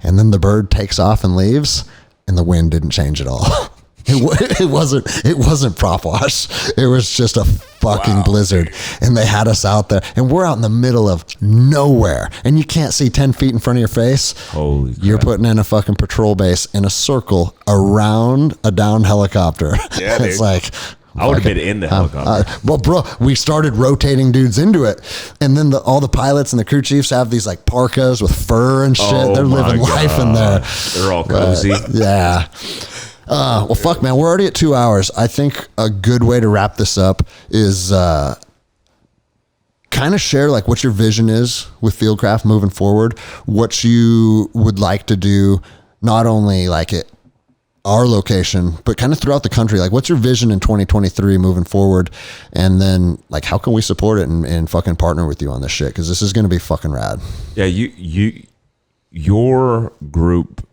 And then the bird takes off and leaves, and the wind didn't change at all. It wasn't prop wash. It was just a fucking blizzard. And they had us out there, and we're out in the middle of nowhere, and you can't see 10 feet in front of your face. Holy crap. You're putting in a fucking patrol base in a circle around a downed helicopter. Yeah, it's dude. like, I would have been in the helicopter. well, bro, we started rotating dudes into it, and then all the pilots and the crew chiefs have these like parkas with fur and shit. They're living life in there. They're all cozy. Yeah. Well, fuck, man. We're already at 2 hours. I think a good way to wrap this up is kind of share like what your vision is with Fieldcraft moving forward, what you would like to do, not only like at our location, but kind of throughout the country. Like, what's your vision in 2023 moving forward? And then, like, how can we support it and fucking partner with you on this shit? Because this is going to be fucking rad. Yeah, your group,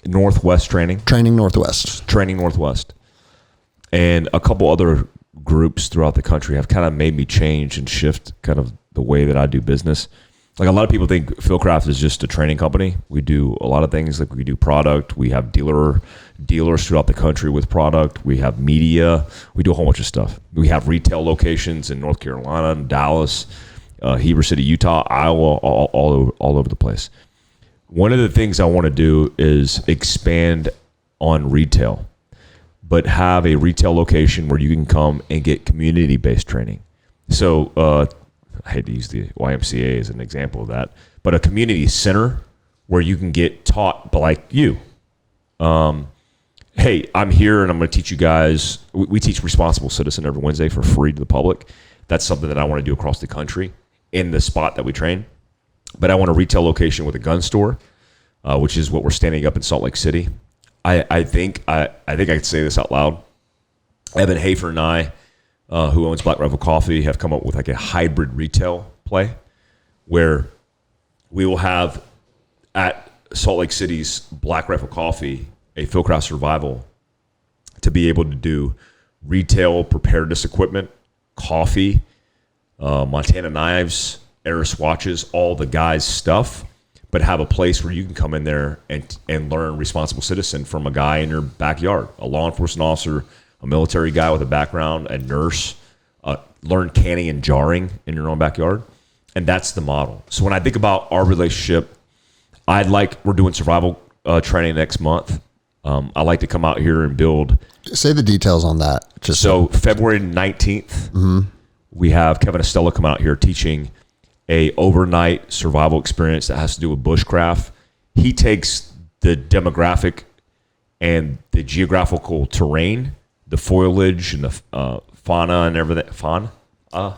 Northwest Training Northwest, and a couple other groups throughout the country have kind of made me change and shift kind of the way that I do business. Like, a lot of people think Fieldcraft is just a training company. We do a lot of things. Like, we do product. We have dealers throughout the country with product. We have media. We do a whole bunch of stuff. We have retail locations in North Carolina, Dallas, Heber City, Utah, Iowa, all over the place. One of the things I want to do is expand on retail, but have a retail location where you can come and get community-based training. So I hate to use the YMCA as an example of that, but a community center where you can get taught like you. hey, I'm here and I'm going to teach you guys. We teach responsible citizen every Wednesday for free to the public. That's something that I want to do across the country in the spot that we train. But I want a retail location with a gun store, which is what we're standing up in Salt Lake City. I think I can say this out loud. Evan Hafer and I, who owns Black Rifle Coffee, have come up with like a hybrid retail play where we will have at Salt Lake City's Black Rifle Coffee a Fieldcraft Survival to be able to do retail preparedness equipment, coffee, Montana knives, Eris watches, all the guys' stuff, but have a place where you can come in there and learn responsible citizen from a guy in your backyard, a law enforcement officer, a military guy with a background, a nurse, learn canning and jarring in your own backyard. And that's the model. So when I think about our relationship, we're doing survival training next month. I like to come out here and build. Say the details on that. So February 19th, we have Kevin Estella come out here teaching a overnight survival experience that has to do with bushcraft. He takes the demographic and the geographical terrain, the foliage and the fauna and everything. Fauna?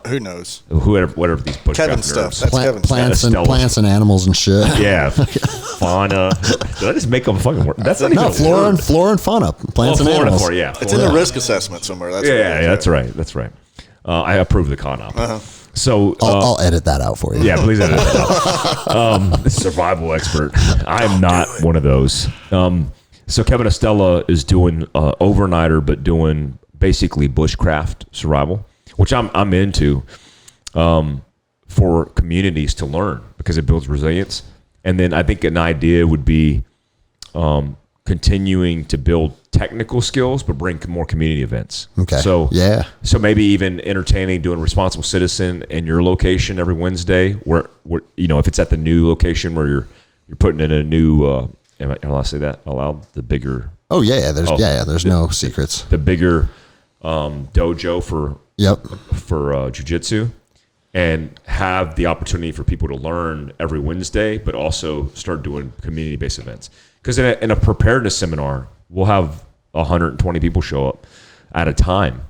Who knows? Whatever these bushcraft Kevin nerds. stuff. That's Kevin stuff. Plants and animals and shit. Yeah, fauna. Did I just make up a fucking word? That's not No, even a word. flora and fauna. Plants and Flora, animals. yeah. It's in the risk assessment somewhere. That's That's right. That's right. I approve the con op. So I'll edit that out for you. yeah, please edit that out. Survival expert. I'm not one of those. So Kevin Estella is doing overnighter, but doing basically bushcraft survival, which I'm into for communities to learn because it builds resilience. And then I think an idea would be continuing to build technical skills, but bring more community events. Okay. So yeah. So maybe even entertaining, doing responsible citizen in your location every Wednesday, where if it's at the new location where you're putting in a new. Am I allowed to say that aloud? The bigger. Oh yeah. There's no secrets. The bigger dojo for jiu-jitsu, and have the opportunity for people to learn every Wednesday, but also start doing community-based events. Because in a preparedness seminar, we'll have 120 people show up at a time,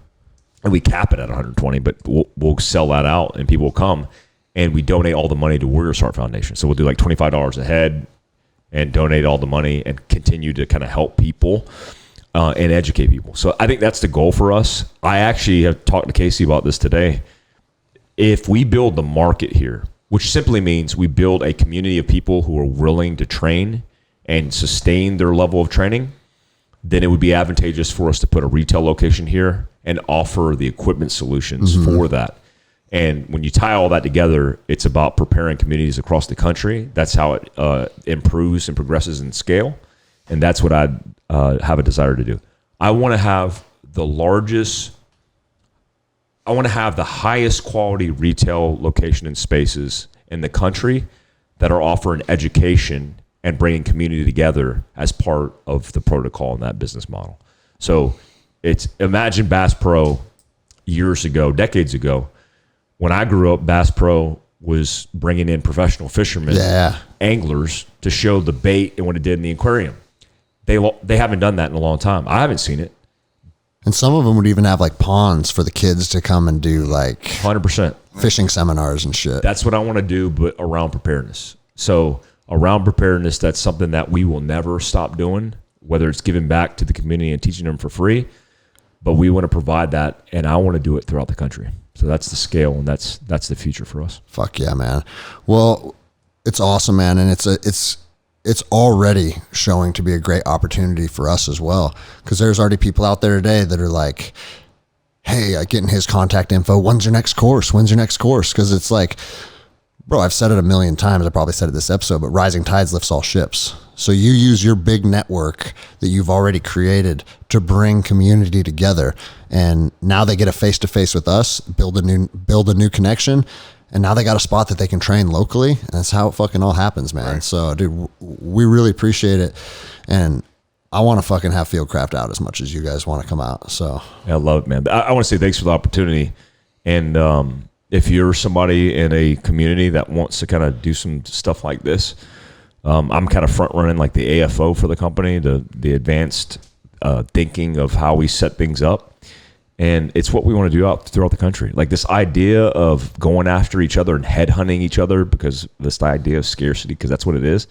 and we cap it at 120, but we'll sell that out, and people will come, and we donate all the money to Warriors Heart Foundation. So we'll do like $25 a head and donate all the money and continue to kind of help people and educate people. So I think that's the goal for us. I actually have talked to Casey about this today. If we build the market here, which simply means we build a community of people who are willing to train and sustain their level of training, then it would be advantageous for us to put a retail location here and offer the equipment solutions for that. And when you tie all that together, it's about preparing communities across the country. That's how it improves and progresses in scale. And that's what I'd have a desire to do. I want to have the highest quality retail location and spaces in the country that are offering education and bringing community together as part of the protocol in that business model. So imagine Bass Pro years ago, decades ago. When I grew up, Bass Pro was bringing in professional fishermen, anglers, to show the bait and what it did in the aquarium. They haven't done that in a long time. I haven't seen it. And some of them would even have like ponds for the kids to come and do like 100% fishing seminars and shit. That's what I want to do, but around preparedness. So around preparedness, that's something that we will never stop doing, whether it's giving back to the community and teaching them for free. But we want to provide that, and I want to do it throughout the country. So that's the scale, and that's the future for us. Fuck yeah, man. Well, it's awesome, man, and it's already showing to be a great opportunity for us as well, because there's already people out there today that are like, hey, getting his contact info. When's your next course? Because it's like, bro, I've said it a million times. I probably said it this episode, but rising tides lifts all ships. So you use your big network that you've already created to bring community together. And now they get a face-to-face with us, build a new connection. And now they got a spot that they can train locally. And that's how it fucking all happens, man. Right. So, dude, we really appreciate it. And I want to fucking have Fieldcraft out as much as you guys want to come out. So I love it, man. I want to say thanks for the opportunity. And if you're somebody in a community that wants to kind of do some stuff like this, I'm kind of front running like the AFO for the company, the advanced thinking of how we set things up. And it's what we want to do out throughout the country. Like this idea of going after each other and headhunting each other, because this idea of scarcity, because that's what it is.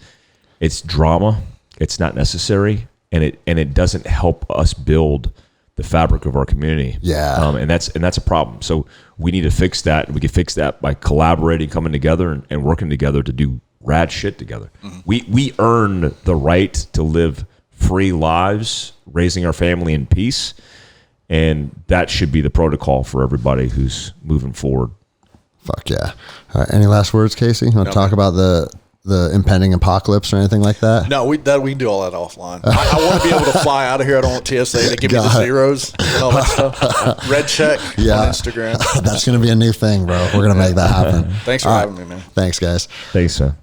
It's drama. It's not necessary, and it doesn't help us build the fabric of our community. Yeah. And that's a problem. So we need to fix that, and we can fix that by collaborating, coming together, and working together to do rad shit together. We earn the right to live free lives, raising our family in peace. And that should be the protocol for everybody who's moving forward. Fuck yeah. All right, any last words, Casey? You want to talk about the impending apocalypse or anything like that? No, we can do all that offline. I want to be able to fly out of here. I don't want TSA to give me the zeros and all that stuff. Red check on Instagram. That's going to be a new thing, bro. We're going to make that happen. Thanks for having me, man. Thanks, guys. Thanks, son.